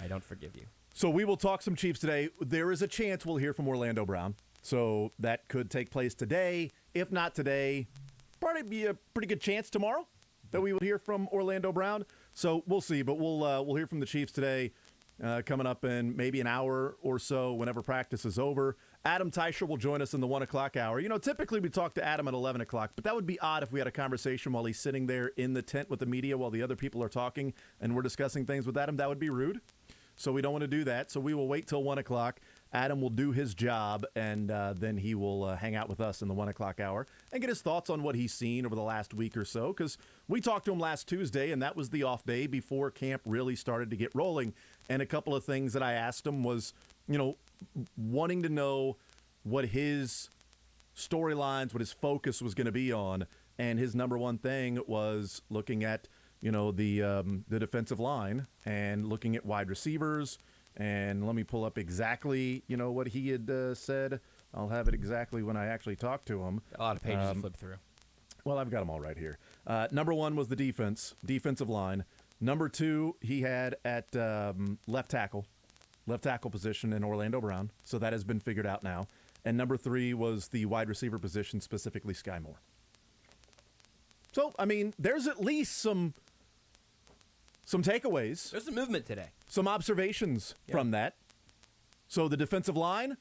I don't forgive you. So we will talk some Chiefs today. There is a chance we'll hear from Orlando Brown. So that could take place today. If not today, probably be a pretty good chance tomorrow that we will hear from Orlando Brown. So we'll see. But we'll hear from the Chiefs today coming up in maybe an hour or so whenever practice is over. Adam Teicher will join us in the 1 o'clock hour. You know, typically we talk to Adam at 11 o'clock, but that would be odd if we had a conversation while he's sitting there in the tent with the media while the other people are talking and we're discussing things with Adam. That would be rude. So we don't want to do that. So we will wait till 1 o'clock. Adam will do his job, and then he will hang out with us in the 1 o'clock hour and get his thoughts on what he's seen over the last week or so, because we talked to him last Tuesday, and that was the off day before camp really started to get rolling. And a couple of things that I asked him was, you know, wanting to know what his storylines, what his focus was going to be on. And his number one thing was looking at, you know, the defensive line and looking at wide receivers. And let me pull up exactly, you know, what he had said. I'll have it exactly when I actually talk to him. A lot of pages to flip through. Well, I've got them all right here. Number one was the defensive line. Number two, he had at left tackle position in Orlando Brown. So that has been figured out now. And number three was the wide receiver position, specifically Sky Moore. So, I mean, there's at least some takeaways. There's some movement today. Some observations from that. So the defensive line,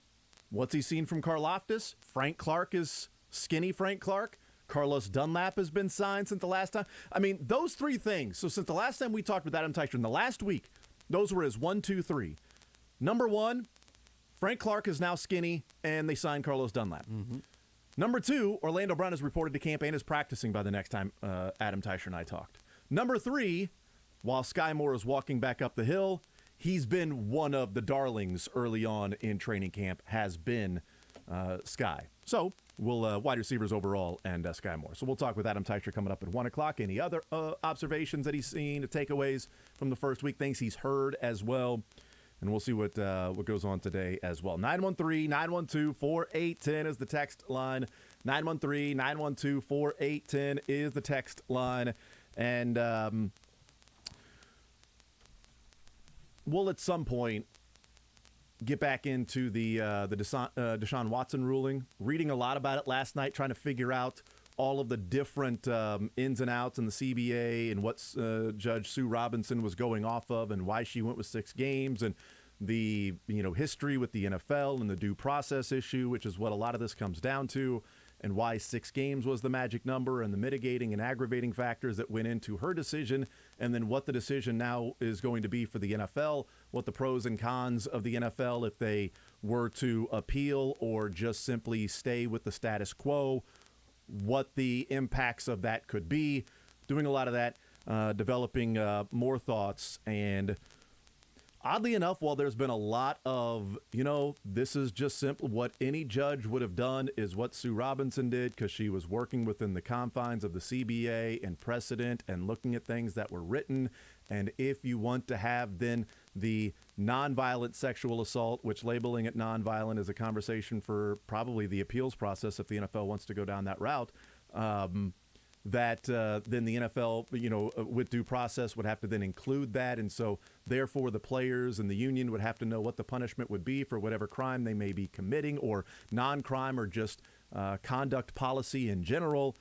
what's he seen from Karlaftis? Frank Clark is skinny Frank Clark. Carlos Dunlap has been signed since the last time. I mean, those three things. So since the last time we talked with Adam Teicher in the last week, those were his 1, 2, 3. Number one, Frank Clark is now skinny, and they signed Carlos Dunlap. Mm-hmm. Number two, Orlando Brown is reported to camp and is practicing by the next time Adam Teicher and I talked. Number three, while Sky Moore is walking back up the hill, he's been one of the darlings early on in training camp, has been Sky. So we'll wide receivers overall and Sky Moore. So we'll talk with Adam Teicher coming up at 1 o'clock. Any other observations that he's seen, takeaways from the first week, things he's heard as well. And we'll see what goes on today as well. 913-912-4810 is the text line. 913-912-4810 is the text line. And we'll at some point get back into the Deshaun Watson ruling. Reading a lot about it last night, trying to figure out all of the different ins and outs in the CBA and what Judge Sue Robinson was going off of and why she went with 6 games and the history with the NFL and the due process issue, which is what a lot of this comes down to, and why 6 games was the magic number and the mitigating and aggravating factors that went into her decision, and then what the decision now is going to be for the NFL, what the pros and cons of the NFL if they were to appeal or just simply stay with the status quo, what the impacts of that could be, doing a lot of that, developing more thoughts. And oddly enough, while there's been a lot of, this is just simple, what any judge would have done is what Sue Robinson did because she was working within the confines of the CBA and precedent and looking at things that were written. And if you want to have then the nonviolent sexual assault, which labeling it nonviolent is a conversation for probably the appeals process if the NFL wants to go down that route, then the NFL, with due process would have to then include that. And so therefore the players and the union would have to know what the punishment would be for whatever crime they may be committing or non-crime or just conduct policy in general,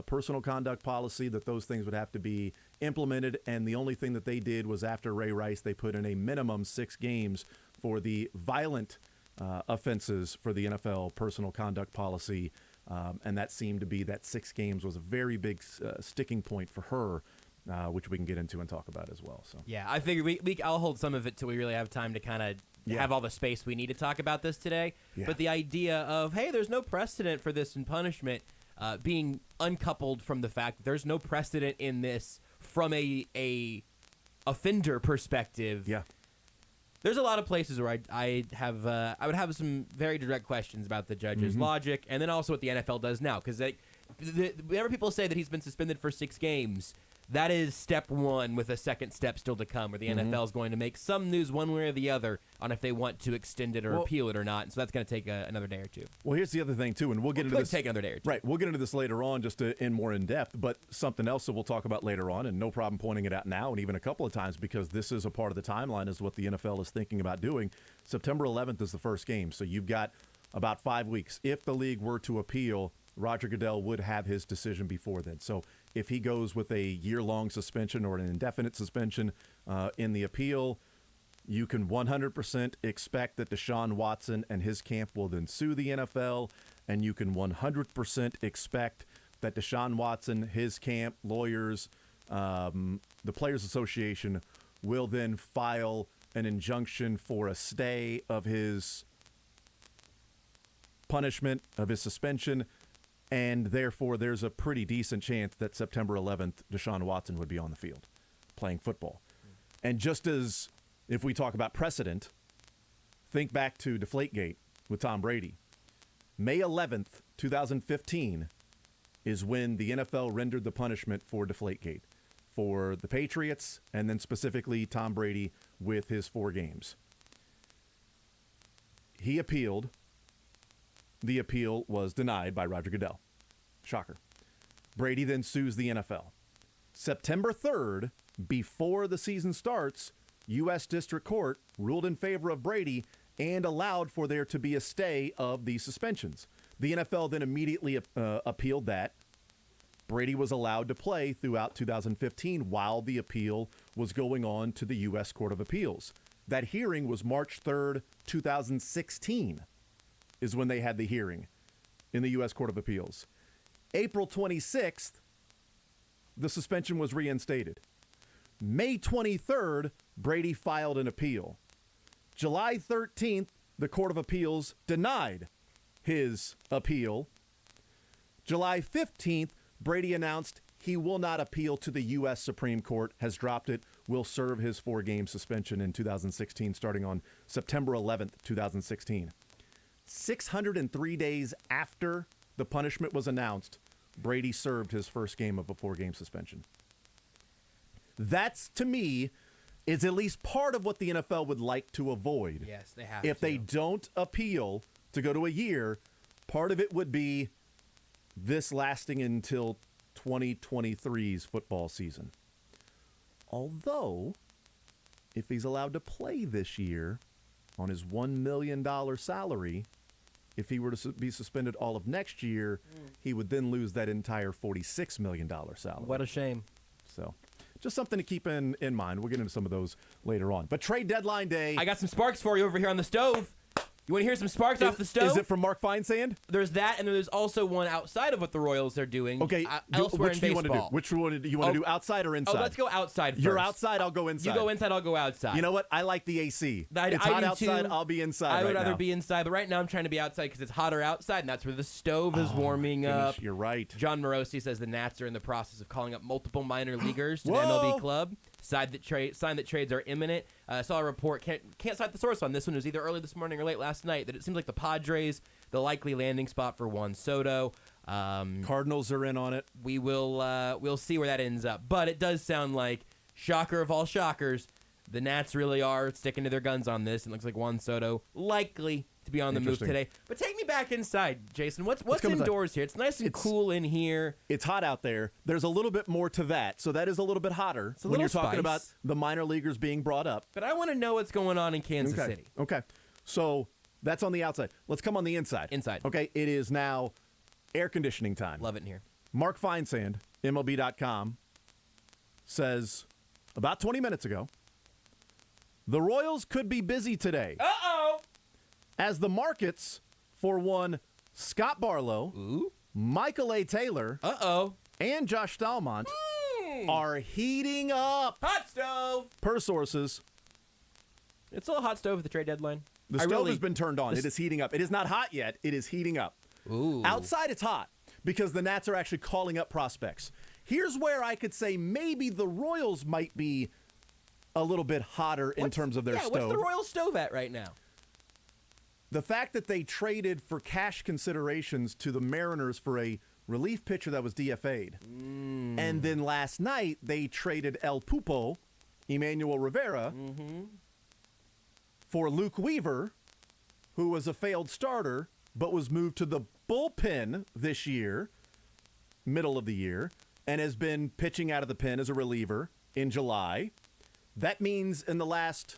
personal conduct policy, that those things would have to be implemented. And the only thing that they did was after Ray Rice, they put in a minimum 6 games for the violent offenses for the NFL personal conduct policy. And that seemed to be that 6 games was a very big sticking point for her, which we can get into and talk about as well. So yeah, I figure I'll hold some of it till we really have time to kind of have all the space we need to talk about this today. Yeah. But the idea of, hey, there's no precedent for this in punishment being uncoupled from the fact that there's no precedent in this from a offender perspective. Yeah. There's a lot of places where I would have some very direct questions about the judge's logic, and then also what the NFL does now. Because whenever people say that he's been suspended for 6 games, that is step one with a second step still to come, where the NFL is going to make some news one way or the other on if they want to extend it or appeal it or not. And so that's going to take another day or two. Well, here's the other thing, too, and we'll get into this. Take another day or two. Right. We'll get into this later on just in more in depth, but something else that we'll talk about later on, and no problem pointing it out now and even a couple of times because this is a part of the timeline is what the NFL is thinking about doing. September 11th is the first game, so you've got about 5 weeks. If the league were to appeal, Roger Goodell would have his decision before then. So if he goes with a year-long suspension or an indefinite suspension in the appeal, you can 100% expect that Deshaun Watson and his camp will then sue the NFL, and you can 100% expect that Deshaun Watson, his camp, lawyers, the Players Association will then file an injunction for a stay of his punishment, of his suspension, and therefore there's a pretty decent chance that September 11th, Deshaun Watson would be on the field playing football. And just as if we talk about precedent, think back to Deflategate with Tom Brady. May 11th, 2015 is when the NFL rendered the punishment for Deflategate for the Patriots and then specifically Tom Brady with his 4 games. He appealed. The appeal was denied by Roger Goodell. Shocker. Brady then sues the NFL. September 3rd, before the season starts, U.S. District Court ruled in favor of Brady and allowed for there to be a stay of the suspensions. The NFL then immediately appealed that. Brady was allowed to play throughout 2015 while the appeal was going on to the U.S. Court of Appeals. That hearing was March 3rd, 2016 is when they had the hearing in the U.S. Court of Appeals. April 26th, the suspension was reinstated. May 23rd, Brady filed an appeal. July 13th, the Court of Appeals denied his appeal. July 15th, Brady announced he will not appeal to the U.S. Supreme Court, has dropped it, will serve his 4-game suspension in 2016, starting on September 11th, 2016. 603 days after the punishment was announced, Brady served his first game of a 4-game suspension. That's, to me, is at least part of what the NFL would like to avoid. Yes, they have If to. they don't appeal to go to a year, part of it would be this lasting until 2023's football season. Although, if he's allowed to play this year on his $1 million salary, if he were to be suspended all of next year, he would then lose that entire $46 million salary. What a shame. So, just something to keep in mind. We'll get into some of those later on. But trade deadline day. I got some sparks for you over here on the stove. You want to hear some sparks off the stove? Is it from Mark Feinsand? There's that, and then there's also one outside of what the Royals are doing. Okay, elsewhere which in do you want to do? baseball. Which one do you want to do, outside or inside? Oh, let's go outside first. You're outside, I'll go inside. You go inside, I'll go outside. You know what? I like the AC. It's I hot do outside, too. I'll be inside I would right rather now. be inside, but right now I'm trying to be outside because it's hotter outside, and that's where the stove is warming up. You're right. John Morosi says the Nats are in the process of calling up multiple minor leaguers to the Whoa! MLB club. Sign that trades are imminent. I saw a report, can't cite the source on this one. It was either early this morning or late last night, that it seems like the Padres, the likely landing spot for Juan Soto. Cardinals are in on it. We'll see where that ends up. But it does sound like, shocker of all shockers, the Nats really are sticking to their guns on this. It looks like Juan Soto likely to be on the move today. But take me back inside, Jason. What's indoors here? It's nice and cool in here. It's hot out there. There's a little bit more to that. So that is a little bit hotter when you're talking about the minor leaguers being brought up. But I want to know what's going on in Kansas City. Okay. So that's on the outside. Let's come on the inside. Inside. Okay. It is now air conditioning time. Love it in here. Mark Feinsand, MLB.com, says about 20 minutes ago, the Royals could be busy today. Uh-oh! As the markets for one Scott Barlow, Michael A. Taylor, and Josh Stallmont are heating up. Hot stove! Per sources. It's a little hot stove at the trade deadline. The stove has been turned on. It is heating up. It is not hot yet. It is heating up. Ooh. Outside, it's hot because the Nats are actually calling up prospects. Here's where I could say maybe the Royals might be a little bit hotter in terms of their stove. What's the Royal stove at right now? The fact that they traded for cash considerations to the Mariners for a relief pitcher that was DFA'd. And then last night, they traded El Pupo, Emmanuel Rivera, for Luke Weaver, who was a failed starter, but was moved to the bullpen this year, middle of the year, and has been pitching out of the pen as a reliever in July. That means in the last,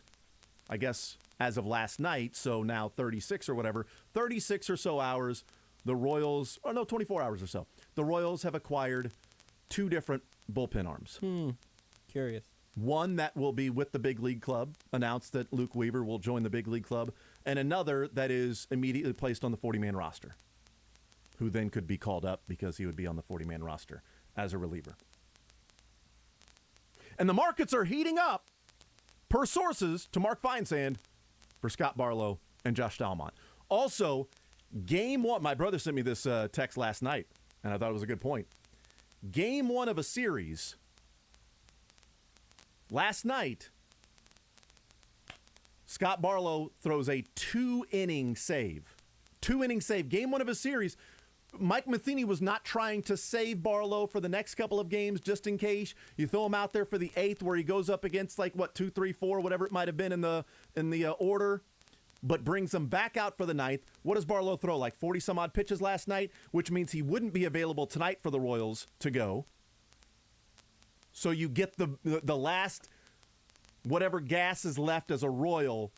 I guess, as of last night, so now 36 or whatever, 36 or so hours, the Royals, 24 hours or so, the Royals have acquired 2 different bullpen arms. Curious. One that will be with the big league club, announced that Luke Weaver will join the big league club, and another that is immediately placed on the 40-man roster, who then could be called up because he would be on the 40-man roster as a reliever. And the markets are heating up, per sources, to Mark Feinsand for Scott Barlow and Josh Stalmont. Also, Game 1, my brother sent me this text last night, and I thought it was a good point. Game 1 of a series, last night, Scott Barlow throws a 2-inning save. 2-inning save. Game 1 of a series. Mike Matheny was not trying to save Barlow for the next couple of games just in case. You throw him out there for the 8th where he goes up against 2, 3, 4, whatever it might have been in the order, but brings him back out for the 9th. What does Barlow throw? 40-some-odd pitches last night, which means he wouldn't be available tonight for the Royals to go. So you get the last whatever gas is left as a Royal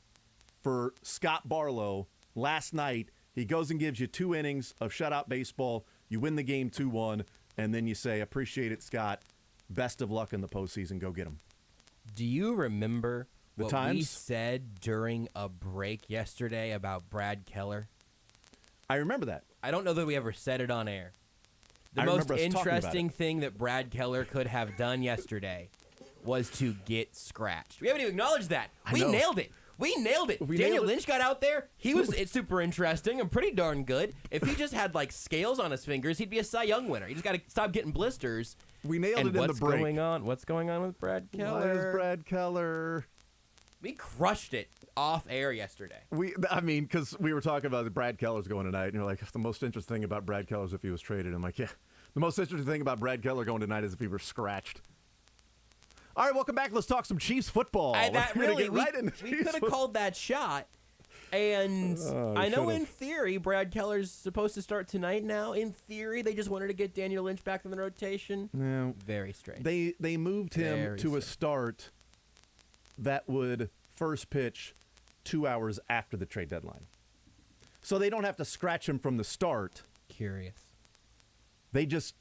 for Scott Barlow last night. He goes and gives you 2 innings of shutout baseball. You win the game 2-1, and then you say, appreciate it, Scott. Best of luck in the postseason. Go get him. Do you remember what times? we said during a break yesterday about Brad Keller? I remember that. I don't know that we ever said it on air. The I most remember us talking about interesting it. thing that Brad Keller could have done yesterday was to get scratched. We haven't even acknowledged that. We know. nailed it. We nailed it. We Daniel nailed it. Lynch got out there. He was super interesting and pretty darn good. If he just had scales on his fingers, he'd be a Cy Young winner. You just got to stop getting blisters. We nailed And it in the what's break. going on? What's going on with Brad Keller? Why is Brad Keller? We crushed it off air yesterday. Because we were talking about Brad Keller's going tonight, and you're like, the most interesting thing about Brad Keller is if he was traded. I'm like, yeah. The most interesting thing about Brad Keller going tonight is if he were scratched. All right, welcome back. Let's talk some Chiefs football. We we could have called that shot. And I know in theory Brad Keller's supposed to start tonight now. In theory, they just wanted to get Daniel Lynch back in the rotation. No. Very strange. They moved him Very to a strange. start that would first pitch 2 hours after the trade deadline. So they don't have to scratch him from the start. Curious. They just,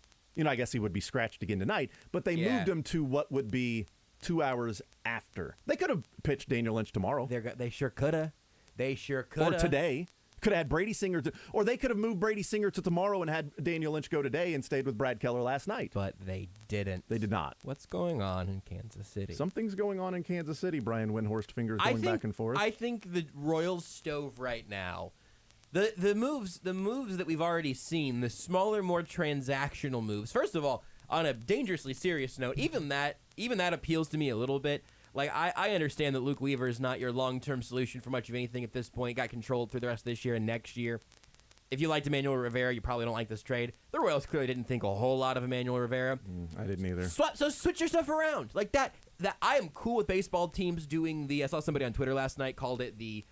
I guess he would be scratched again tonight, but they moved him to what would be 2 hours after. They could have pitched Daniel Lynch tomorrow. They sure could have. They sure could have. Or today. Could have had Brady Singer or they could have moved Brady Singer to tomorrow and had Daniel Lynch go today and stayed with Brad Keller last night. But they didn't. They did not. What's going on in Kansas City? Something's going on in Kansas City. Brian Windhorst fingers going back and forth. I think the Royals stove right now. The moves that we've already seen, the smaller, more transactional moves. First of all, on a dangerously serious note, even that appeals to me a little bit. I understand that Luke Weaver is not your long-term solution for much of anything at this point. Got controlled through the rest of this year and next year. If you liked Emmanuel Rivera, you probably don't like this trade. The Royals clearly didn't think a whole lot of Emmanuel Rivera. I didn't either. So switch your stuff around. That I am cool with baseball teams doing the. I saw somebody on Twitter last night called it the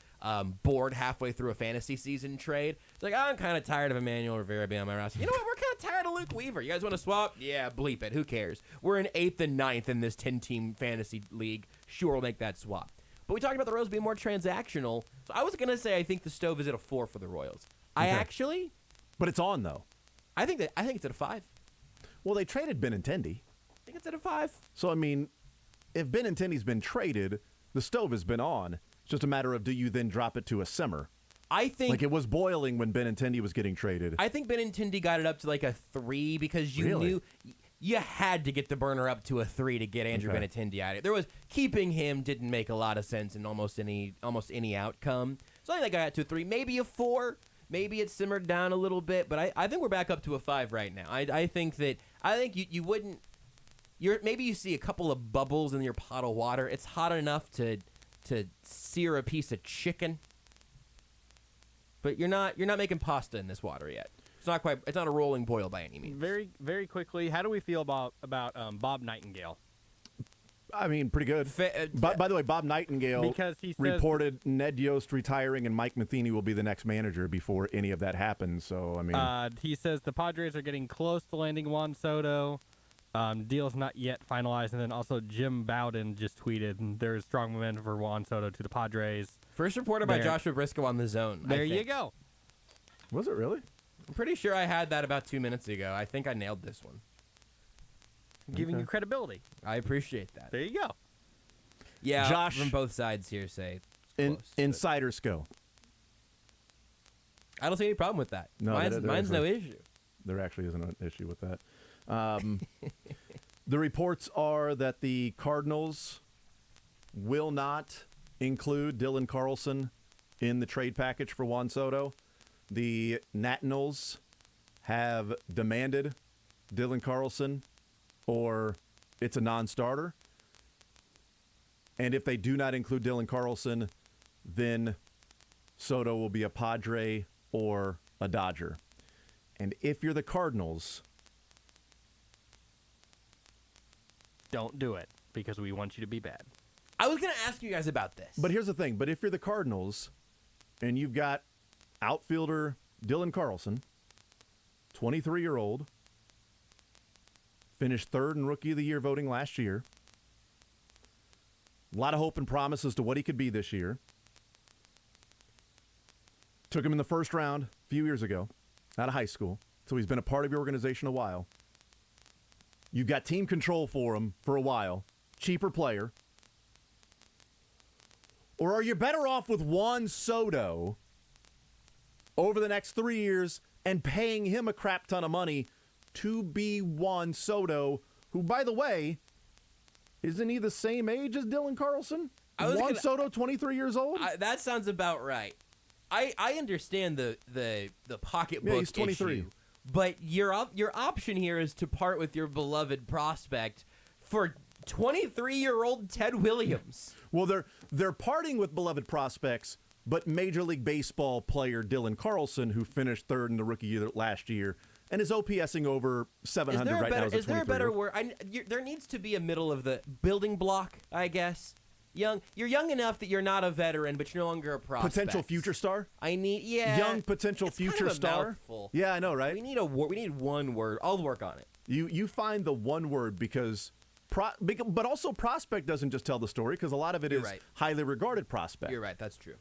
bored halfway through a fantasy season trade. It's like, I'm kind of tired of Emmanuel Rivera being on my roster. You know what? We're kind of tired of Luke Weaver. You guys want to swap? Yeah, bleep it. Who cares? We're in 8th and 9th in this 10-team fantasy league. Sure, we'll make that swap. But we talked about the Royals being more transactional. So I was going to say I think the stove is at a 4 for the Royals. Okay. But it's on, though. I think it's at a 5. Well, they traded Benintendi. I think it's at a 5. So, if Benintendi's been traded, the stove has been on. It's just a matter of do you then drop it to a simmer? I think it was boiling when Benintendi was getting traded. I think Benintendi got it up to a 3 because you knew you had to get the burner up to a 3 to get Andrew Benintendi out of it. Keeping him didn't make a lot of sense in almost any outcome. So I think they got to a 3, maybe a 4. Maybe it simmered down a little bit, but I think we're back up to a 5 right now. I think you wouldn't. Maybe you see a couple of bubbles in your pot of water. It's hot enough to sear a piece of chicken, but you're not making pasta in this water yet. It's not quite. It's not a rolling boil by any means. Very, very quickly, how do we feel about Bob Nightingale? I mean, pretty good. By the way, Bob Nightingale because he reported Ned Yost retiring and Mike Matheny will be the next manager before any of that happens. So, I mean. He says the Padres are getting close to landing Juan Soto. Deal's not yet finalized. And then also Jim Bowden just tweeted there's strong momentum for Juan Soto to the Padres. First reported by Joshua Brisco on The Zone. There you go. Was it really? I'm pretty sure I had that about 2 minutes ago. I think I nailed this one. Giving you credibility. I appreciate that. There you go. Yeah, Josh, from both sides here say insiders go. I don't see any problem with that. No, mine's no issue. There actually isn't an issue with that. The reports are that the Cardinals will not include Dylan Carlson in the trade package for Juan Soto. The Nationals have demanded Dylan Carlson or it's a non-starter. And if they do not include Dylan Carlson, then Soto will be a Padre or a Dodger. And if you're the Cardinals, don't do it because we want you to be bad. I was going to ask you guys about this. But here's the thing. But if you're the Cardinals and you've got outfielder Dylan Carlson, 23-year-old, finished third in Rookie of the Year voting last year. A lot of hope and promise as to what he could be this year. Took him in the first round a few years ago out of high school. So he's been a part of your organization a while. You've got team control for him for a while. Cheaper player. Or are you better off with Juan Soto over the next 3 years and paying him a crap ton of money to be Juan Soto, who, by the way, isn't he the same age as Dylan Carlson? Juan Soto, 23 years old? That sounds about right. I understand the pocketbook he's 23. issue, but your option here is to part with your beloved prospect for 23-year-old Ted Williams. Well, they're parting with beloved prospects, but Major League Baseball player Dylan Carlson, who finished third in the rookie year last year, and is OPSing over 700 right now as a 23-year-old. Is there a better word? There needs to be a middle of the building block, I guess. You're young enough that you're not a veteran, but you're no longer a prospect. Potential future star? Young potential it's future kind of a star? mouthful. Yeah, I know, right? We need one word. I'll work on it. You find the one word because but also prospect doesn't just tell the story because a lot of it is highly regarded prospect. You're right, that's true.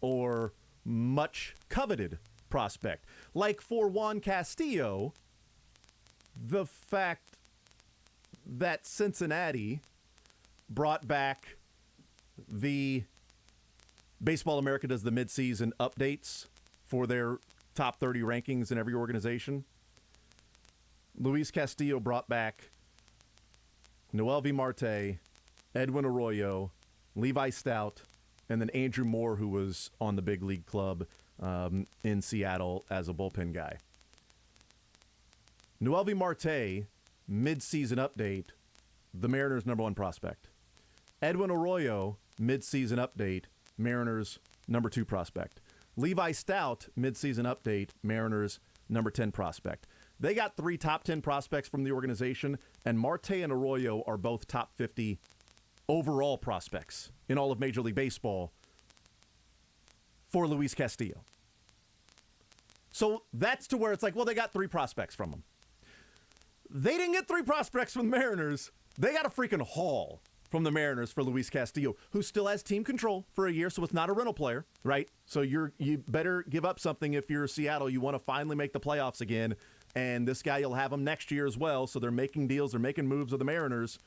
Or much coveted prospect. Like for Juan Castillo, the fact that Cincinnati brought back the Baseball America does the midseason updates for their top 30 rankings in every organization. Luis Castillo brought back Noelvi Marte, Edwin Arroyo, Levi Stout, and then Andrew Moore, who was on the big league club in Seattle as a bullpen guy. Noelvi Marte, mid-season update, the Mariners' number 1 prospect. Edwin Arroyo, mid-season update, Mariners' number 2 prospect. Levi Stout, mid-season update, Mariners' number 10 prospect. They got 3 top 10 prospects from the organization, and Marte and Arroyo are both top 50 overall prospects in all of Major League Baseball for Luis Castillo. So that's to where it's like, well, they got 3 prospects from him. They didn't get 3 prospects from the Mariners. They got a freaking haul from the Mariners for Luis Castillo, who still has team control for a year, so it's not a rental player, right? So you better give up something if you're Seattle. You want to finally make the playoffs again, and this guy, you'll have him next year as well, so they're making deals, they're making moves with the Mariners,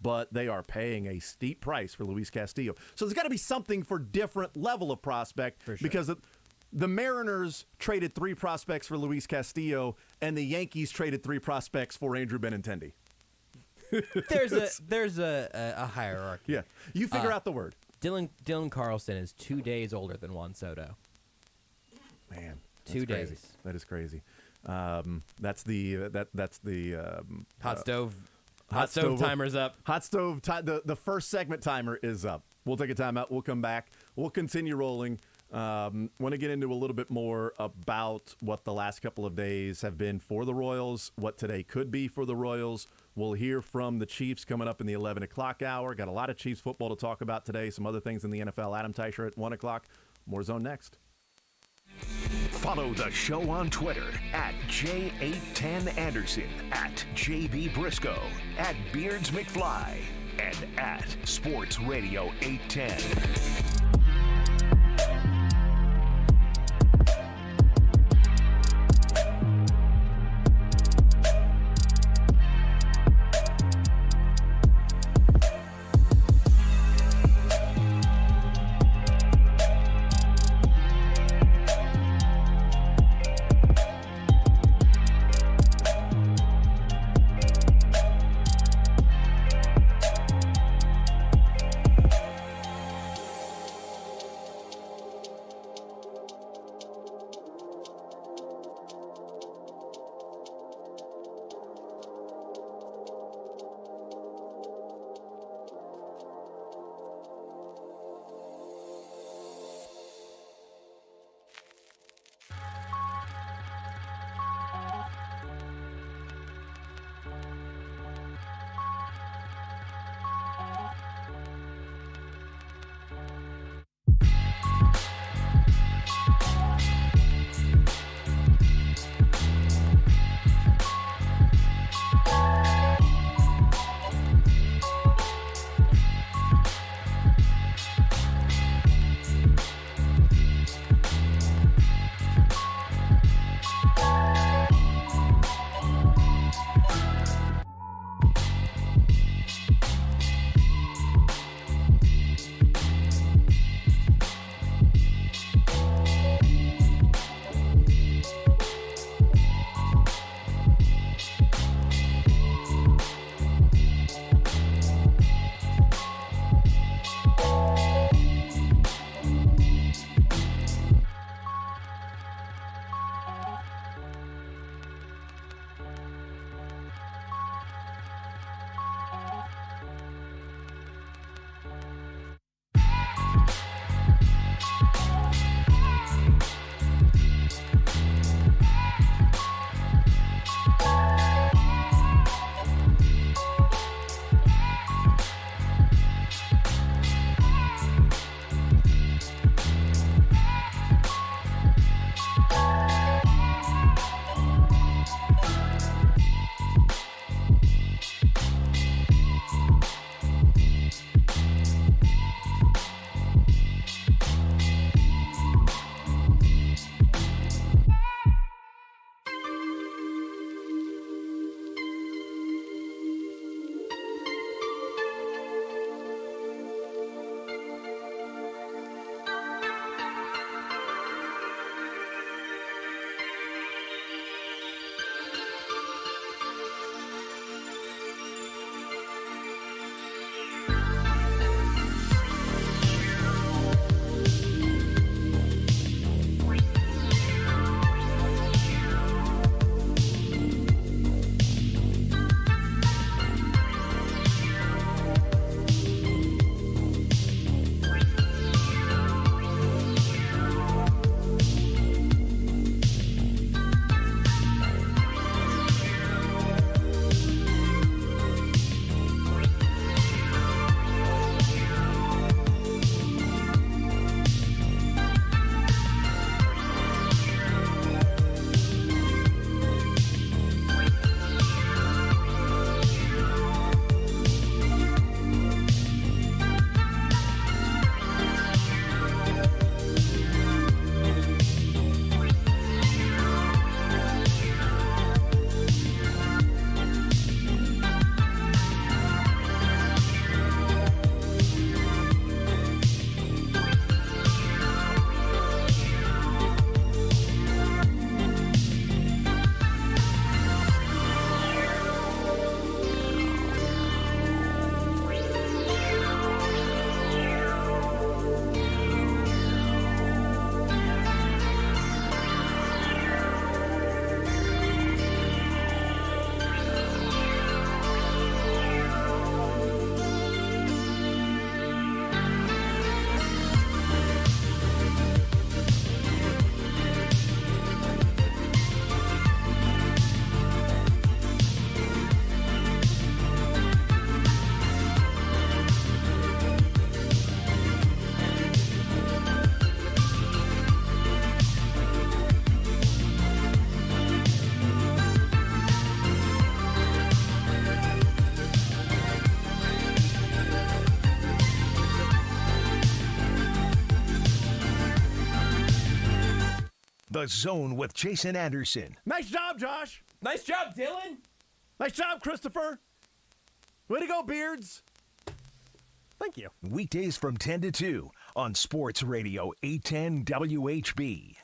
but they are paying a steep price for Luis Castillo. So there's got to be something for different level of prospect, for sure. Because the Mariners traded 3 prospects for Luis Castillo, and the Yankees traded 3 prospects for Andrew Benintendi. There's a hierarchy. Yeah, you figure out the word. Dylan Carlson is 2 days older than Juan Soto. Man, 2 days. Crazy. That is crazy. That's the hot stove timer's up. Hot stove. The first segment timer is up. We'll take a timeout. We'll come back. We'll continue rolling. Want to get into a little bit more about what the last couple of days have been for the Royals, what today could be for the Royals. We'll hear from the Chiefs coming up in the 11 o'clock hour. Got a lot of Chiefs football to talk about today, some other things in the NFL. Adam Teicher at 1 o'clock. More Zone next. Follow the show on Twitter at J810Anderson, at JB Brisco, at Beards McFly, and at Sports Radio 810. The Zone with Jason Anderson. Nice job, Josh. Nice job, Dylan. Nice job, Christopher. Way to go, Beards. Thank you. Weekdays from 10 to 2 on Sports Radio 810 WHB.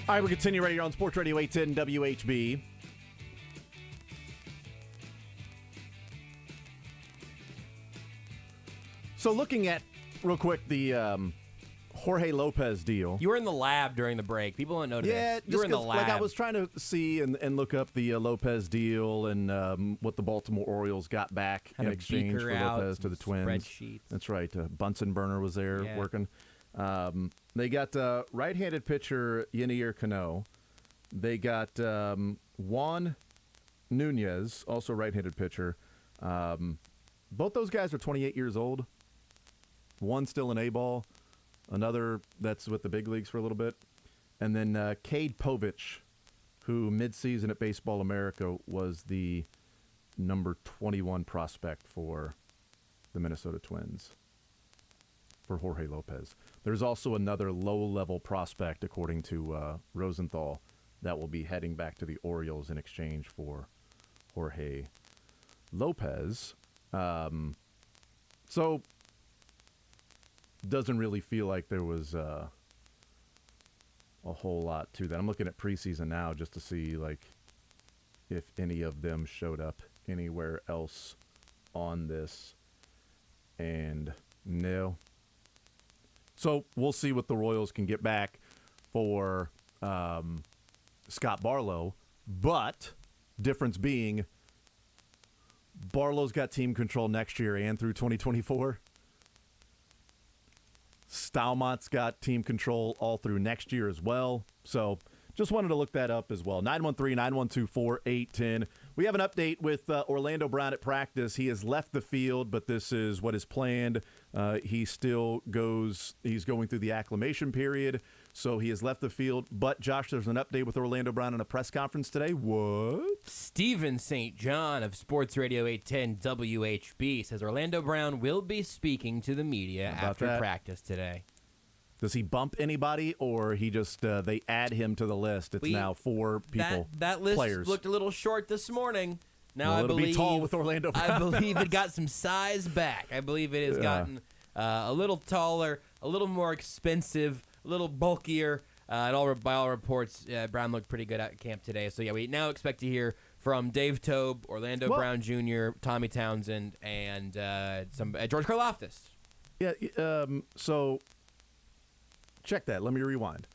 All right, we continue right here on Sports Radio 810 WHB. So looking at, real quick, the Jorge Lopez deal. You were in the lab during the break. People don't know this. Yeah, you were in the lab. Like I was trying to see and look up the Lopez deal and what the Baltimore Orioles got back in exchange for Lopez to the Twins. Spreadsheets. That's right. Bunsen Burner was there working. They got right-handed pitcher Yenier Cano. They got Juan Nunez, also right-handed pitcher. Both those guys are 28 years old. One still in A-ball. Another that's with the big leagues for a little bit. And then Cade Povich, who midseason at Baseball America was the number 21 prospect for the Minnesota Twins. For Jorge Lopez. There's also another low-level prospect, according to Rosenthal, that will be heading back to the Orioles in exchange for Jorge Lopez. So, doesn't really feel like there was a whole lot to that. I'm looking at preseason now just to see like if any of them showed up anywhere else on this. And no. So we'll see what the Royals can get back for Scott Barlow. But difference being, Barlow's got team control next year and through 2024. Stalmont's got team control all through next year as well. So just wanted to look that up as well. 913-912-4810. We have an update with Orlando Brown at practice. He has left the field, but this is what is planned. He's going through the acclimation period, so he has left the field. But, Josh, there's an update with Orlando Brown in a press conference today. What? Stephen St. John of Sports Radio 810 WHB says Orlando Brown will be speaking to the media after practice today. Does he bump anybody, or he just they add him to the list? It's now 4 people. That list players. Looked a little short this morning. Now well, I it'll believe be tall with Orlando Brown. I believe it got some size back. I believe it has gotten a little taller, a little more expensive, a little bulkier. By all reports, Brown looked pretty good at camp today. So yeah, we now expect to hear from Dave Tobe, Orlando Brown Jr., Tommy Townsend, and George Karlaftis. Yeah. So. Check that. Let me rewind.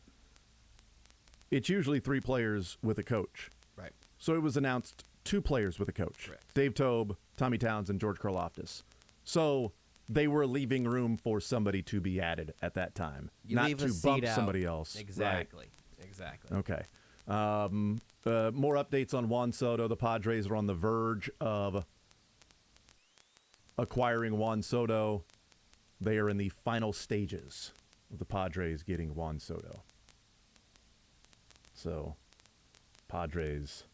It's usually 3 players with a coach. Right. So it was announced 2 players with a coach. Correct. Dave Tobe, Tommy Townsend, George Karlaftis. So they were leaving room for somebody to be added at that time. Not to bump somebody else. Exactly. Right. Exactly. Okay. More updates on Juan Soto. The Padres are on the verge of acquiring Juan Soto. They are in the final stages of the Padres getting Juan Soto. So, Padres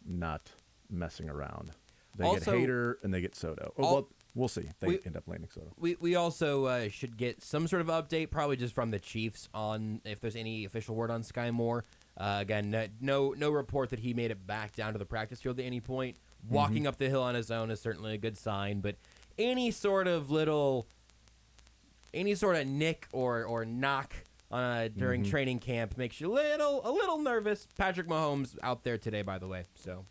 not messing around. They get Hader and they get Soto. We'll see. They end up landing Soto. We also should get some sort of update, probably just from the Chiefs, on if there's any official word on Sky Moore. Again, no report that he made it back down to the practice field at any point. Walking up the hill on his own is certainly a good sign, but any sort of nick or knock during training camp makes you a little nervous. Patrick Mahomes out there today, by the way. So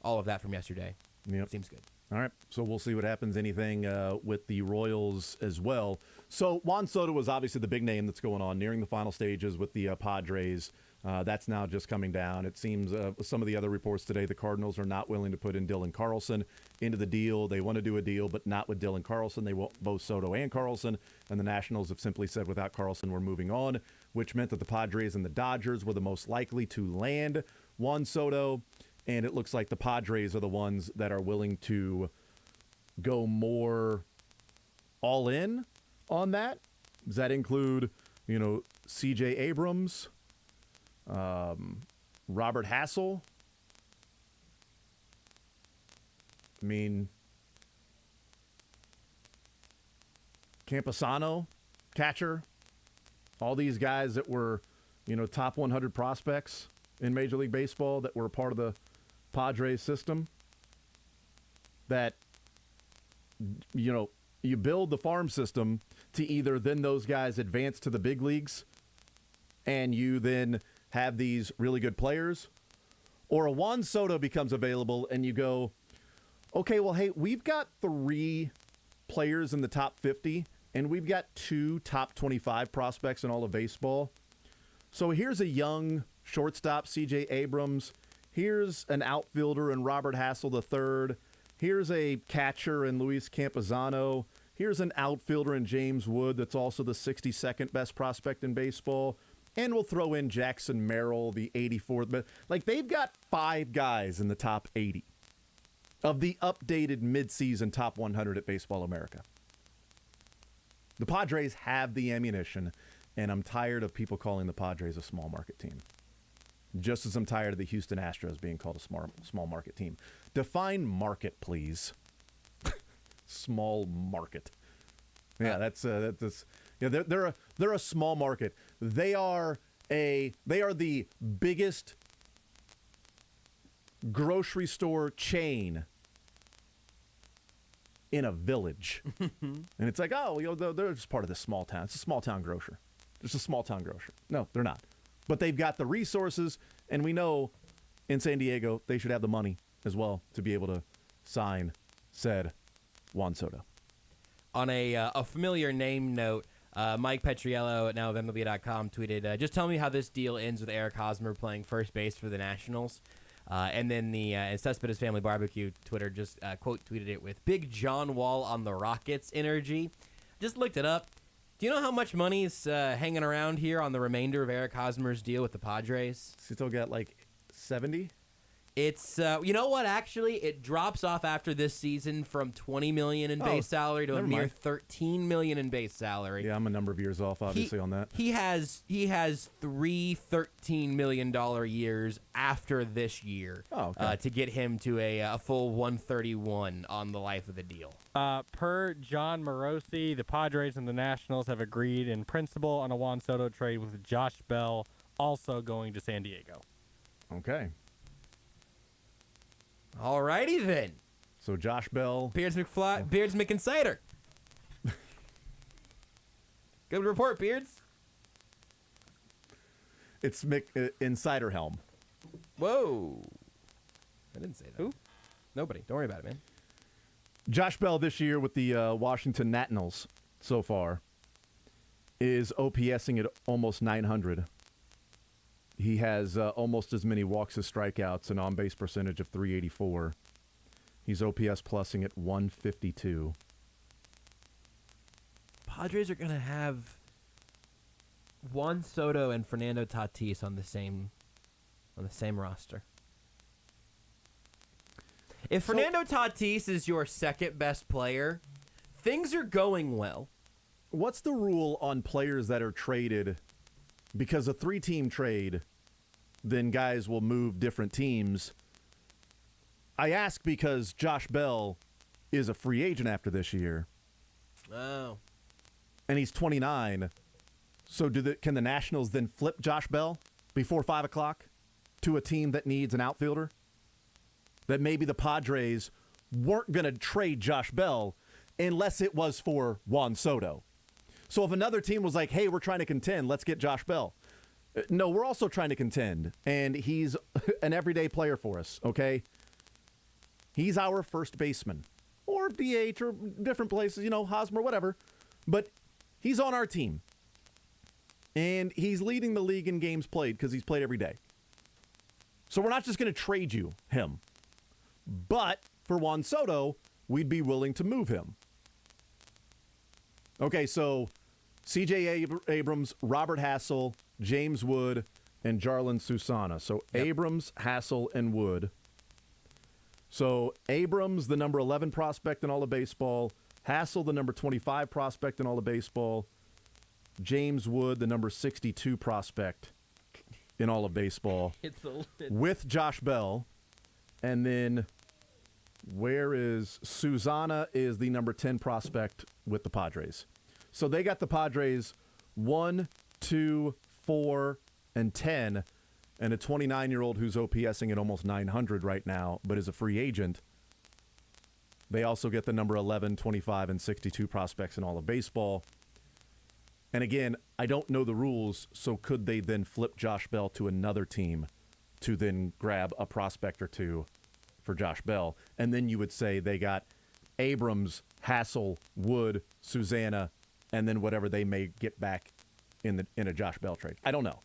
all of that from yesterday. Yep. Seems good. All right, so we'll see what happens. Anything with the Royals as well. So Juan Soto was obviously the big name that's going on, nearing the final stages with the Padres. That's now just coming down. It seems some of the other reports today, the Cardinals are not willing to put in Dylan Carlson into the deal. They want to do a deal, but not with Dylan Carlson. They want both Soto and Carlson, and the Nationals have simply said without Carlson, we're moving on, which meant that the Padres and the Dodgers were the most likely to land Juan Soto, and it looks like the Padres are the ones that are willing to go more all in on that. Does that include, C.J. Abrams, Robert Hassel? I mean, Camposano, catcher, all these guys that were, top 100 prospects in Major League Baseball that were a part of the Padres system. That, you build the farm system to either then those guys advance to the big leagues and you then have these really good players, or a Juan Soto becomes available and you go, okay, well, hey, we've got 3 players in the top 50, and we've got 2 top 25 prospects in all of baseball. So here's a young shortstop, C.J. Abrams. Here's an outfielder in Robert Hassel III. Here's a catcher in Luis Campuzano. Here's an outfielder in James Wood that's also the 62nd best prospect in baseball. And we'll throw in Jackson Merrill, the 84th. But, they've got 5 guys in the top 80 of the updated midseason top 100 at Baseball America. The Padres have the ammunition, and I'm tired of people calling the Padres a small market team. Just as I'm tired of the Houston Astros being called a small market team. Define market, please. Small market. Yeah, they're a small market. They are the biggest grocery store chain in a village. And it's like, they're just part of this small town. It's a small town grocer. It's a small town grocer. No, they're not. But they've got the resources, and we know in San Diego they should have the money as well to be able to sign said Juan Soto. On a familiar name note, Mike Petriello at nowofmlb.com tweeted, just tell me how this deal ends with Eric Hosmer playing first base for the Nationals. And then the Cespedes Family Barbecue Twitter just quote tweeted it with Big John Wall on the Rockets energy. Just looked it up. Do you know how much money is hanging around here on the remainder of Eric Hosmer's deal with the Padres? He still got 70? It's you know what? Actually, it drops off after this season from $20 million in base salary to a mere $13 million in base salary. Yeah, I'm a number of years off, obviously, on that. He has 3 $13 million years after this year to get him to a full 131 on the life of the deal. Per John Morosi, the Padres and the Nationals have agreed in principle on a Juan Soto trade with Josh Bell also going to San Diego. Okay. All righty then. So Josh Bell. Beards McInsider. Good report, Beards. It's Insider Helm. Whoa. I didn't say that. Who? Nobody. Don't worry about it, man. Josh Bell this year with the Washington Nationals so far is OPSing at almost 900. He has almost as many walks as strikeouts, an on-base percentage of 384. He's OPS plusing at 152. Padres are going to have Juan Soto and Fernando Tatis on the same roster. If Fernando Tatis is your second best player, things are going well. What's the rule on players that are traded? Because a 3-team trade, then guys will move different teams. I ask because Josh Bell is a free agent after this year. Oh. And he's 29. So can the Nationals then flip Josh Bell before 5 o'clock to a team that needs an outfielder? That maybe the Padres weren't going to trade Josh Bell unless it was for Juan Soto. So if another team was like, hey, we're trying to contend, let's get Josh Bell. No, we're also trying to contend, and he's an everyday player for us, okay? He's our first baseman, or DH, or different places, Hosmer, whatever. But he's on our team, and he's leading the league in games played because he's played every day. So we're not just going to trade him. But for Juan Soto, we'd be willing to move him. Okay, so C.J. Abrams, Robert Hassel, James Wood, and Jarlin Susana. So yep. Abrams, Hassel, and Wood. So Abrams, the number 11 prospect in all of baseball. Hassel, the number 25 prospect in all of baseball. James Wood, the number 62 prospect in all of baseball, with Josh Bell. And then where is Susana is the number 10 prospect with the Padres. So they got the Padres 1, 2, 4, and 10, and a 29-year-old who's OPSing at almost 900 right now, but is a free agent. They also get the number 11, 25, and 62 prospects in all of baseball. And again, I don't know the rules, so could they then flip Josh Bell to another team to then grab a prospect or two for Josh Bell? And then you would say they got Abrams, Hassel, Wood, Susana, and then whatever they may get back in a Josh Bell trade. I don't know.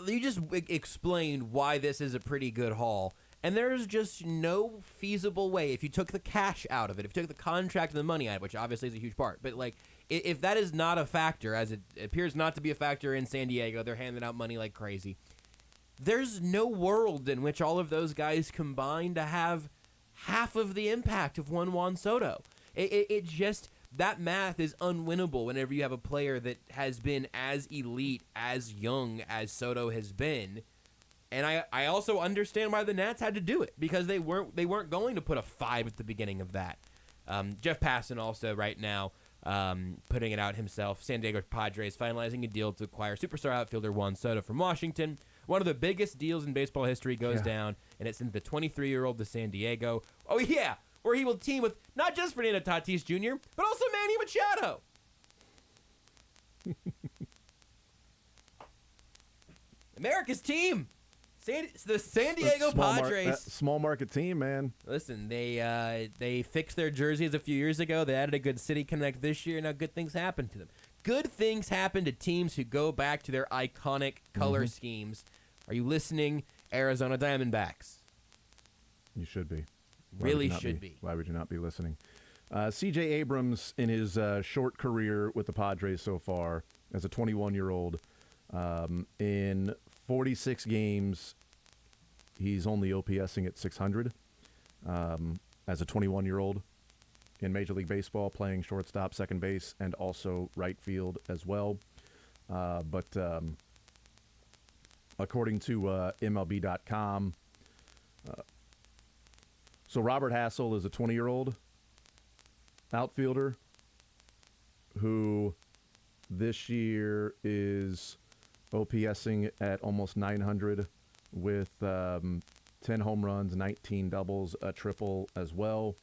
You just explained why this is a pretty good haul. And there's just no feasible way, if you took the cash out of it, if you took the contract and the money out of it, which obviously is a huge part, but like if that is not a factor, as it appears not to be a factor in San Diego, they're handing out money like crazy. There's no world in which all of those guys combine to have half of the impact of Juan Soto. It just, that math is unwinnable whenever you have a player that has been as elite, as young as Soto has been. And I also understand why the Nats had to do it, because they weren't going to put a 5 at the beginning of that. Jeff Passan also right now putting it out himself. San Diego Padres finalizing a deal to acquire superstar outfielder Juan Soto from Washington. One of the biggest deals in baseball history goes down, and it sends the 23-year-old to San Diego. Oh, yeah, where he will team with not just Fernando Tatis Jr., but also Manny Machado. America's team. The San Diego Padres. Small market team, man. Listen, they fixed their jerseys a few years ago. They added a good City Connect this year. Now good things happen to them. Good things happen to teams who go back to their iconic color schemes. Are you listening, Arizona Diamondbacks? You should be. Really should be. Why would you not be listening? C.J. Abrams, in his short career with the Padres so far, as a 21-year-old, in 46 games, he's only OPSing at 600 as a 21-year-old in Major League Baseball, playing shortstop, second base, and also right field as well. But according to MLB.com, so Robert Hassel is a 20-year-old outfielder who this year is OPSing at almost 900 with 10 home runs, 19 doubles, a triple as well.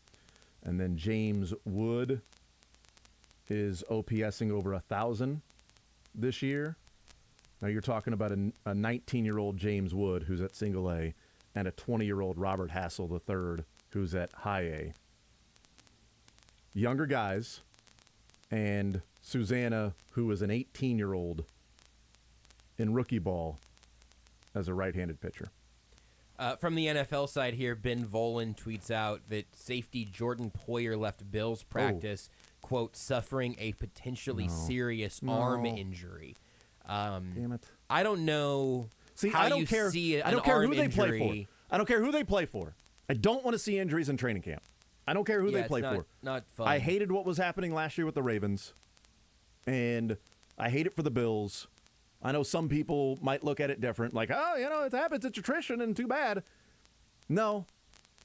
And then James Wood is OPSing over 1,000 this year. Now you're talking about a 19-year-old James Wood who's at single A and a 20-year-old Robert Hassel III who's at high A. Younger guys, and Susana, who is an 18-year-old in rookie ball as a right-handed pitcher. From the NFL side here, Ben Volen tweets out that safety Jordan Poyer left Bills practice, quote, suffering a potentially serious arm injury. Damn it. I don't know how I don't you care, see I don't care who they injury. play for. I don't care who they play for. I don't want to see injuries in training camp. I don't care who they play for. Not fun. I hated what was happening last year with the Ravens, and I hate it for the Bills. I know some people might look at it different, like, oh, it happens, it's attrition, and too bad. No,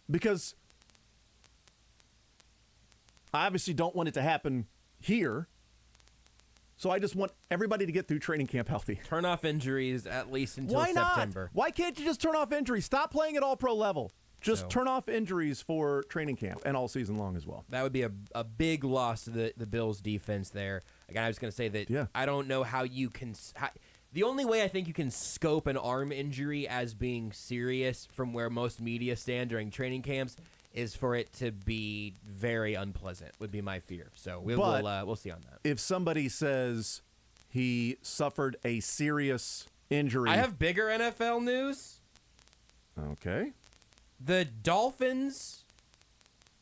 because I obviously don't want it to happen here, so I just want everybody to get through training camp healthy. Turn off injuries at least until Why not? September. Why can't you just turn off injuries? Stop playing at all-pro level. Just turn off injuries for training camp and all season long as well. That would be a big loss to the Bills' defense there. Again, I was going to say that I don't know how you can the only way I think you can scope an arm injury as being serious from where most media stand during training camps is for it to be very unpleasant, would be my fear. So we'll see on that. If somebody says he suffered a serious injury. I have bigger NFL news. Okay. The Dolphins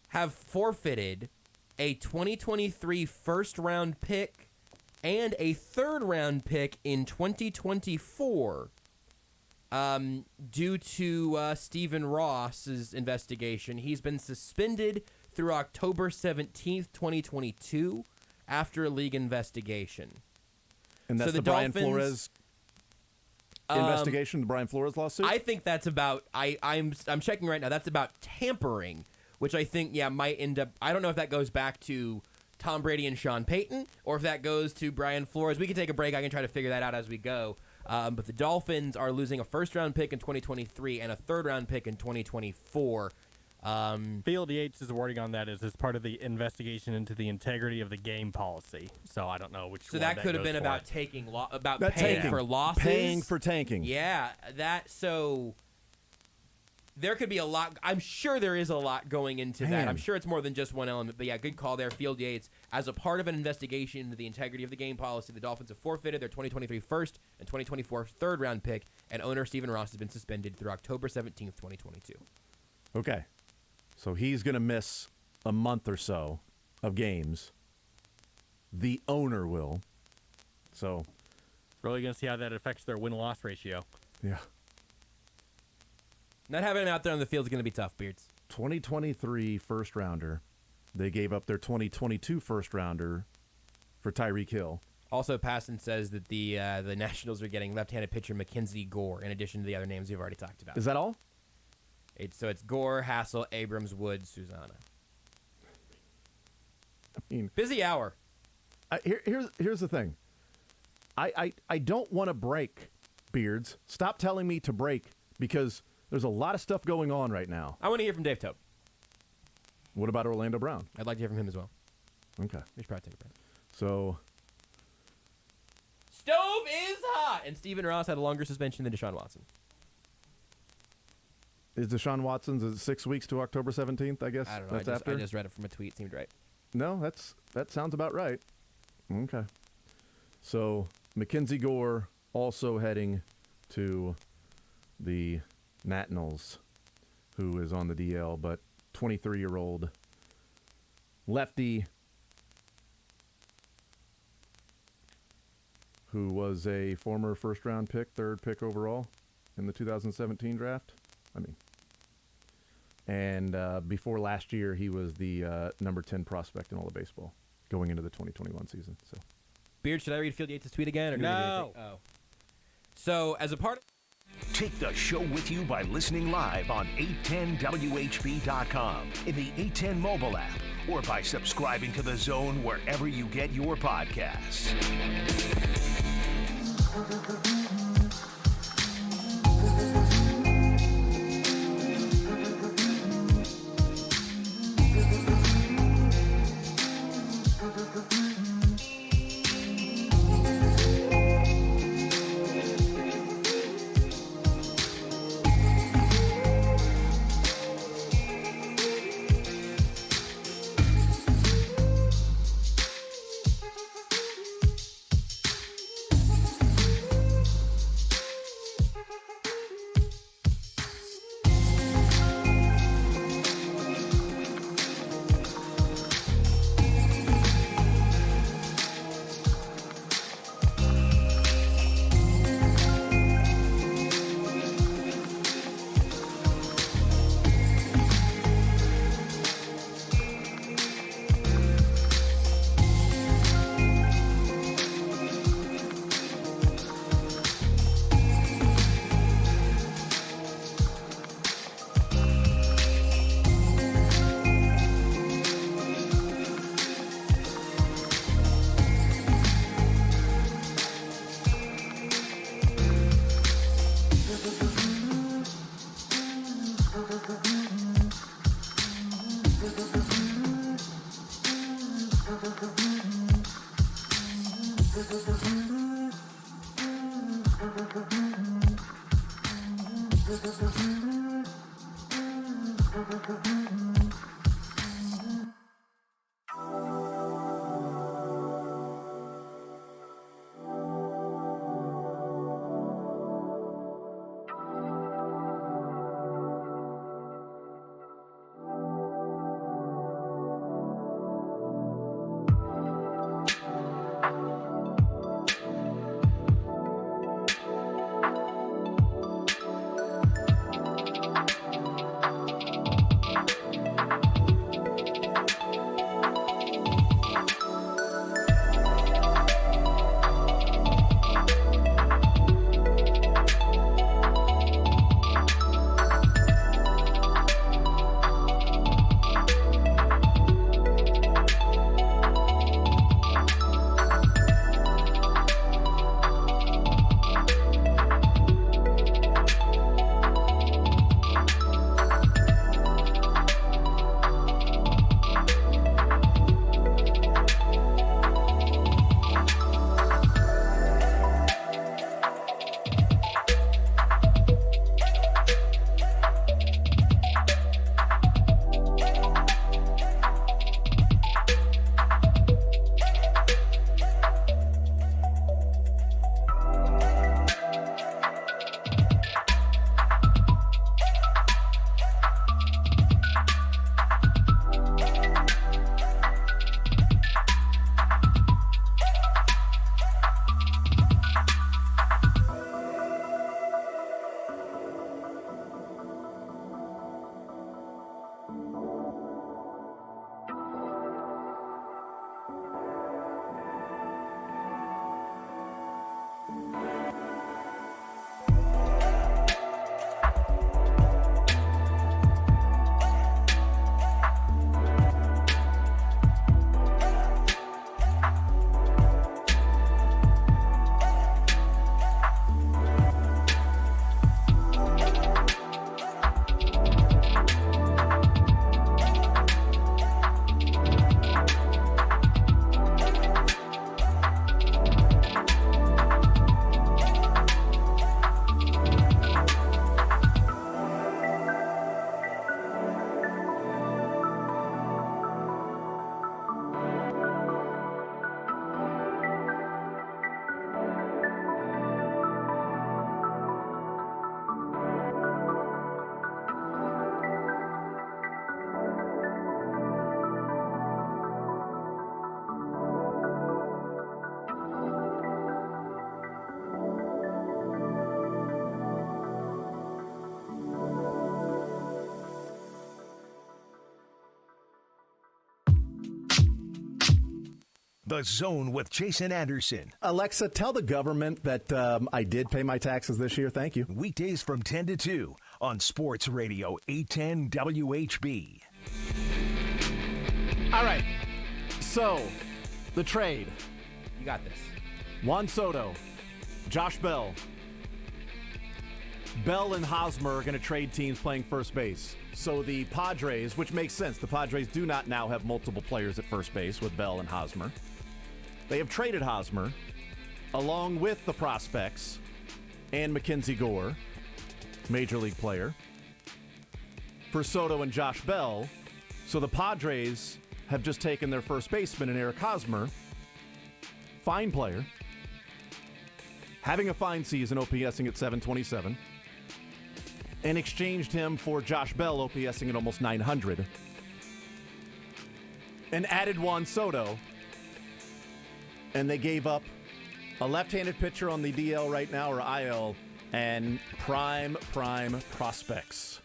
have forfeited a 2023 first-round pick and a third-round pick in 2024 due to Stephen Ross's investigation. He's been suspended through October 17th, 2022 after a league investigation. And that's So the Brian Dolphins- Flores investigation, the Brian Flores lawsuit? I think that's about. I'm checking right now. That's about tampering, which I think might end up. I don't know if that goes back to Tom Brady and Sean Payton, or if that goes to Brian Flores. We can take a break. I can try to figure that out as we go. But the Dolphins are losing a first-round pick in 2023 and a third-round pick in 2024. Field Yates' wording on that is as part of the investigation into the integrity of the game policy. So I don't know which. So one that could have goes been for. about taking about That paying tanking. for losses. Paying for tanking. Yeah, so there could be a lot. I'm sure there is a lot going into that. Man. I'm sure it's more than just one element. But yeah, good call there, Field Yates. As a part of an investigation into the integrity of the game policy, the Dolphins have forfeited their 2023 first and 2024 third-round pick, and owner Stephen Ross has been suspended through October 17th, 2022. Okay. So he's going to miss a month or so of games. The owner will. So, Really going to see how that affects their win-loss ratio. yeah. Not having him out there on the field is going to be tough, Beards. 2023 first rounder. They gave up their 2022 first rounder for Tyreek Hill. Also, Passon says that the Nationals are getting left-handed pitcher Mackenzie Gore, in addition to the other names we've already talked about. Is that all? So it's Gore, Hassel, Abrams, Woods, Susanna. I mean, Busy hour. here's the thing. I don't want to break, Beards. Stop telling me to break because there's a lot of stuff going on right now. I want to hear from Dave Tope. What about Orlando Brown? I'd like to hear from him as well. Okay. We should probably take a break. So, Stove is hot! And Stephen Ross had a longer suspension than Deshaun Watson. is Deshaun Watson's is it 6 weeks to October 17th, I guess? I don't know. That's I after? just read it from a tweet. Seemed right. No, that sounds about right. Okay. So, Mackenzie Gore also heading to the Nationals, who is on the DL, but 23-year-old lefty who was a former first-round pick, third pick overall in the 2017 draft. And before last year, he was the number 10 prospect in all of baseball going into the 2021 season. So, Beard, should I read Field Yates' tweet again? Or do we No. need to oh. So, as a part of... Take the show with you by listening live on 810WHB.com, in the 810 mobile app, or by subscribing to The Zone wherever you get your podcasts. The Zone with Jason Anderson. Alexa, tell the government that I did pay my taxes this year. Thank you. Weekdays from 10 to 2 on Sports Radio 810 WHB. All right. So, the trade. You got this. Juan Soto, Josh Bell. Bell and Hosmer are going to trade teams playing first base. So the Padres, which makes sense, the Padres do not now have multiple players at first base with Bell and Hosmer. They have traded Hosmer along with the prospects and Mackenzie Gore, major league player, for Soto and Josh Bell. So the Padres have just taken their first baseman in Eric Hosmer, fine player, having a fine season, OPSing at 727, and exchanged him for Josh Bell, OPSing at almost 900, and added Juan Soto, and they gave up a left-handed pitcher on the DL right now, or IL, and prime prospects.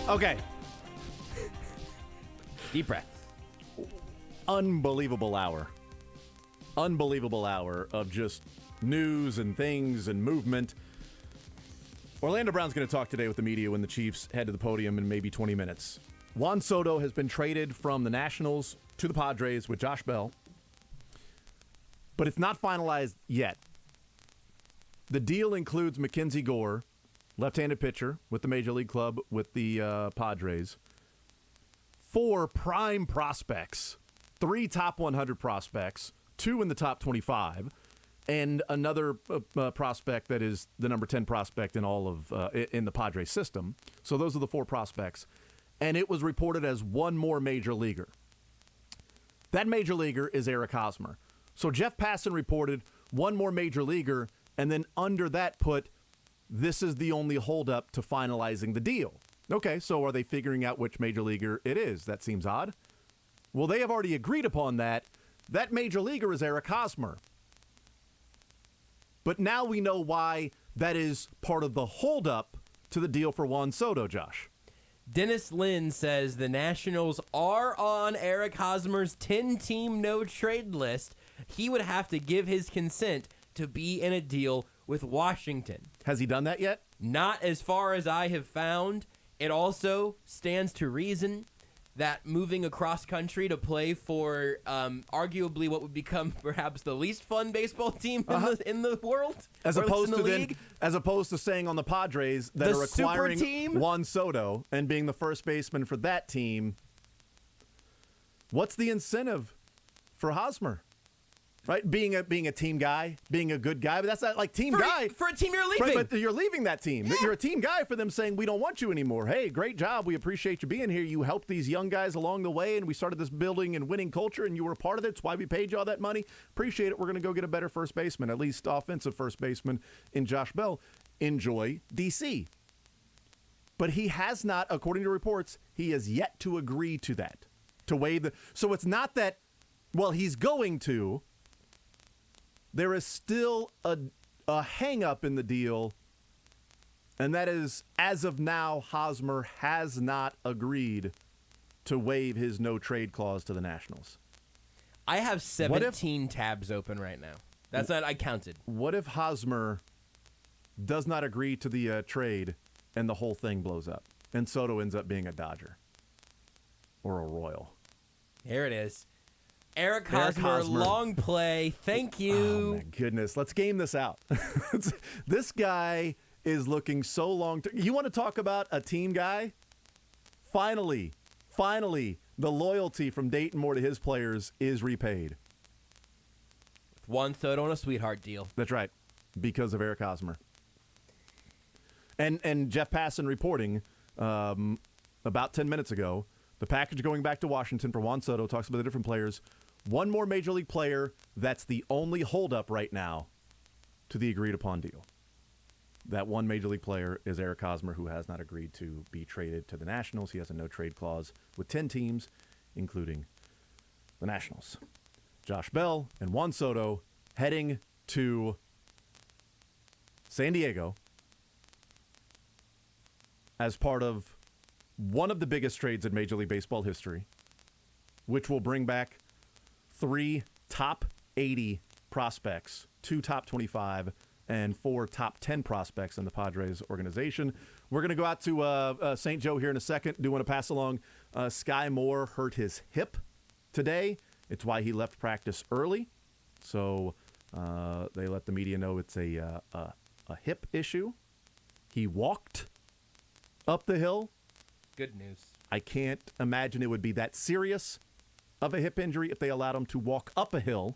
Okay. Deep breath. Unbelievable hour. Unbelievable hour of just news and things and movement. Orlando Brown's going to talk today with the media when the Chiefs head to the podium in maybe 20 minutes. Juan Soto has been traded from the Nationals to the Padres with Josh Bell, but it's not finalized yet. The deal includes Mackenzie Gore, left-handed pitcher with the Major League Club with the Padres, 4 prime prospects, 3 top 100 prospects, 2 in the top 25, and another prospect that is the number 10 prospect in all of in the Padres system. So those are the 4 prospects. And it was reported as 1 more major leaguer. That major leaguer is Eric Hosmer. So Jeff Passan reported 1 more major leaguer, and then under that put, this is the only holdup to finalizing the deal. Okay, so are they figuring out which major leaguer it is? That seems odd. Well, they have already agreed upon that. That major leaguer is Eric Hosmer. But now we know why that is part of the holdup to the deal for Juan Soto, Josh. Dennis Lynn says the Nationals are on Eric Hosmer's 10-team no-trade list. He would have to give his consent to be in a deal with Washington. Has he done that yet? Not as far as I have found. It also stands to reason that moving across country to play for arguably what would become perhaps the least fun baseball team in the world, as or opposed in to the then, league. as opposed to staying on the Padres that The are acquiring super team? Juan Soto and being the first baseman for that team. What's the incentive for Hosmer? Right, being a team guy, being a good guy, but that's not like team guy for a team you're leaving. Right, but you're leaving that team. Yeah. You're a team guy for them saying we don't want you anymore. Hey, great job. We appreciate you being here. You helped these young guys along the way, and we started this building and winning culture, and you were a part of it. It's why we paid you all that money. Appreciate it. We're going to go get a better first baseman, at least offensive first baseman in Josh Bell. Enjoy DC. But he has not, according to reports, he has yet to agree to that, to waive the. So it's not that, well, he's going to. There is still a hang-up in the deal, and that is, as of now, Hosmer has not agreed to waive his no-trade clause to the Nationals. I have 17 tabs open right now. That's not, I counted. What if Hosmer does not agree to the trade and the whole thing blows up, and Soto ends up being a Dodger or a Royal? Here it is. Eric Hosmer, long play. Thank you. Oh, my goodness. Let's game this out. This guy is looking so long. You want to talk about a team guy? Finally, the loyalty from Dayton Moore to his players is repaid. Juan Soto on a sweetheart deal. That's right, because of Eric Hosmer. And Jeff Passan reporting about 10 minutes ago, the package going back to Washington for Juan Soto, talks about the different players. 1 more major league player, that's the only holdup right now to the agreed-upon deal. That 1 major league player is Eric Hosmer, who has not agreed to be traded to the Nationals. He has a no-trade clause with 10 teams, including the Nationals. Josh Bell and Juan Soto heading to San Diego as part of one of the biggest trades in Major League Baseball history, which will bring back 3 top 80 prospects, 2 top 25, and 4 top 10 prospects in the Padres organization. We're going to go out to St. Joe here in a second. Do want to pass along Sky Moore hurt his hip today. It's why he left practice early. So they let the media know it's a hip issue. He walked up the hill. Good news. I can't imagine it would be that serious of a hip injury if they allowed him to walk up a hill,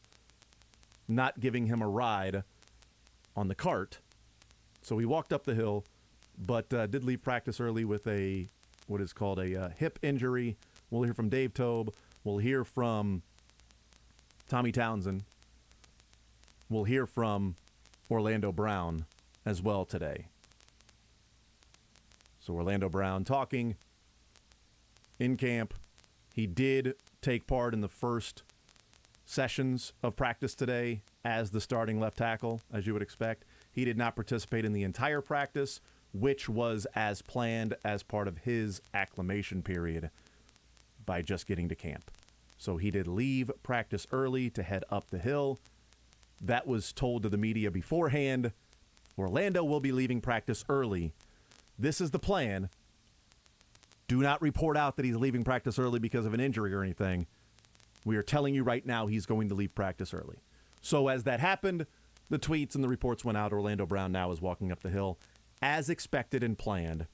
not giving him a ride on the cart. So he walked up the hill, but did leave practice early with what is called a hip injury. We'll hear from Dave Tobe. We'll hear from Tommy Townsend. We'll hear from Orlando Brown as well today. So Orlando Brown talking in camp. He did take part in the first sessions of practice today as the starting left tackle, as you would expect. He did not participate in the entire practice, which was as planned as part of his acclimation period by just getting to camp. So he did leave practice early to head up the hill. That was told to the media beforehand. Orlando will be leaving practice early. This is the plan. Do not report out that he's leaving practice early because of an injury or anything. We are telling you right now he's going to leave practice early. So as that happened, the tweets and the reports went out. Orlando Brown now is walking up the hill as expected and planned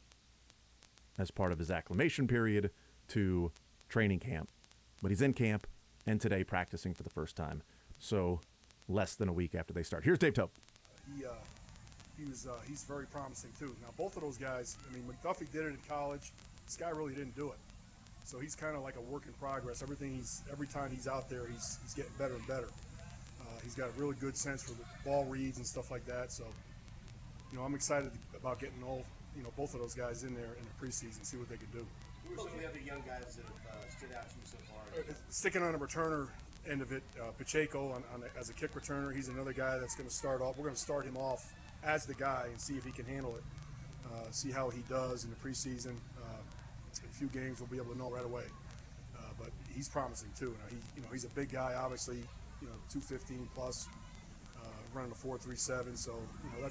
as part of his acclimation period to training camp. But he's in camp and today practicing for the first time. So less than a week after they start. Here's Dave Tope. He's very promising too. Now both of those guys, I mean, McDuffie did it in college. This guy really didn't do it. So he's kind of like a work in progress. Every time he's out there, he's getting better and better. He's got a really good sense for the ball reads and stuff like that. So, I'm excited about getting both of those guys in there in the preseason, see what they can do. Who are some of the other young guys that have stood out to you so far? Sticking on the returner end of it, Pacheco as a kick returner. He's another guy that's going to start off. We're going to start him off as the guy and see if he can handle it. See how he does in the preseason. In a few games, we'll be able to know right away. But he's promising too. He's a big guy, obviously. 215 plus, running a 4.37. So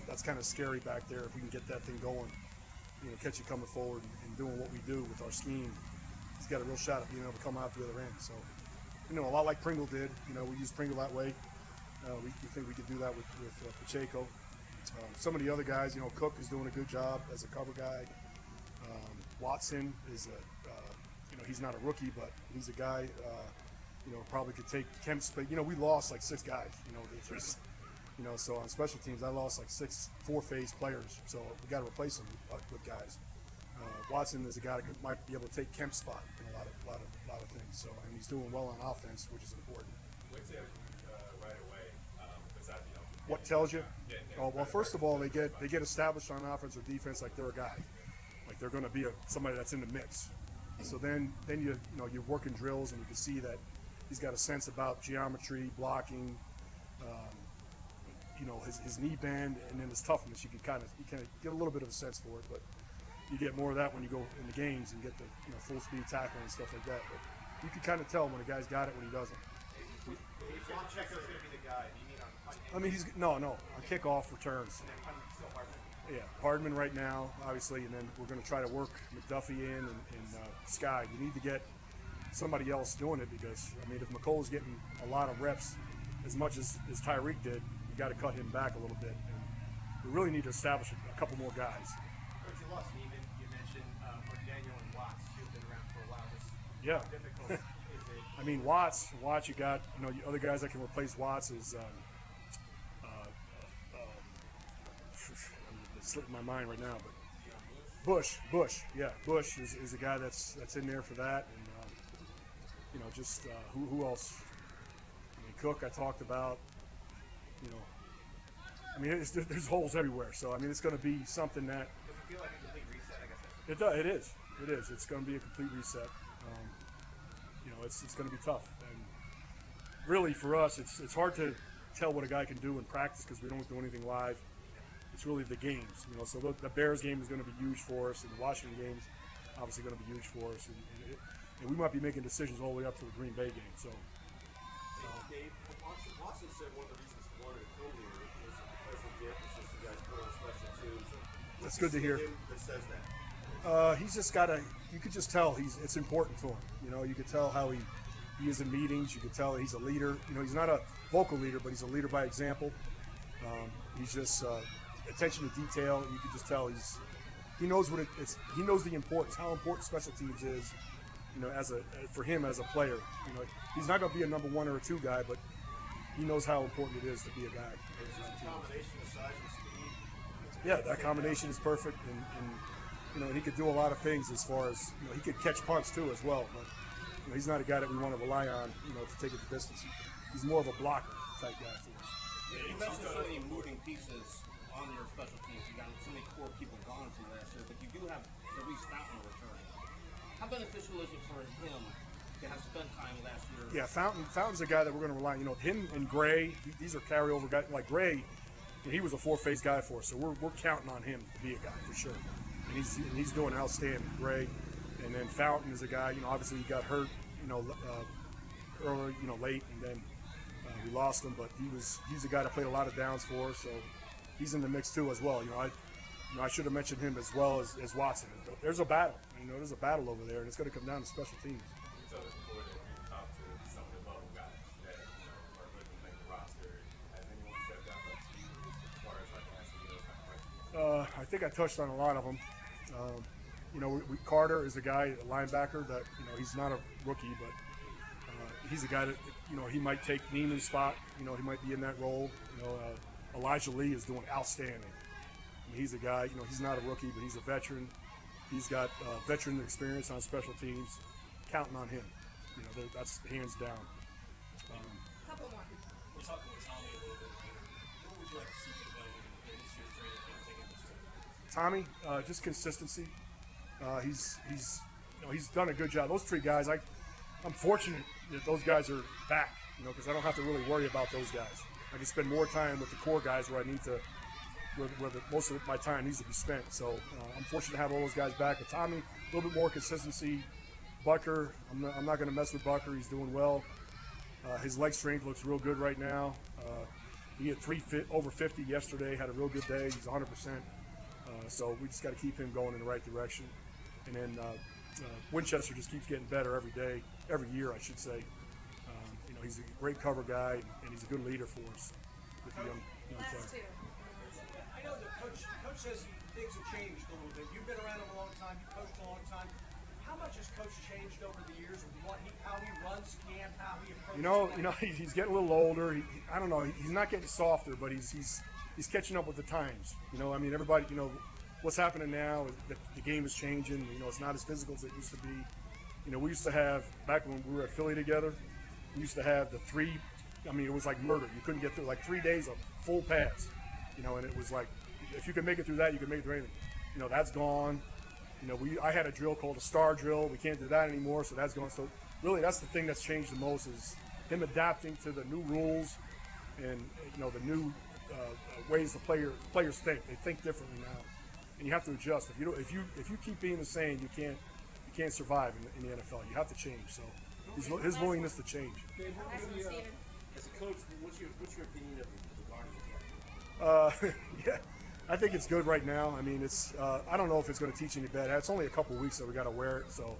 that's kind of scary back there. If we can get that thing going, catch it coming forward and doing what we do with our scheme, he's got a real shot at being able to come out the other end. So, a lot like Pringle did. We use Pringle that way. We think we could do that with Pacheco. Some of the other guys, Cook is doing a good job as a cover guy. Watson is he's not a rookie, but he's a guy. Probably could take Kemp's, but we lost like 6 guys. So on special teams, I lost like 6 4-phase players. So we got to replace them with guys. Watson is a guy that might be able to take Kemp's spot in a lot of things. So and he's doing well on offense, which is important. Right away. What tells you? Oh well, first of all, they get established on offense or defense like they're a guy, like they're going to be somebody that's in the mix. So then you're working drills and you can see that he's got a sense about geometry, blocking, his knee bend, and then his toughness. You can kind of get a little bit of a sense for it, but you get more of that when you go in the games and get the full speed tackling and stuff like that. But you can kind of tell when a guy's got it when he doesn't. Pacheco's going to be the guy. Do you mean I mean, he's on kickoff returns. Yeah, Hardman right now, obviously, and then we're going to try to work McDuffie in and Sky. We need to get somebody else doing it because, if McColl's getting a lot of reps as much as Tyreek did, you got to cut him back a little bit. And we really need to establish a couple more guys. Coach, you mentioned Daniel and Watts, who've been around for a while. Yeah. How difficult is it? I mean, Watts, you got, the other guys that can replace Watts is, it's slipping my mind right now, but Bush, is a guy that's in there for that, and who else? Cook, I talked about. There's holes everywhere, so it's going to be something that. Does it feel like a complete reset? I guess It is. It's going to be a complete reset. It's going to be tough, and really for us, it's hard to tell what a guy can do in practice because we don't do anything live. It's really the games, So the Bears game is going to be huge for us, and the Washington game is obviously going to be huge for us, and we might be making decisions all the way up to the Green Bay game. So. Dave, Watson said one of the reasons he wanted to come here was because of the emphasis you guys put on special teams. That's good to hear. That says that. He's just got you could just tell it's important to him. You could tell how he is in meetings. You could tell he's a leader. He's not a vocal leader, but he's a leader by example. He's just attention to detail. You could just tell he knows what he knows the importance, how important special teams is. For him as a player, he's not going to be a number 1 or a 2 guy, but he knows how important it is to be a guy. combination of size and speed. Yeah, that combination is perfect, and he could do a lot of things as far as he could catch punts too as well. But he's not a guy that we want to rely on, to take it the distance. He's more of a blocker type guy for us. You mentioned so many moving pieces on your special teams. You got so many core people gone from last year, but you do have Maurice Fountain returning. How beneficial is it for him to have spent time last year? Yeah, Fountain's a guy that we're going to rely on. Him and Gray, these are carryover guys. Like Gray, he was a four-phase guy for us, so we're counting on him to be a guy for sure. And he's doing outstanding, Gray. And then Fountain is a guy, obviously he got hurt, early, late, and then we lost him, but he's a guy that played a lot of downs for us, so he's in the mix too as well. I should have mentioned him as well as Watson. There's a battle, there's a battle over there, and it's going to come down to special teams. So before that, you talked to some of the bubble guys that are looking to make the roster. Has anyone stepped up to you as far as asking those kind of questions? I think I touched on a lot of them. Carter is a guy, a linebacker that he's not a rookie, but he's a guy that he might take Neiman's spot. He might be in that role. Elijah Lee is doing outstanding. He's a guy. He's not a rookie, but he's a veteran. He's got veteran experience on special teams. Counting on him. That's hands down. Couple more. We're talking with Tommy a little bit later. What would you like to see develop in this year's training camp? Tommy, just consistency. He's done a good job. Those three guys, I'm fortunate that those guys are back, because I don't have to really worry about those guys. I can spend more time with the core guys where I need to, where most of my time needs to be spent. So I'm fortunate to have all those guys back. With Tommy, a little bit more consistency. Bucker, I'm not going to mess with Bucker. He's doing well. His leg strength looks real good right now. He hit over 50 yesterday. Had a real good day. He's 100%. So we just got to keep him going in the right direction. And then Winchester just keeps getting better every day, every year, I should say. He's a great cover guy, and he's a good leader for us with the young Last player. two. I know that Coach says things have changed a little bit. You've been around him a long time. You've coached a long time. How much has Coach changed over the years? How he runs camp, how he approaches he's getting a little older. I don't know. He's not getting softer, but he's catching up with the times. Everybody. What's happening now is that the game is changing. It's not as physical as it used to be. We used to have, back when we were at Philly together, we used to have the three. It was like murder. You couldn't get through 3 days of full pads. And it was like, if you could make it through that, you could make it through anything. That's gone. I had a drill called a star drill. We can't do that anymore, so that's gone. So really, that's the thing that's changed the most is him adapting to the new rules and the new ways the players think. They think differently now, and you have to adjust. If you keep being the same, you can't survive in the NFL. You have to change. So his willingness to change. Dave, Last one, Steven. as a coach, what's your opinion of the Barney camp? Yeah, I think it's good right now. It's I don't know if it's going to teach any better. It's only a couple weeks that we got to wear it, so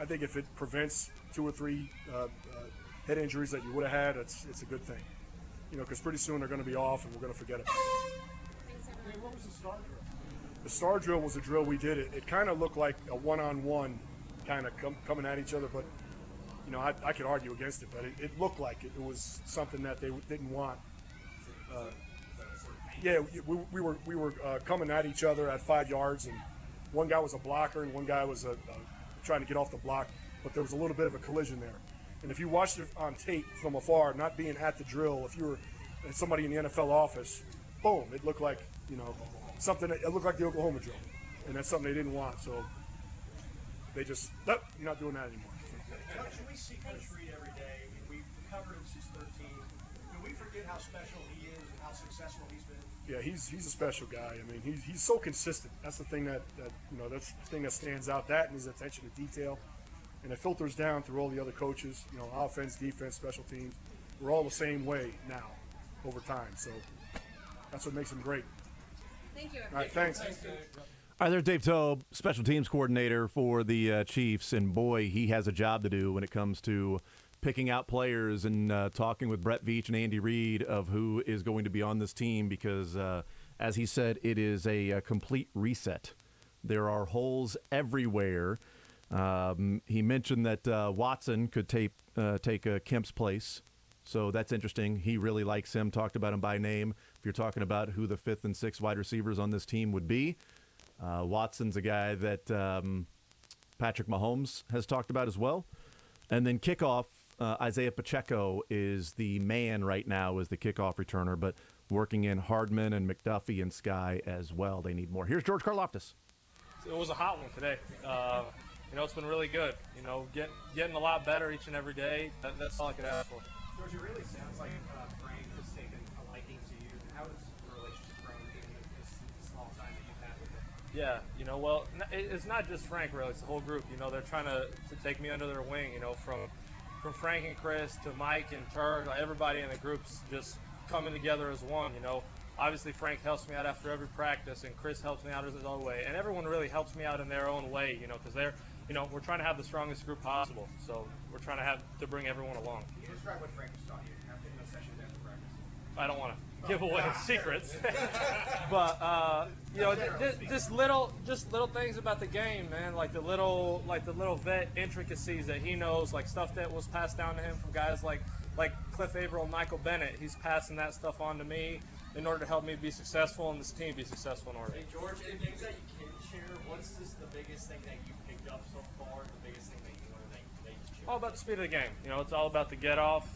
I think if it prevents 2 or 3 head injuries that you would have had, it's a good thing. Because pretty soon they're going to be off and we're going to forget it. Thanks, everyone. What was the star drill? The star drill was a drill we did. It kind of looked like a one-on-one kind of coming at each other, but I could argue against it, but it looked like it was something that they didn't want. Yeah, we were coming at each other at 5 yards, and one guy was a blocker and one guy was trying to get off the block, but there was a little bit of a collision there. And if you watched it on tape from afar, not being at the drill, if you were somebody in the NFL office, boom, it looked like something. It looked like the Oklahoma drill, and that's something they didn't want. So they just, nope, you're not doing that anymore. Coach, we see Coach Reed every day. We've covered him since 13. Do we forget how special he is and how successful he's been? Yeah, he's a special guy. He's so consistent. That's the thing that's the thing that stands out. That and his attention to detail, and it filters down through all the other coaches. Offense, defense, special teams. We're all the same way now, over time. So that's what makes him great. Thank you, All everyone. right, thanks. All right, there's Dave Tobe, special teams coordinator for the Chiefs, and boy, he has a job to do when it comes to picking out players and talking with Brett Veach and Andy Reid of who is going to be on this team because, as he said, it is a complete reset. There are holes everywhere. He mentioned that Watson could take Kemp's place, so that's interesting. He really likes him, talked about him by name. If you're talking about who the 5th and 6th wide receivers on this team would be, Watson's a guy that Patrick Mahomes has talked about as well. And then kickoff, Isaiah Pacheco is the man right now as the kickoff returner, but working in Hardman and McDuffie and Sky as well. They need more. Here's George Karloftis. It was a hot one today. It's been really good. Getting a lot better each and every day. That's all I could ask for. George, it really sounds like Frank has taken a liking to you. How does the relationship Yeah, well, it's not just Frank, really. It's the whole group. They're trying to take me under their wing, from Frank and Chris to Mike and Turk. Everybody in the group's just coming together as one, Obviously, Frank helps me out after every practice, and Chris helps me out his own way. And everyone really helps me out in their own way, because they're, we're trying to have the strongest group possible. So we're trying to bring everyone along. Can you describe what Frank has taught you after the session after practice? I don't want to give away secrets, but just little things about the game, man. Like the little vet intricacies that he knows, like stuff that was passed down to him from guys like Cliff Averill and Michael Bennett. He's passing that stuff on to me in order to help me be successful and this team be successful in order. Hey George, any things that you can share? What's the biggest thing that you picked up so far? The biggest thing that you learned that you can share? All about the speed of the game. It's all about the get off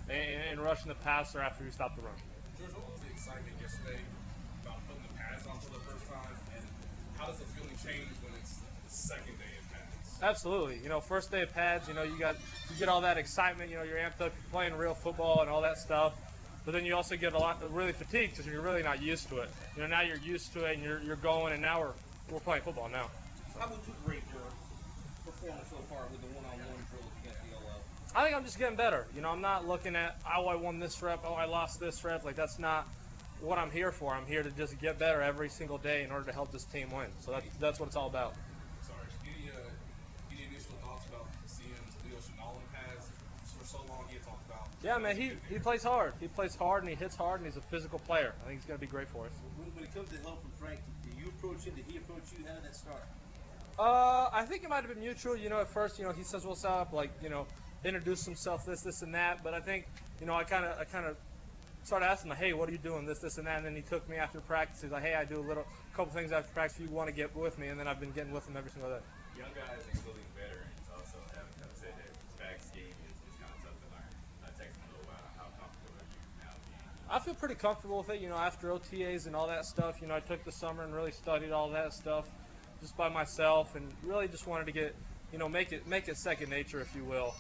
and rushing the passer after you stop the run. George, what was the excitement yesterday about putting the pads on for the first time, and how does the feeling change when it's the second day of pads? Absolutely. First day of pads, you get all that excitement. You're amped up, you're playing real football and all that stuff. But then you also get really fatigued because you're really not used to it. Now you're used to it and you're going, and now we're playing football now. How would you rate your performance so far with the one-on-one drills against the OL? I think I'm just getting better. I'm not looking at, I won this rep, I lost this rep. Like, that's not what I'm here for. I'm here to just get better every single day in order to help this team win. So that's what it's all about. Sorry, any initial thoughts about seeing Leo Chenal in pads? For so long he had talked about. Yeah, man, he plays hard. He plays hard and he hits hard and he's a physical player. I think he's going to be great for us. When it comes to help from Frank, did you approach him? Did he approach you? How did that start? I think it might have been mutual. At first, he says, "What's up?" Like, introduce himself, this, and that. But I think, I kind of started asking him, "Hey, what are you doing? This, and that." And then he took me after practice. He's like, "Hey, I do a couple things after practice. If you want to get with me?" And then I've been getting with him every single day. Young guys, including veterans, also have kind of said that back scheme is kind of tough to learn. It takes a little while. How comfortable are you now? I feel pretty comfortable with it. After OTAs and all that stuff, I took the summer and really studied all that stuff just by myself, and really just wanted to get, make it second nature, if you will.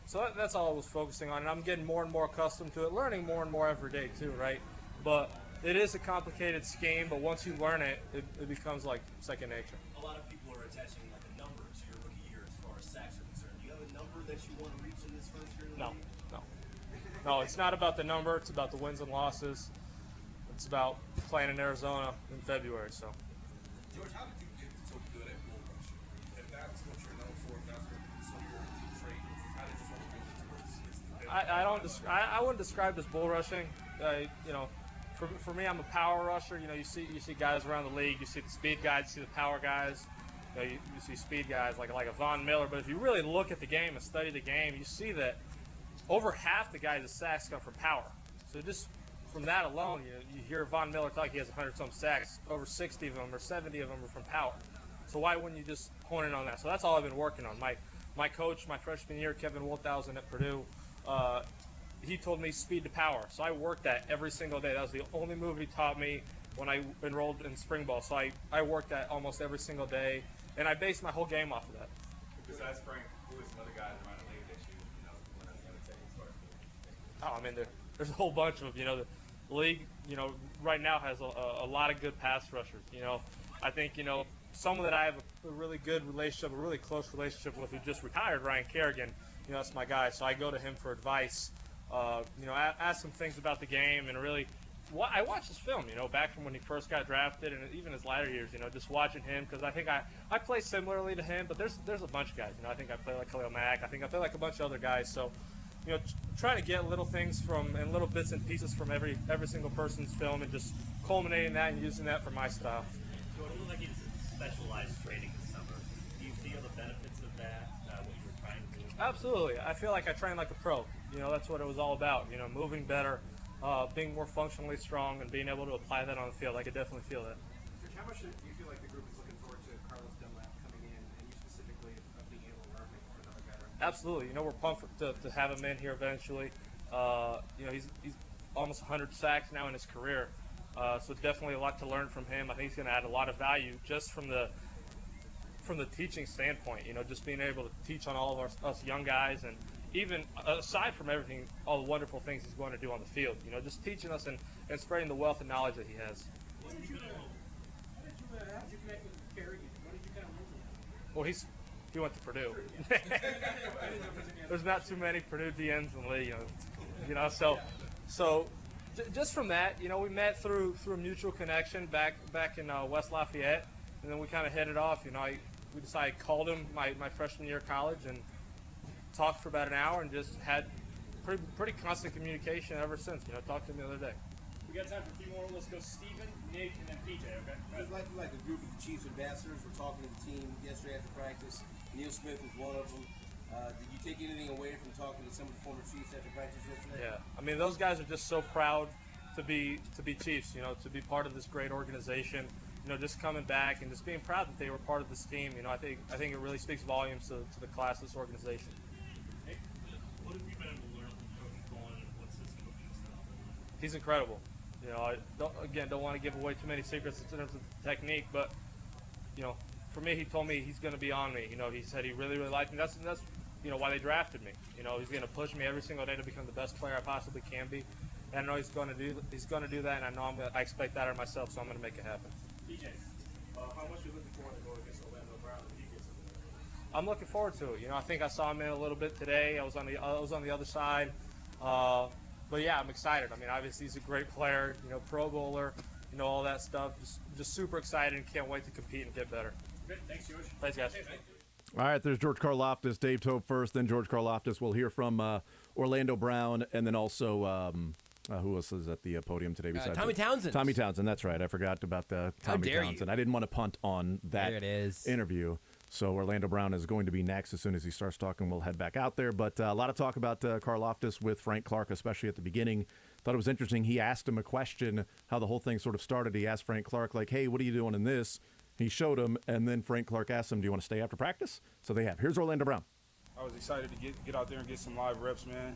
So that's all I was focusing on, and I'm getting more and more accustomed to it, learning more and more every day too, right? But it is a complicated scheme, but once you learn it, it becomes like second nature. A lot of people are attaching like a number to your rookie year as far as sacks are concerned. Do you have a number that you want to reach in this first year? No, it's not about the number. It's about the wins and losses. It's about playing in Arizona in February. So. George, how did you get so good at bull rushing? If that's what you're known for, if that's so your trait, how did you sort of build it towards? I wouldn't describe it as bull rushing. For me, I'm a power rusher. You see guys around the league. You see the speed guys. You see the power guys. You see speed guys like a Von Miller. But if you really look at the game and study the game, you see that over half the guys' sacks come from power. So just from that alone, you hear Von Miller talk. He has 100-some sacks. Over 60 of them or 70 of them are from power. So why wouldn't you just hone in on that? So that's all I've been working on. My coach, my freshman year, Kevin Wolthausen at Purdue, he told me speed to power. So I worked that every single day. That was the only move he taught me when I enrolled in spring ball. So I worked that almost every single day, and I based my whole game off of that. Besides Frank, who is another guy around the league that you want to take as far as Oh, I mean, there's a whole bunch of them. The league, right now has a lot of good pass rushers. I think, someone that I have a really good relationship, a really close relationship with, who just retired, Ryan Kerrigan. That's my guy. So I go to him for advice. Ask him things about the game, and really, I watched his film. Back from when he first got drafted, and even his latter years. Just watching him, because I think I play similarly to him, but there's a bunch of guys. I think I play like Khalil Mack. I think I play like a bunch of other guys. So. Trying to get little things and little bits and pieces from every single person's film, and just culminating that and using that for my style. So it looked like you did specialized training this summer. Do you feel the benefits of that, what you were trying to do? Absolutely. I feel like I train like a pro. That's what it was all about. Moving better, being more functionally strong, and being able to apply that on the field. I could definitely feel that. George, how much do you feel like the group is looking forward to Carlos Dunlap coming in, and you specifically being able to learn from another veteran? Absolutely. We're pumped to have him in here eventually. He's almost 100 sacks now in his career. So definitely a lot to learn from him. I think he's going to add a lot of value just from the teaching standpoint. Just being able to teach on all of us young guys, and even aside from everything, all the wonderful things he's going to do on the field. Just teaching us and spreading the wealth of knowledge that he has. How did you Well, he went to Purdue. There's not too many Purdue DNs in the league, so just from that, we met through a mutual connection back in West Lafayette, and then we kind of hit it off. We decided called him my freshman year of college and talked for about an hour and just had pretty constant communication ever since. Talked to him the other day. We got time for a few more. Let's go Steven, Nick, and then PJ, okay? It's like a group of the Chiefs ambassadors were talking to the team yesterday after practice. Neil Smith was one of them. Did you take anything away from talking to some of the former Chiefs after practice yesterday? Yeah, I mean, those guys are just so proud to be Chiefs, to be part of this great organization, just coming back and just being proud that they were part of this team. I think it really speaks volumes to the class of this organization. Hey, what have you been able to learn from Coach Vaughn and what system of he's been? He's incredible. I don't want to give away too many secrets in terms of technique, but for me, he told me he's going to be on me. He said he really liked me. That's why they drafted me. He's going to push me every single day to become the best player I possibly can be. And I know he's going to do that, and I know I expect that of myself, so I'm going to make it happen. PJ, how much are you looking forward to going against Orlando Brown when he gets over there? I'm looking forward to it. I think I saw him in a little bit today. I was on the other side. But yeah, I'm excited. I mean, obviously he's a great player, Pro Bowler, all that stuff. Just super excited and can't wait to compete and get better. Good. Thanks, George. Thanks, guys. All right, there's George Karlaftis, Dave Tope first, then George Karlaftis. We'll hear from Orlando Brown, and then also who else is at the podium today besides Tommy Townsend. Tommy Townsend, that's right. I forgot about Tommy Townsend. I didn't want to punt on that interview. So Orlando Brown is going to be next. As soon as he starts talking, we'll head back out there. But a lot of talk about Karlaftis with Frank Clark, especially at the beginning. Thought it was interesting. He asked him a question, how the whole thing sort of started. He asked Frank Clark, like, hey, what are you doing in this? He showed him, and then Frank Clark asked him, do you want to stay after practice? So they have. Here's Orlando Brown. I was excited to get out there and get some live reps, man.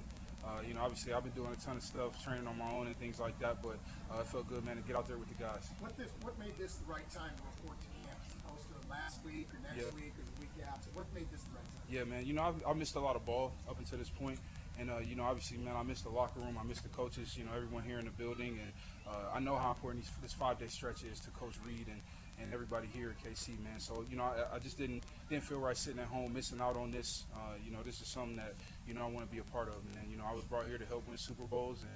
Obviously I've been doing a ton of stuff, training on my own and things like that, but it felt good, man, to get out there with the guys. What made this the right time to report to camp? As opposed to last week or next week or the week after? What made this the right time? Yeah, man. I missed a lot of ball up until this point. And, obviously, man, I missed the locker room. I missed the coaches, everyone here in the building. And I know how important this 5-day stretch is to Coach Reed and everybody here at KC, man. So, I just didn't feel right sitting at home missing out on this. This is something that, I want to be a part of. And, I was brought here to help win Super Bowls. And,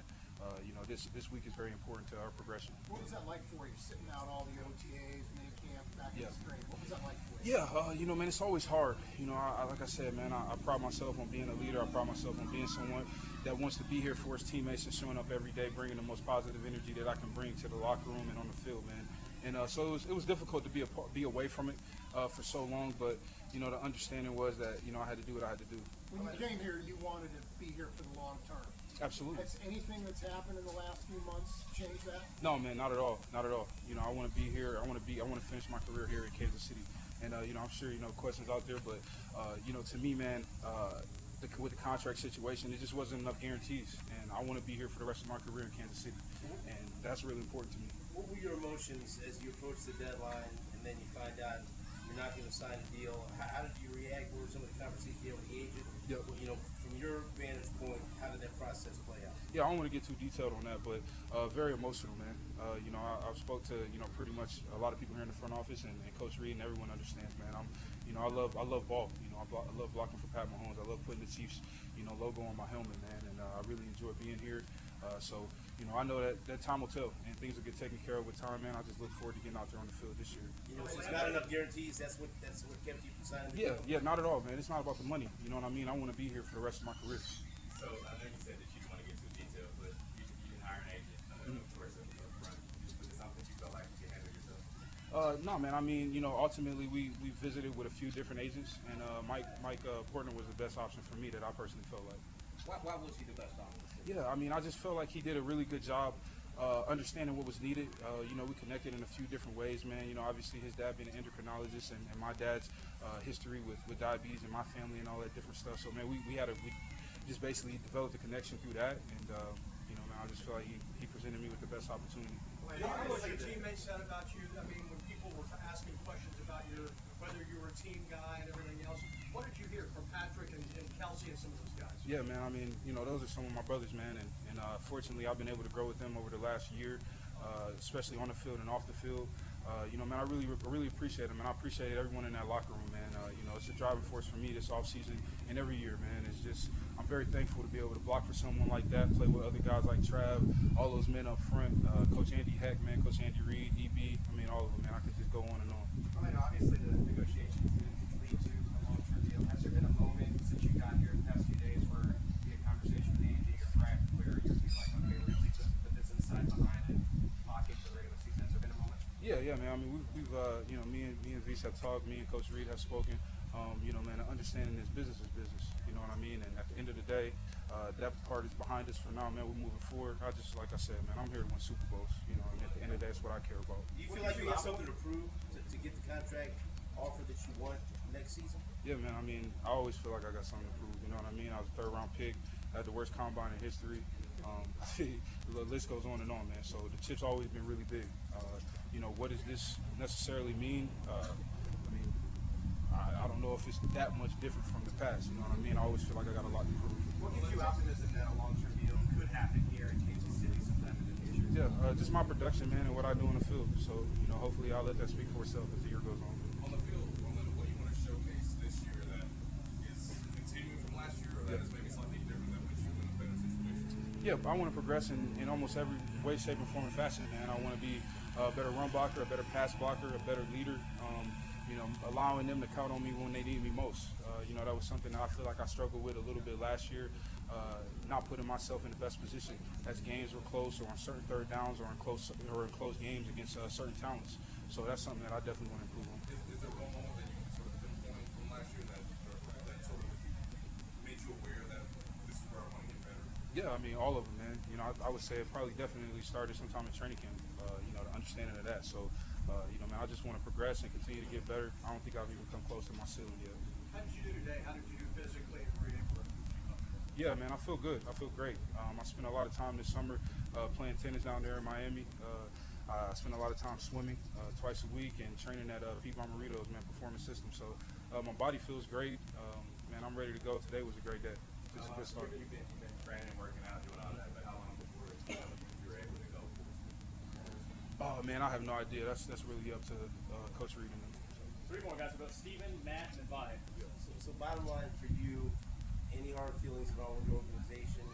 this week is very important to our progression. What was that like for you, sitting out all the OTAs, mini camp, back in the spring? What was that like for you? Yeah, man, it's always hard. Like I said, man, I pride myself on being a leader. I pride myself on being someone that wants to be here for his teammates and showing up every day, bringing the most positive energy that I can bring to the locker room and on the field, man. And so it was difficult to be away from it for so long, but the understanding was that I had to do what I had to do. When you came here, you wanted to be here for the long term. Absolutely. Has anything that's happened in the last few months changed that? No, man, not at all. Not at all. I want to be here. I want to finish my career here in Kansas City. And I'm sure questions out there, but to me, man, with the contract situation, it just wasn't enough guarantees. And I want to be here for the rest of my career in Kansas City, and that's really important to me. What were your emotions as you approached the deadline, and then you find out you're not going to sign a deal? How did you react? What were some of the conversations you had with the agent? Yep. From your vantage point, how did that process play out? Yeah, I don't want to get too detailed on that, but very emotional, man. I've spoke to pretty much a lot of people here in the front office, and Coach Reed, and everyone understands, man. I love ball. I love blocking for Pat Mahomes. I love putting the Chiefs logo on my helmet, man, and I really enjoy being here. So I know that time will tell, and things will get taken care of with time, man. I just look forward to getting out there on the field this year. So it's not enough guarantees. That's what kept you from signing. Yeah, not at all, man. It's not about the money. You know what I mean? I want to be here for the rest of my career. So I know you said that you don't want to get too detailed, but you didn't hire an agent. Of course, up front. Was it something you felt like you handled yourself? No, man. I mean, ultimately we visited with a few different agents, and Mike Portner was the best option for me that I personally felt like. Why was he the best option? Yeah, I mean, I just felt like he did a really good job understanding what was needed. We connected in a few different ways, man. Obviously his dad being an endocrinologist, and my dad's history with diabetes in my family and all that different stuff. So, man, we just basically developed a connection through that, and man, I just feel like he presented me with the best opportunity. What was your teammates said about you? I mean, when people were asking questions about whether you were a team guy and everything else, what did you hear from Patrick and Kelsey and some of those guys? Yeah, man. I mean, those are some of my brothers, man, and fortunately, I've been able to grow with them over the last year, especially on the field and off the field. Man, I really appreciate them, and I appreciate everyone in that locker room, man. You know, it's a driving force for me this offseason and every year, man. It's just, I'm very thankful to be able to block for someone like that, play with other guys like Trav, all those men up front, Coach Andy Heck, man, Coach Andy Reid, EB, I mean, all of them, man. I could just go on and on. I mean, obviously the negotiations didn't lead to a long-term deal. Has there been a moment since you got here in the past few days where you had a conversation with Andy or Frank where you're like, okay, we really just put this inside behind and pocket the regular season? Has there been a moment? Yeah, man. I mean, we've you know, me and Vise have talked. Me and Coach Reid have spoken. You know, man, understanding this business is business. You know what I mean? And at the end of the day, that part is behind us for now, man. We're moving forward. Like I said, man, I'm here to win Super Bowls. You know, and at the end of the day, that's what I care about. Do you feel like you have something to prove to get the contract offer that you want next season? Yeah, man. I mean, I always feel like I got something to prove. You know what I mean? I was a third-round pick. I had the worst combine in history. The list goes on and on, man. So the chip's always been really big. You know, what does this necessarily mean? I mean, I don't know if it's that much different from the past. You know what I mean? I always feel like I got a lot to prove. What gives you optimism that a long-term deal could happen here in Kansas City sometime in the future? Yeah, just my production, man, and what I do in the field. So, you know, hopefully I'll let that speak for itself as the year goes on. On the field, what you want to showcase this year that is continuing from last year, or that is maybe something different that puts you in a better situation? Yeah, I want to progress in almost every way, shape, and form and fashion, man. I want to be a better run blocker, a better pass blocker, a better leader. You know, allowing them to count on me when they need me most. You know, that was something that I feel like I struggled with a little bit last year. Not putting myself in the best position as games were close, or on certain third downs, or in close games against certain talents. So that's something that I definitely want to improve on. Is there one moment that you can sort of pinpoint from last year that sort of made you aware that this is where I want to get better? Yeah, I mean, all of them, man. You know, I would say it probably definitely started sometime in training camp. You know, the understanding of that. So, you know, man, I just want to progress and continue to get better. I don't think I've even come close to my ceiling yet. How did you do today? How did you do physically and reading? Yeah, man, I feel good. I feel great. I spent a lot of time this summer playing tennis down there in Miami. I spent a lot of time swimming twice a week and training at Pete Marmorito's, man, performance system. So my body feels great. Man, I'm ready to go. Today was a great day. Just a good start. You've been training, working out, doing all that, but how long before you were able to go? Oh, man, I have no idea. That's really up to Coach Reid and them. Three more guys. We've got Steven, Matt, and Vi. So bottom line for you, any hard feelings at all with the organization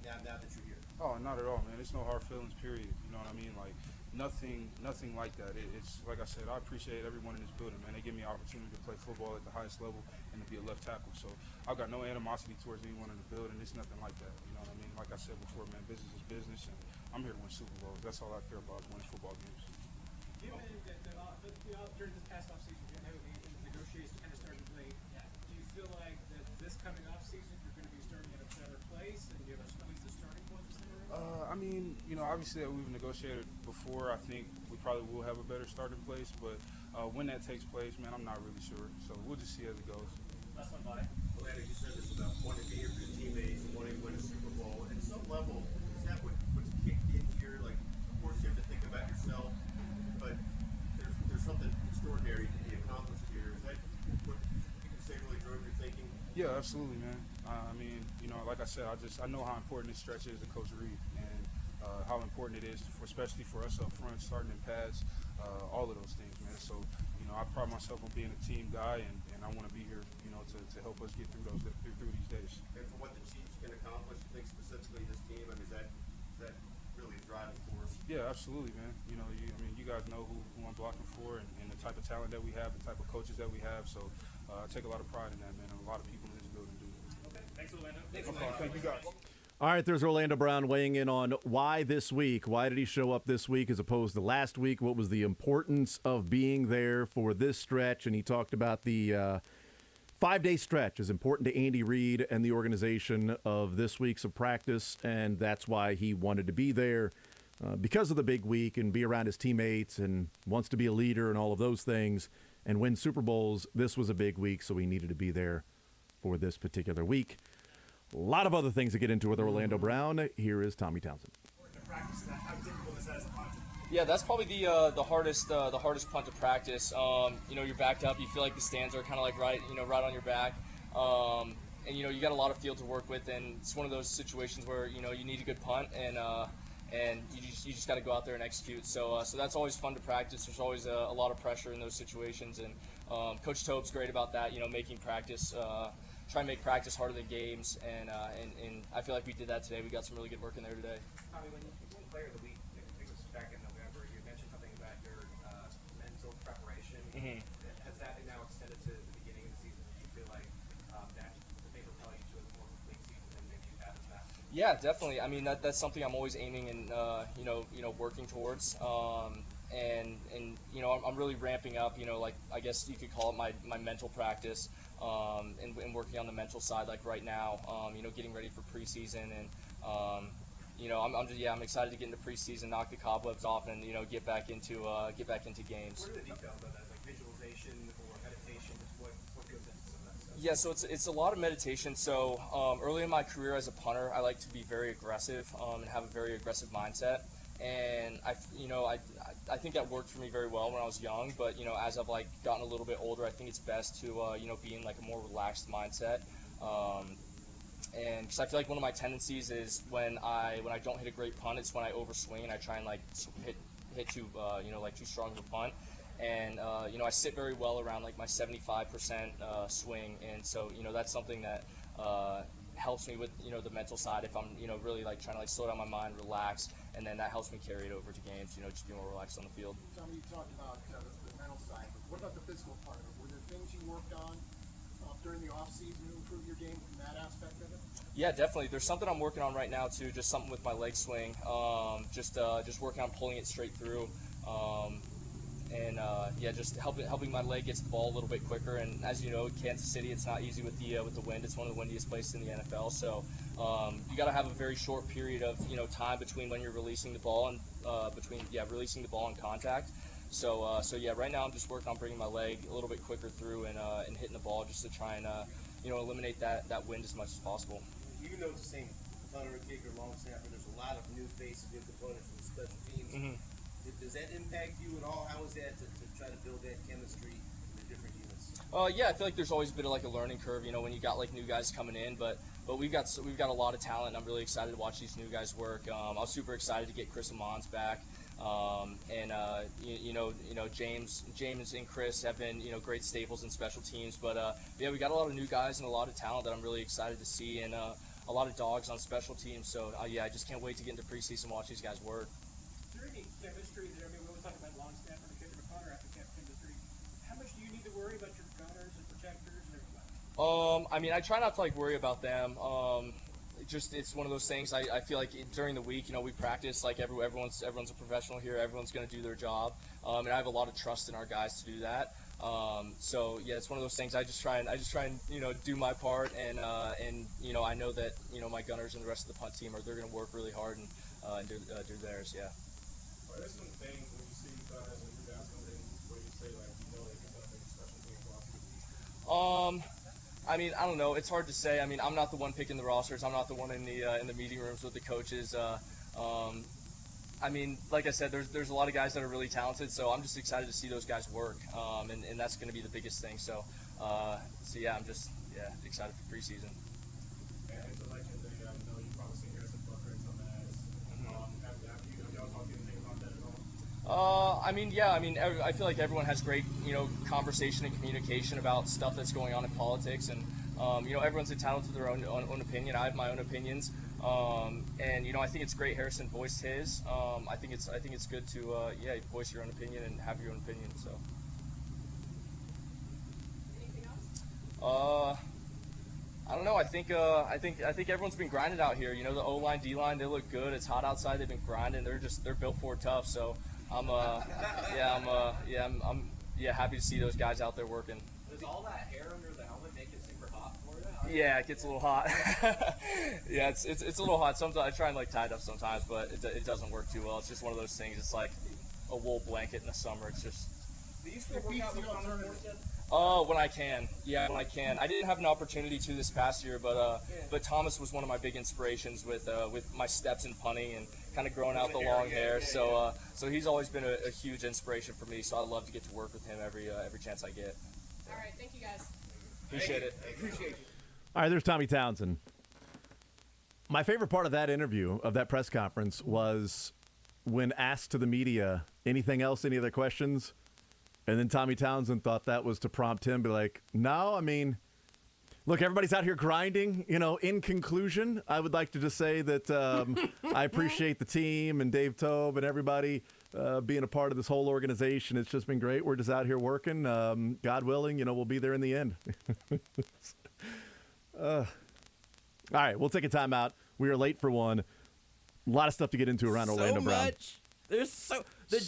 now that you're here? Oh, not at all, man. It's no hard feelings, period. You know what I mean? Like, nothing like that. It's like I said, I appreciate everyone in this building, man. They give me an opportunity to play football at the highest level and to be a left tackle. So I've got no animosity towards anyone in the building. It's nothing like that. You know what I mean? Like I said before, man, business is business, and I'm here to win Super Bowls. That's all I care about, is winning football games. Given that during this past offseason, you didn't have any negotiations kind of started late. Do you feel like that this coming offseason you're going to be starting at a better place and you have a squeeze the starting point this time? I mean, you know, obviously we've negotiated before. I think we probably will have a better starting place, but when that takes place, man, I'm not really sure. So we'll just see as it goes. Last one, Vi. Well, Andy, you said this about wanting to be here for your teammates and wanting to win a Super Bowl. At some level, is that what's kicked in here? Like, of course, you have to think about yourself, but there's something extraordinary to be accomplished here. Is that what you can say really drove your thinking? Yeah, absolutely, man. I mean, you know, like I said, I know how important this stretch is to Coach Reid, and how important it is, especially for us up front, starting in pads, all of those things, man. So, you know, I pride myself on being a team guy, and I want to be here, you know, to help us get through these days. And for what the Chiefs can accomplish, I think specifically this team, I mean, is that really a driving force? Yeah, absolutely, man. You know, you guys know who I'm blocking for, and the type of talent that we have, the type of coaches that we have. So I take a lot of pride in that, man, and a lot of people in this building do. Okay. Thanks, Orlando. Thank you, guys. All right, there's Orlando Brown weighing in on why this week. Why did he show up this week as opposed to last week? What was the importance of being there for this stretch? And he talked about the 5-day stretch is important to Andy Reid and the organization of this week's of practice, and that's why he wanted to be there because of the big week and be around his teammates and wants to be a leader and all of those things and win Super Bowls. This was a big week, so he needed to be there for this particular week. A lot of other things to get into with Orlando Brown. Here is Tommy Townsend. Yeah, that's probably the hardest punt to practice. You know, you're backed up. You feel like the stands are kind of like right on your back. And you know, you got a lot of field to work with, and it's one of those situations where you know you need a good punt, and you just got to go out there and execute. So that's always fun to practice. There's always a lot of pressure in those situations, and Coach Tope's great about that, making practice, try and make practice harder than games, and I feel like we did that today. We got some really good work in there today. Tommy, when you won Player of the Week, I think it was back in November, you mentioned something about your mental preparation. Mm-hmm. Has that now extended to the beginning of the season? Do you feel like that may propel you to a more complete season than maybe you've had in the past? Yeah, definitely. I mean, that's something I'm always aiming and working towards. And I'm really ramping up. Like I guess you could call it my mental practice. And working on the mental side, like right now, getting ready for preseason, and I'm excited to get into preseason, knock the cobwebs off, and get back into games. What are the details of that? Like visualization or meditation? What goes into some of that stuff? Yeah, so it's a lot of meditation. So early in my career as a punter, I like to be very aggressive and have a very aggressive mindset. And I think that worked for me very well when I was young. But as I've gotten a little bit older, I think it's best to be in a more relaxed mindset. And because I feel like one of my tendencies is when I don't hit a great punt, it's when I overswing and I try and hit too too strong of a punt. And I sit very well around my 75% swing, and so that's something that helps me with the mental side. If I'm really trying to slow down my mind, relax, and then that helps me carry it over to games. Just be more relaxed on the field. Tommy, you talked about the mental side, but what about the physical part of it? Were there things you worked on during the off season to improve your game from that aspect of it? Yeah, definitely. There's something I'm working on right now too. Just something with my leg swing. Just working on pulling it straight through. Just helping my leg get to the ball a little bit quicker. And as you know, Kansas City, it's not easy with the wind. It's one of the windiest places in the NFL. So you got to have a very short period of time between when you're releasing the ball and releasing the ball and contact. So right now I'm just working on bringing my leg a little bit quicker through and hitting the ball just to try and eliminate that wind as much as possible. You know the same punter, kicker, long snapper. There's a lot of new faces, new components from the special teams. Mm-hmm. Does that impact you at all? How is that to try to build that chemistry in the different units? Yeah, I feel like there's always a bit of a learning curve, when you got new guys coming in, but we've got a lot of talent, and I'm really excited to watch these new guys work. I was super excited to get Chris Amon's back, James and Chris have been great staples in special teams, but we got a lot of new guys and a lot of talent that I'm really excited to see, and a lot of dogs on special teams. So I just can't wait to get into preseason and watch these guys work. Is there any chemistry there? I mean, when we talk about long snapper and kicker and punter after chemistry, how much do you need to worry about your gunners and protectors and everybody? I try not to worry about them. It's one of those things. I feel like during the week, we practice everyone's a professional here. Everyone's going to do their job, and I have a lot of trust in our guys to do that. It's one of those things. I just try and do my part, and I know that my gunners and the rest of the punt team they're going to work really hard and do theirs. Yeah. Are there some things when you see guys and you guys come in where you say they can make special teams roster? I don't know. It's hard to say. I'm not the one picking the rosters. I'm not the one in the meeting rooms with the coaches. Like I said, there's a lot of guys that are really talented, so I'm just excited to see those guys work, and that's going to be the biggest thing. I'm just excited for preseason. And it's election day. I know you probably seen Harrison Butker and some ads. Have y'all talked anything about that at all? I feel like everyone has great, conversation and communication about stuff that's going on in politics, and everyone's entitled to their own opinion. I have my own opinions, and I think it's great Harrison voiced his. I think it's good to voice your own opinion and have your own opinion. So. Anything else? I don't know. I think everyone's been grinding out here. The O-line, D-line, they look good. It's hot outside. They've been grinding. They're built for it tough. So I'm happy to see those guys out there working. Does all that hair under the helmet make it super hot for you? Yeah, it gets a little hot. Yeah, it's a little hot. Sometimes I try and tie it up sometimes, but it doesn't work too well. It's just one of those things. It's like a wool blanket in the summer. It's just. Do you still work out with Connor Morrison? When I can. Yeah, when I can. I didn't have an opportunity to this past year, but Thomas was one of my big inspirations with my steps in punting and kind of growing out the long hair. So he's always been a huge inspiration for me. So I love to get to work with him every chance I get. All right, thank you guys. Appreciate it. Appreciate you. All right, there's Tommy Townsend. My favorite part of that interview, of that press conference, was when asked to the media, anything else, any other questions? And then Tommy Townsend thought that was to prompt him to be like, no, I mean, look, everybody's out here grinding. In conclusion, I would like to just say that I appreciate the team and Dave Tobe and everybody being a part of this whole organization. It's just been great. We're just out here working. God willing, we'll be there in the end. All right, we'll take a timeout. We are late for one. A lot of stuff to get into around Orlando Brown. Much. There's the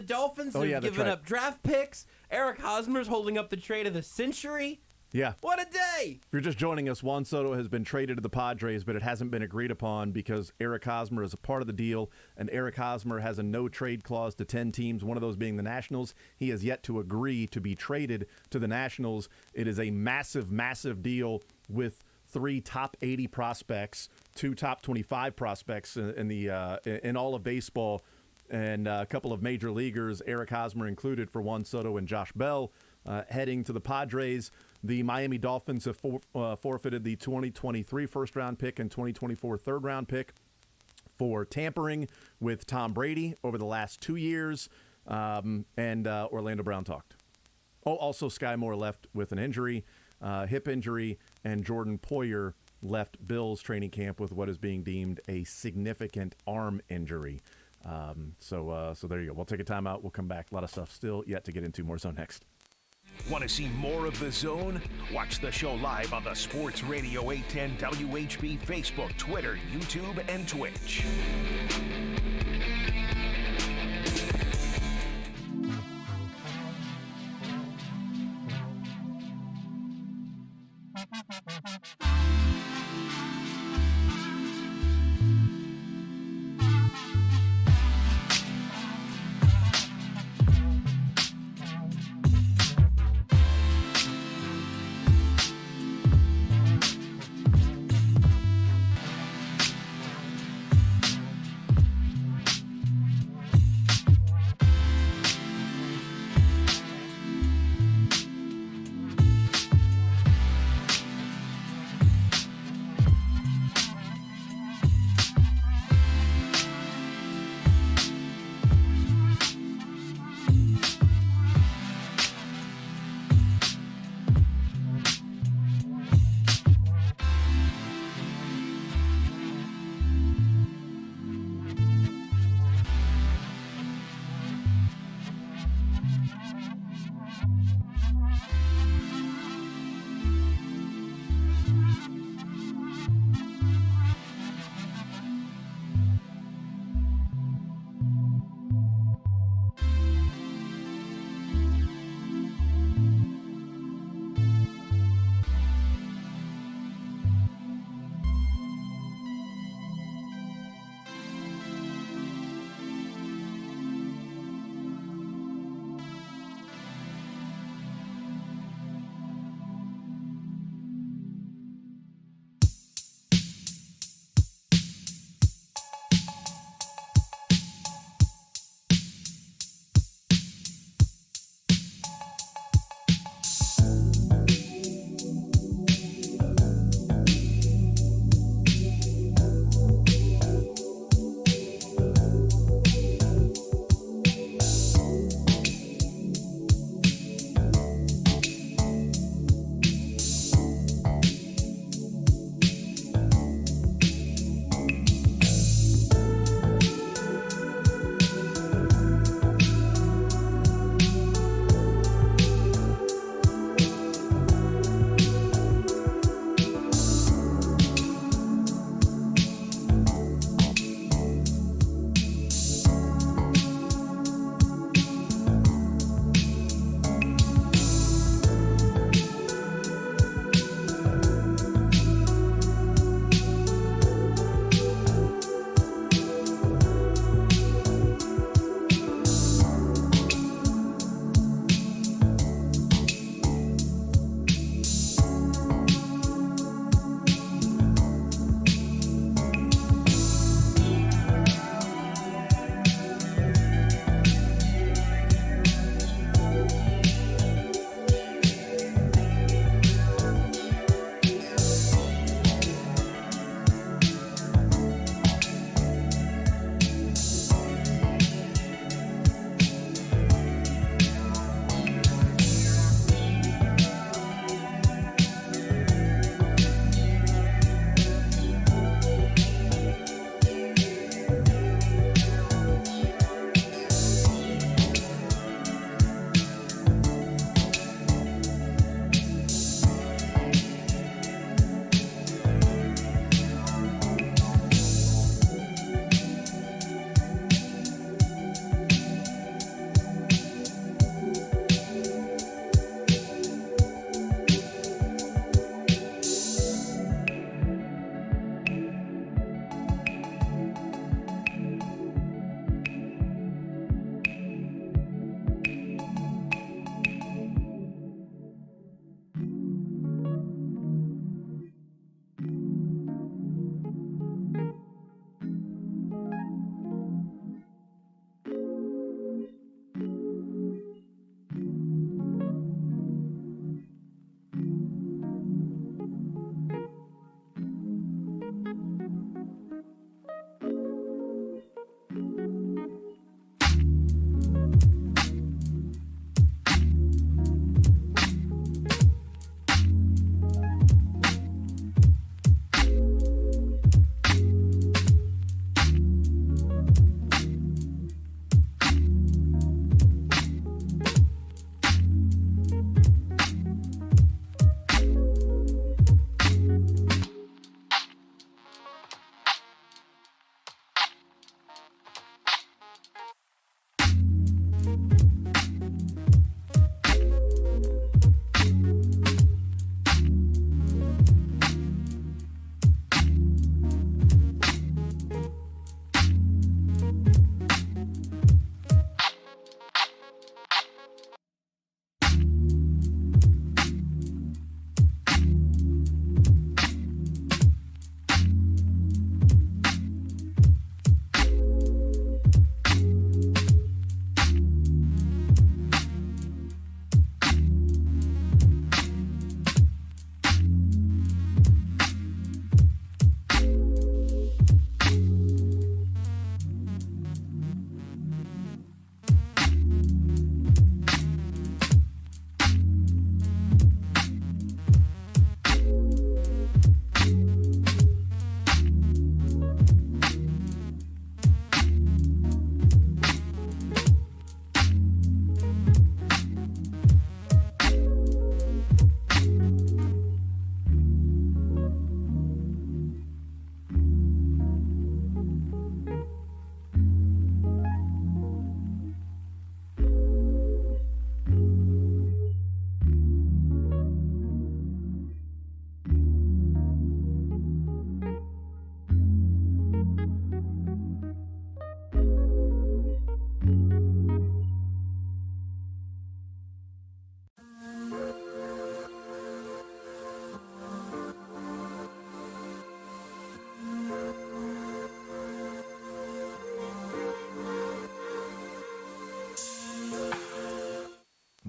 Dolphins Oh, have yeah, that's given right. up draft picks. Eric Hosmer's holding up the trade of the century. Yeah. What a day! If you're just joining us, Juan Soto has been traded to the Padres, but it hasn't been agreed upon because Eric Hosmer is a part of the deal, and Eric Hosmer has a no-trade clause to 10 teams, one of those being the Nationals. He has yet to agree to be traded to the Nationals. It is a massive, massive deal with 3 top 80 prospects, 2 top 25 prospects in all of baseball, and a couple of major leaguers, Eric Hosmer included, for Juan Soto and Josh Bell, heading to the Padres. The Miami Dolphins have forfeited the 2023 first-round pick and 2024 third-round pick for tampering with Tom Brady over the last 2 years, and Orlando Brown talked. Oh, also Sky Moore left with an injury, hip injury, and Jordan Poyer left Bills training camp with what is being deemed a significant arm injury. So there you go. We'll take a timeout. We'll come back. A lot of stuff still yet to get into. More Zone next. Want to see more of The Zone? Watch the show live on the Sports Radio 810 WHB Facebook, Twitter, YouTube, and Twitch.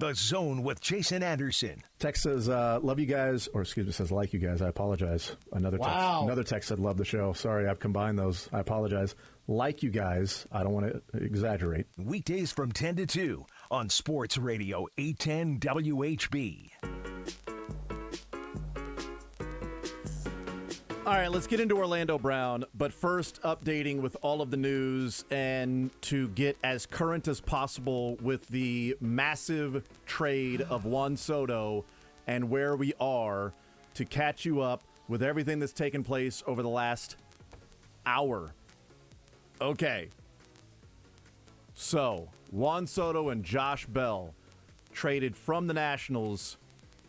The Zone with Jason Anderson. Text says, love you guys, or excuse me, says like you guys. I apologize. Another text said, love the show. Sorry, I've combined those. I apologize. Like you guys. I don't want to exaggerate. Weekdays from 10 to 2 on Sports Radio 810 WHB. All right, let's get into Orlando Brown, but first updating with all of the news and to get as current as possible with the massive trade of Juan Soto and where we are to catch you up with everything that's taken place over the last hour. Okay. So, Juan Soto and Josh Bell traded from the Nationals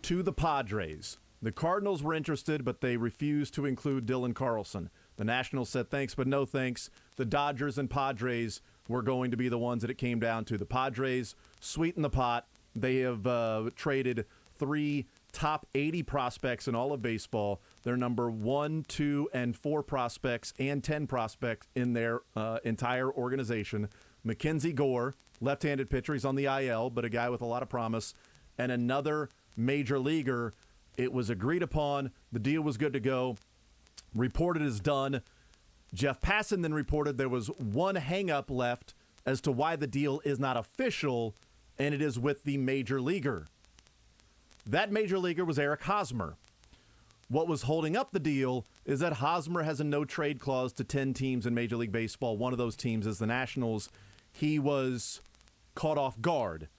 to the Padres. The Cardinals were interested, but they refused to include Dylan Carlson. The Nationals said thanks, but no thanks. The Dodgers and Padres were going to be the ones that it came down to. The Padres sweeten the pot. They have traded 3 top 80 prospects in all of baseball. They're number 1, 2, and 4 prospects and 10 prospects in their entire organization. Mackenzie Gore, left-handed pitcher. He's on the IL, but a guy with a lot of promise. And another major leaguer. It was agreed upon. The deal was good to go. Reported as done. Jeff Passan then reported there was one hang-up left as to why the deal is not official, and it is with the major leaguer. That major leaguer was Eric Hosmer. What was holding up the deal is that Hosmer has a no-trade clause to 10 teams in Major League Baseball. One of those teams is the Nationals. He was caught off guard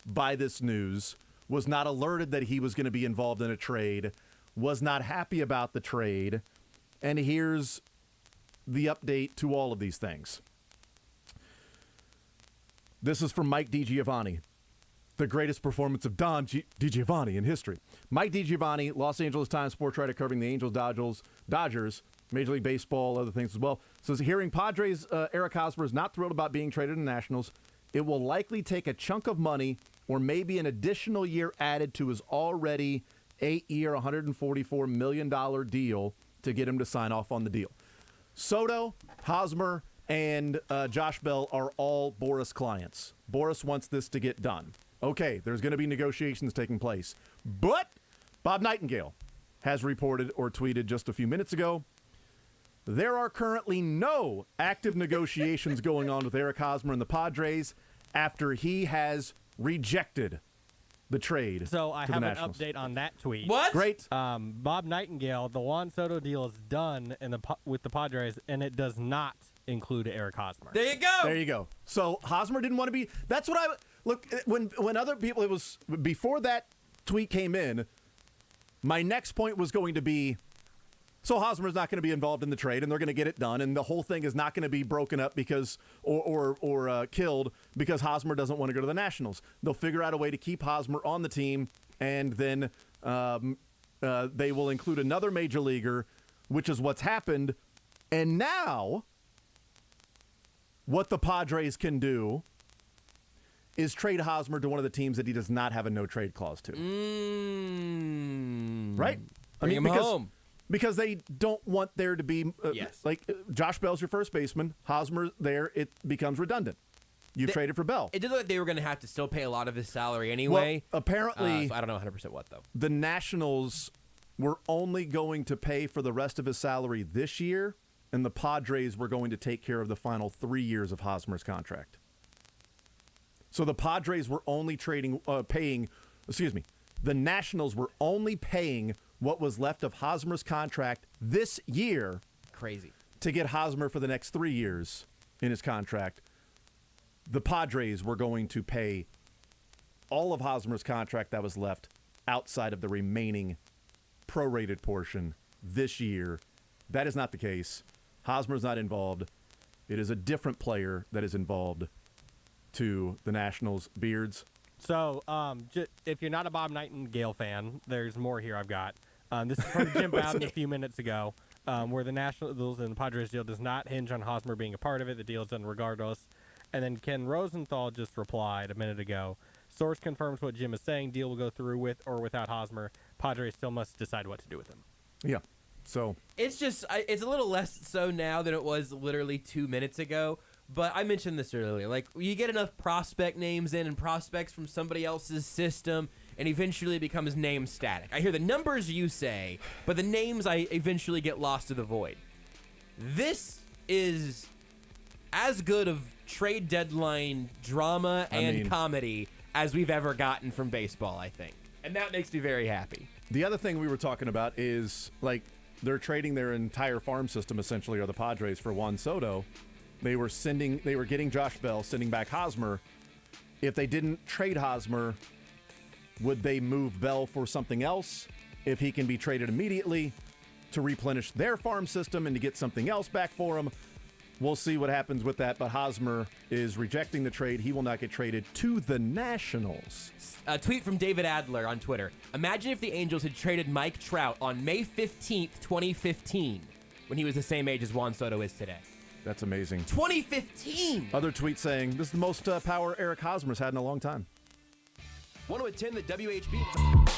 by this news, was not alerted that he was going to be involved in a trade, was not happy about the trade, and here's the update to all of these things. This is from Mike DiGiovanni, the greatest performance of Don DiGiovanni in history. Mike DiGiovanni, Los Angeles Times sports writer covering the Angels, Dodgers, Major League Baseball, other things as well, says hearing Padres' Eric Hosmer is not thrilled about being traded to Nationals. It will likely take a chunk of money or maybe an additional year added to his already 8-year, $144 million deal to get him to sign off on the deal. Soto, Hosmer, and Josh Bell are all Boras clients. Boras wants this to get done. Okay, there's going to be negotiations taking place. But Bob Nightingale has reported or tweeted just a few minutes ago, there are currently no active negotiations going on with Eric Hosmer and the Padres after he has rejected the trade. So I to have the an Nationals. update on that tweet. What? Great. Bob Nightingale, the Juan Soto deal is done with the Padres, and it does not include Eric Hosmer. There you go. There you go. So Hosmer didn't want to be. That's what I look when other people. It was before that tweet came in. My next point was going to be. So Hosmer's not going to be involved in the trade, and they're going to get it done, and the whole thing is not going to be broken up because or killed because Hosmer doesn't want to go to the Nationals. They'll figure out a way to keep Hosmer on the team, and then they will include another major leaguer, which is what's happened. And now, what the Padres can do is trade Hosmer to one of the teams that he does not have a no-trade clause to. Right? Bring him home. Because they don't want there to be, Josh Bell's your first baseman. Hosmer there, it becomes redundant. You traded for Bell. It did look like they were going to have to still pay a lot of his salary anyway. Well, apparently, so I don't know 100% what, though. The Nationals were only going to pay for the rest of his salary this year, and the Padres were going to take care of the final 3 years of Hosmer's contract. So the Padres were only the Nationals were only paying what was left of Hosmer's contract this year. Crazy. To get Hosmer for the next 3 years in his contract. The Padres were going to pay all of Hosmer's contract that was left outside of the remaining prorated portion this year. That is not the case. Hosmer's not involved. It is a different player that is involved to the Nationals. Beards. So, if you're not a Bob Nightingale fan, there's more here I've got. This is from Jim Bowden a few minutes ago, where the Nationals and the Padres deal does not hinge on Hosmer being a part of it. The deal is done regardless. And then Ken Rosenthal just replied a minute ago, source confirms what Jim is saying. Deal will go through with or without Hosmer. Padres still must decide what to do with him. Yeah. So it's just it's a little less so now than it was literally 2 minutes ago. But I mentioned this earlier. Like, you get enough prospect names in and prospects from somebody else's system, and eventually it becomes name static. I hear the numbers you say, but the names I eventually get lost to the void. This is as good of trade deadline drama and comedy as we've ever gotten from baseball, I think. And that makes me very happy. The other thing we were talking about is, like, they're trading their entire farm system, essentially, or the Padres, for Juan Soto. They were getting Josh Bell, sending back Hosmer. If they didn't trade Hosmer, would they move Bell for something else if he can be traded immediately to replenish their farm system and to get something else back for him? We'll see what happens with that, but Hosmer is rejecting the trade. He will not get traded to the Nationals. A tweet from David Adler on Twitter. Imagine if the Angels had traded Mike Trout on May 15th, 2015, when he was the same age as Juan Soto is today. That's amazing. 2015! Other tweets saying, this is the most power Eric Hosmer's had in a long time. Want to attend the WHB?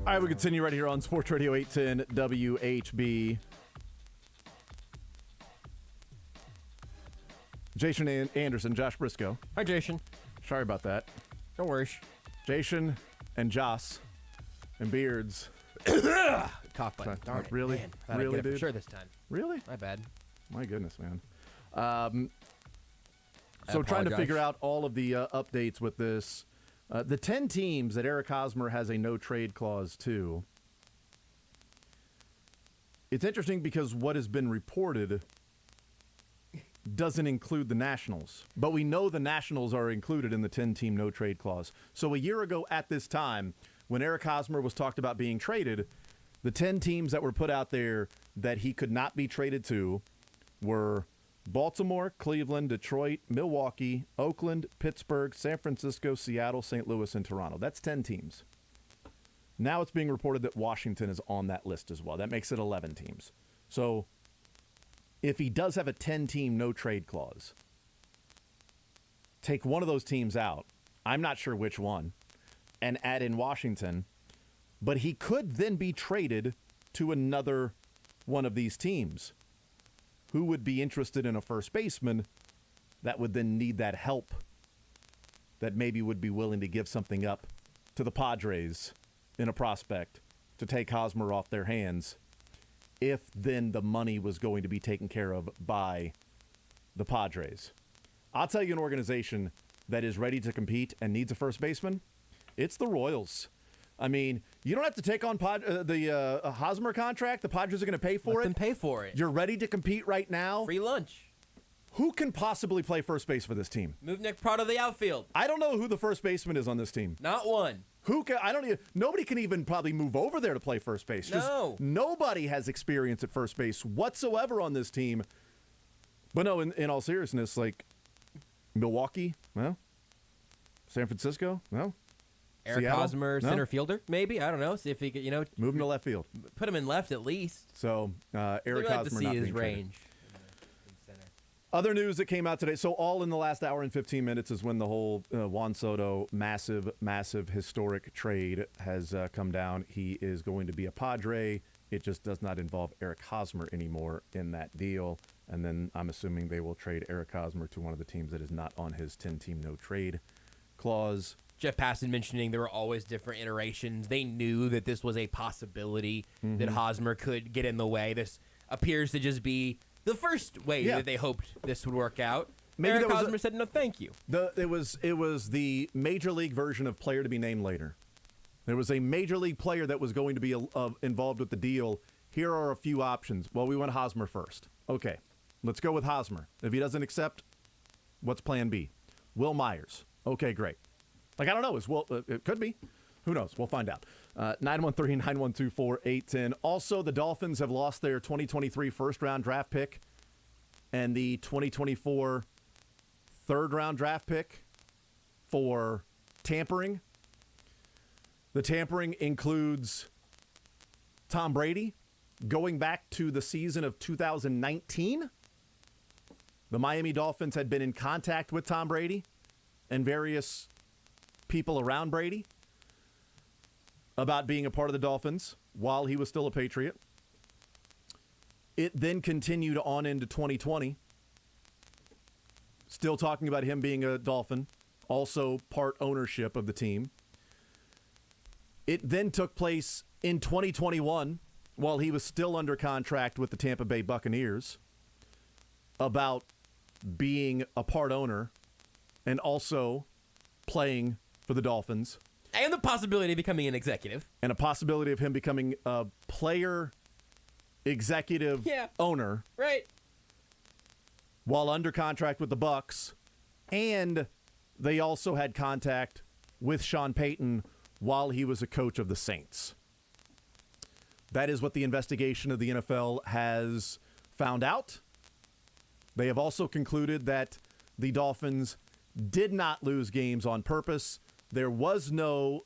All right, we continue right here on Sports Radio 810 WHB. Jason Anderson, Josh Brisco. Hi, Jason. Sorry about that. No worries. Jason and Joss and Beards. Cough button. Darn it. Really? Man, thought I'd Really, get it for dude? sure this time. Really? My bad. My goodness, man. So trying to apologize. figure out all of the updates with this. The 10 teams that Eric Hosmer has a no-trade clause to. It's interesting because what has been reported doesn't include the Nationals. But we know the Nationals are included in the 10-team no-trade clause. So a year ago at this time, when Eric Hosmer was talked about being traded, the 10 teams that were put out there that he could not be traded to were Baltimore, Cleveland, Detroit, Milwaukee, Oakland, Pittsburgh, San Francisco, Seattle, St. Louis, and Toronto. That's 10 teams. Now it's being reported that Washington is on that list as well. That makes it 11 teams. So if he does have a 10-team no-trade clause, take one of those teams out, I'm not sure which one, and add in Washington, but he could then be traded to another one of these teams. Who would be interested in a first baseman that would then need that help, that maybe would be willing to give something up to the Padres in a prospect to take Hosmer off their hands, if then the money was going to be taken care of by the Padres? I'll tell you an organization that is ready to compete and needs a first baseman. It's the Royals. I mean, you don't have to take on the Hosmer contract. The Padres are going to pay for Let it. them pay for it. You're ready to compete right now. Free lunch. Who can possibly play first base for this team? Move Nick Proud of the outfield. I don't know who the first baseman is on this team. Not one. Who can? I don't even. Nobody can even probably move over there to play first base. No. Nobody has experience at first base whatsoever on this team. But no, in all seriousness, like Milwaukee, well, San Francisco, well, Eric Seattle? Hosmer, No? center fielder, maybe. I don't know. See if he could, move him to left field. Put him in left at least. So Eric We'd like to Hosmer see not his being traded. range. Other news that came out today. So all in the last hour and 15 minutes is when the whole Juan Soto massive historic trade has come down. He is going to be a Padre. It just does not involve Eric Hosmer anymore in that deal. And then I'm assuming they will trade Eric Hosmer to one of the teams that is not on his 10-team no-trade clause. Jeff Passan mentioning there were always different iterations. They knew that this was a possibility that Hosmer could get in the way. This appears to just be the first way that they hoped this would work out. Maybe Eric Hosmer said, no, thank you. It was the major league version of player to be named later. There was a major league player that was going to be involved with the deal. Here are a few options. Well, we want Hosmer first. Okay, let's go with Hosmer. If he doesn't accept, what's plan B? Will Myers. Okay, great. Like, I don't know. It could be. Who knows? We'll find out. 913-912-4810. Also, the Dolphins have lost their 2023 first-round draft pick and the 2024 third-round draft pick for tampering. The tampering includes Tom Brady going back to the season of 2019. The Miami Dolphins had been in contact with Tom Brady and various people around Brady about being a part of the Dolphins while he was still a Patriot. It then continued on into 2020. Still talking about him being a Dolphin, also part ownership of the team. It then took place in 2021 while he was still under contract with the Tampa Bay Buccaneers about being a part owner and also playing for the Dolphins. And the possibility of becoming an executive. And a possibility of him becoming a player, executive, owner. Right. While under contract with the Bucs. And they also had contact with Sean Payton while he was a coach of the Saints. That is what the investigation of the NFL has found out. They have also concluded that the Dolphins did not lose games on purpose. There was no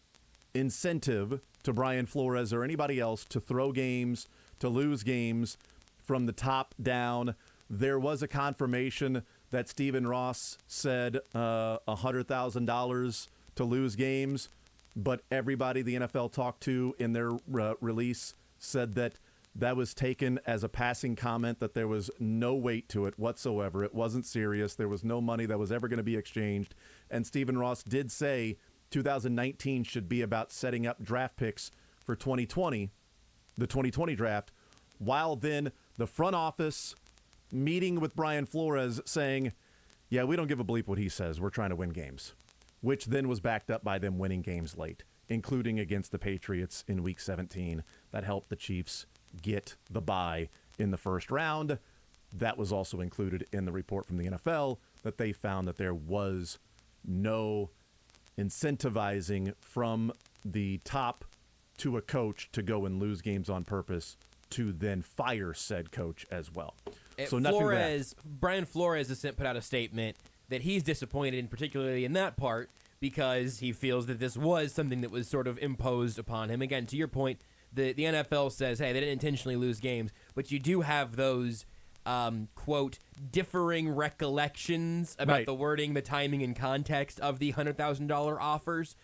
incentive to Brian Flores or anybody else to throw games, to lose games from the top down. There was a confirmation that Stephen Ross said $100,000 to lose games but everybody the NFL talked to in their release said that was taken as a passing comment, that there was no weight to it whatsoever. It wasn't serious. There was no money that was ever going to be exchanged. And Stephen Ross did say 2019 should be about setting up draft picks for 2020, the 2020 draft, while then the front office meeting with Brian Flores saying, yeah, we don't give a bleep what he says. We're trying to win games, which then was backed up by them winning games late, including against the Patriots in Week 17. That helped the Chiefs get the bye in the first round. That was also included in the report from the NFL that they found that there was no incentivizing from the top to a coach to go and lose games on purpose to then fire said coach as well. So Brian Flores has put out a statement that he's disappointed particularly in that part because he feels that this was something that was sort of imposed upon him. Again, to your point, the NFL says, hey, they didn't intentionally lose games, but you do have those, quote, differing recollections about the wording, the timing, and context of the $100,000 offers.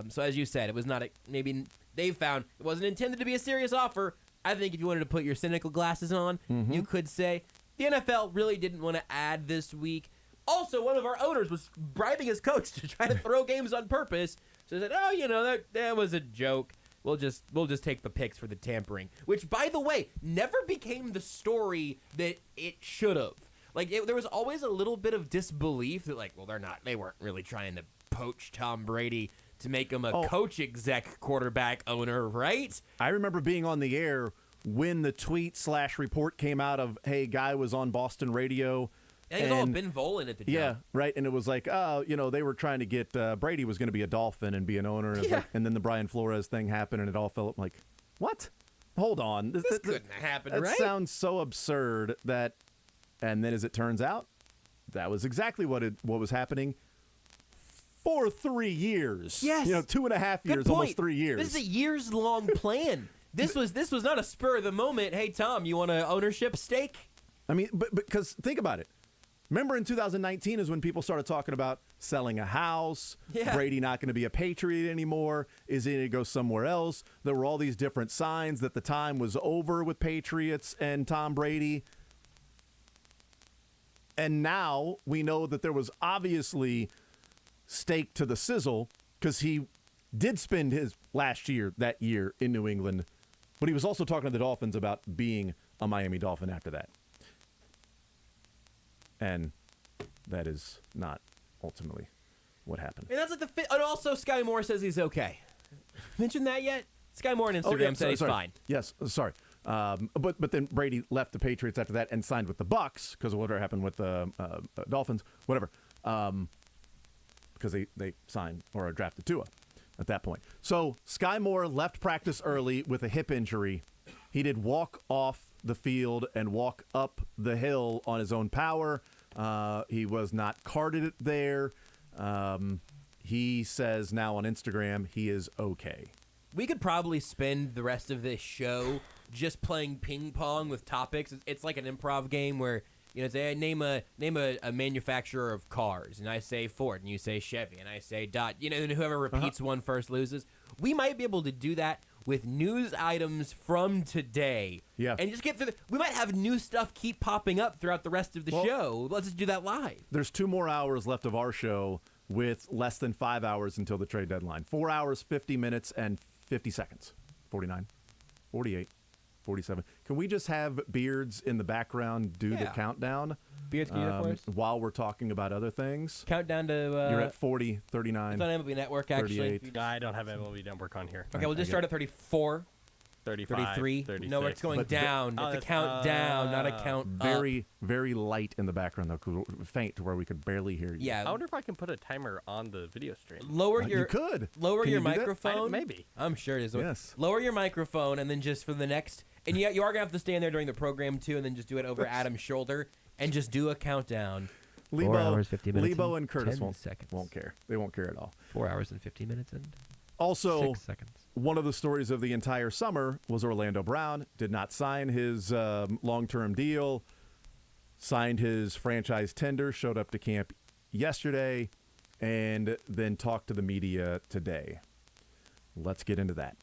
So as you said, it was not maybe they found it wasn't intended to be a serious offer. I think if you wanted to put your cynical glasses on, you could say the NFL really didn't want to add this week. Also, one of our owners was bribing his coach to try to throw games on purpose. So he said, oh, that was a joke. We'll just take the picks for the tampering, which, by the way, never became the story that it should have. There was always a little bit of disbelief that, they weren't really trying to poach Tom Brady to make him a coach exec quarterback owner, right? I remember being on the air when the tweet/report came out of, hey, guy was on Boston radio. I think it was all Ben Volen at the time. Yeah, right. And it was like, they were trying to get Brady was going to be a Dolphin and be an owner. And, and then the Brian Flores thing happened, and it all fell up like, what? Hold on. This couldn't happen, right? That sounds so absurd that, and then as it turns out, that was exactly what was happening for 3 years. Yes. 2.5 years, almost 3 years. This is a years-long plan. This was not a spur of the moment. Hey, Tom, you want an ownership stake? I mean, but because think about it. Remember in 2019 is when people started talking about selling a house, Brady not going to be a Patriot anymore, is he going to go somewhere else? There were all these different signs that the time was over with Patriots and Tom Brady. And now we know that there was obviously stake to the sizzle because he did spend his that year in New England, but he was also talking to the Dolphins about being a Miami Dolphin after that. And that is not ultimately what happened. And that's and also Sky Moore says he's okay. Mentioned that yet? Sky Moore on Instagram said he's fine. Yes, sorry. But then Brady left the Patriots after that and signed with the Bucs because of whatever happened with the Dolphins, whatever. Because they signed or drafted Tua at that point. So Sky Moore left practice early with a hip injury. He did walk off the field and walk up the hill on his own power. He was not carted there. He says now on Instagram he is okay. We could probably spend the rest of this show just playing ping pong with topics. It's like an improv game where say name a manufacturer of cars, and I say Ford, and you say Chevy, and I say Dodge. And whoever repeats one first loses. We might be able to do that with news items from today. Yeah. And just get through we might have new stuff keep popping up throughout the rest of the show. Let's just do that live. There's 2 more hours left of our show with less than 5 hours until the trade deadline. 4 hours, 50 minutes, and 50 seconds. 49, 48, 47. Can we just have Beards in the background do the countdown? Beards, can you do that for us? While we're talking about other things. Countdown to... You're at 40, 39, It's on MLB Network, actually. 38. I don't have MLB Network on here. Okay, we'll just start at 34. 35, 33. 36. No, it's going down. It's a countdown, not a count Very, very light in the background, though. Faint to where we could barely hear you. Yeah. I wonder if I can put a timer on the video stream. You could. Lower Can your you do that? microphone. Maybe. I'm sure it is. Yes. Lower your microphone, and then just for the next... And you are going to have to stand there during the program, too, and then just do it over Adam's shoulder, and just do a countdown. 4 hours, 50 minutes, Lebo and Curtis 10 seconds. won't care. They won't care at all. 4 hours and 50 minutes and Also, 6 seconds. One of the stories of the entire summer was Orlando Brown did not sign his long-term deal, signed his franchise tender, showed up to camp yesterday, and then talked to the media today. Let's get into that.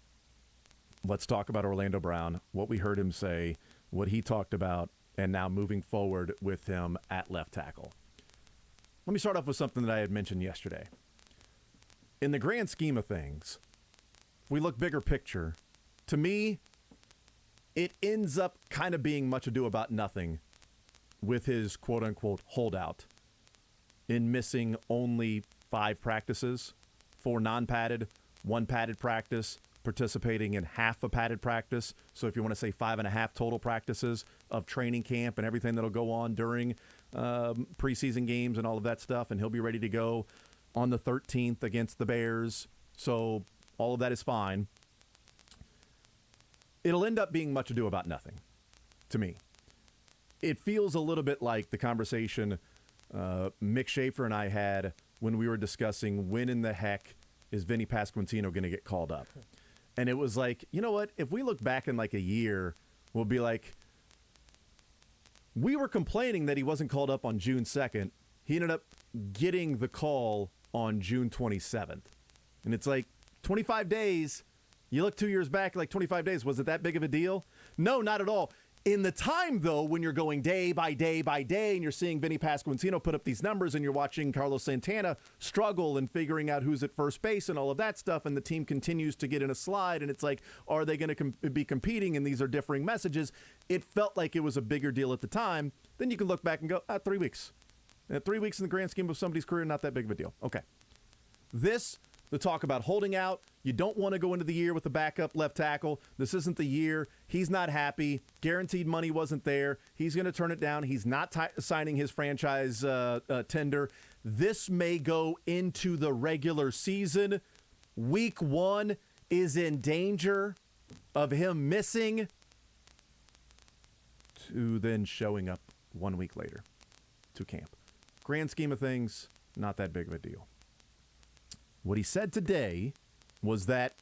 Let's talk about Orlando Brown, what we heard him say, what he talked about, and now moving forward with him at left tackle. Let me start off with something that I had mentioned yesterday. In the grand scheme of things, if we look bigger picture, to me, it ends up kind of being much ado about nothing with his quote-unquote holdout in missing only 5 practices, 4 non-padded, 1 padded practice, participating in half a padded practice. So if you want to say 5.5 total practices of training camp and everything that'll go on during preseason games and all of that stuff, and he'll be ready to go on the 13th against the Bears. So all of that is fine. It'll end up being much ado about nothing to me. It feels a little bit like the conversation Mick Schaefer and I had when we were discussing when in the heck is Vinny Pasquantino going to get called up. And it was like, you know what? If we look back in like a year, we'll be like, we were complaining that he wasn't called up on June 2nd. He ended up getting the call on June 27th. And it's like 25 days. You look 2 years back, like 25 days. Was it that big of a deal? No, not at all. In the time, though, when you're going day by day by day and you're seeing Vinny Pasquantino put up these numbers and you're watching Carlos Santana struggle and figuring out who's at first base and all of that stuff, and the team continues to get in a slide, and it's like, are they going to be competing? And these are differing messages. It felt like it was a bigger deal at the time. Then you can look back and go, 3 weeks. 3 weeks in the grand scheme of somebody's career, not that big of a deal. Okay. The talk about holding out. You don't want to go into the year with the backup left tackle. This isn't the year. He's not happy. Guaranteed money wasn't there. He's going to turn it down. He's not signing his franchise tender. This may go into the regular season. Week 1 is in danger of him missing to then showing up 1 week later to camp. Grand scheme of things, not that big of a deal. What he said today was that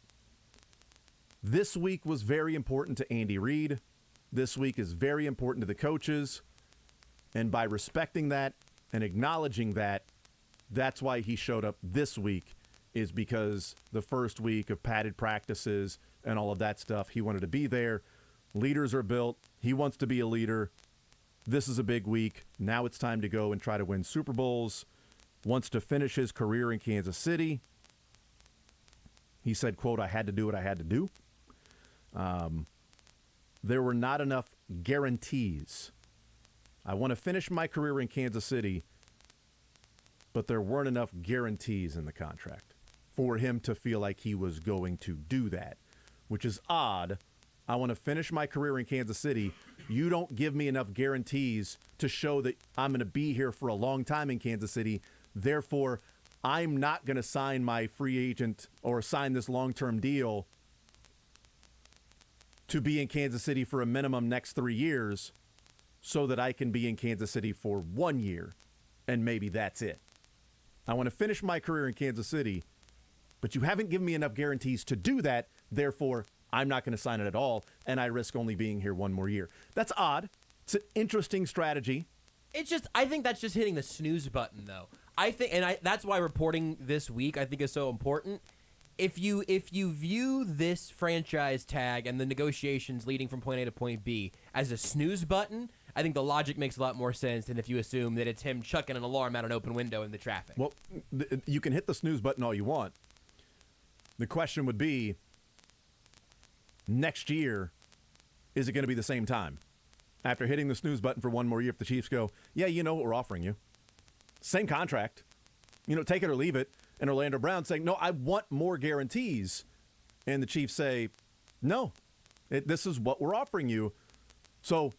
this week was very important to Andy Reid. This week is very important to the coaches. And by respecting that and acknowledging that, that's why he showed up this week, is because the first week of padded practices and all of that stuff, he wanted to be there. Leaders are built. He wants to be a leader. This is a big week. Now it's time to go and try to win Super Bowls. Wants to finish his career in Kansas City. He said, quote, I had to do what I had to do. There were not enough guarantees. I want to finish my career in Kansas City, but there weren't enough guarantees in the contract for him to feel like he was going to do that, which is odd. I want to finish my career in Kansas City. You don't give me enough guarantees to show that I'm going to be here for a long time in Kansas City. Therefore, I'm not going to sign my free agent or sign this long-term deal to be in Kansas City for a minimum next 3 years so that I can be in Kansas City for 1 year, and maybe that's it. I want to finish my career in Kansas City, but you haven't given me enough guarantees to do that. Therefore, I'm not going to sign it at all, and I risk only being here 1 more year. That's odd. It's an interesting strategy. I think that's just hitting the snooze button, though. That's why reporting this week I think is so important. If you view this franchise tag and the negotiations leading from point A to point B as a snooze button, I think the logic makes a lot more sense than if you assume that it's him chucking an alarm out an open window in the traffic. Well, you can hit the snooze button all you want. The question would be, next year, is it going to be the same time? After hitting the snooze button for 1 more year, if the Chiefs go, yeah, you know what we're offering you. Same contract. Take it or leave it. And Orlando Brown saying, no, I want more guarantees. And the Chiefs say, no, this is what we're offering you. So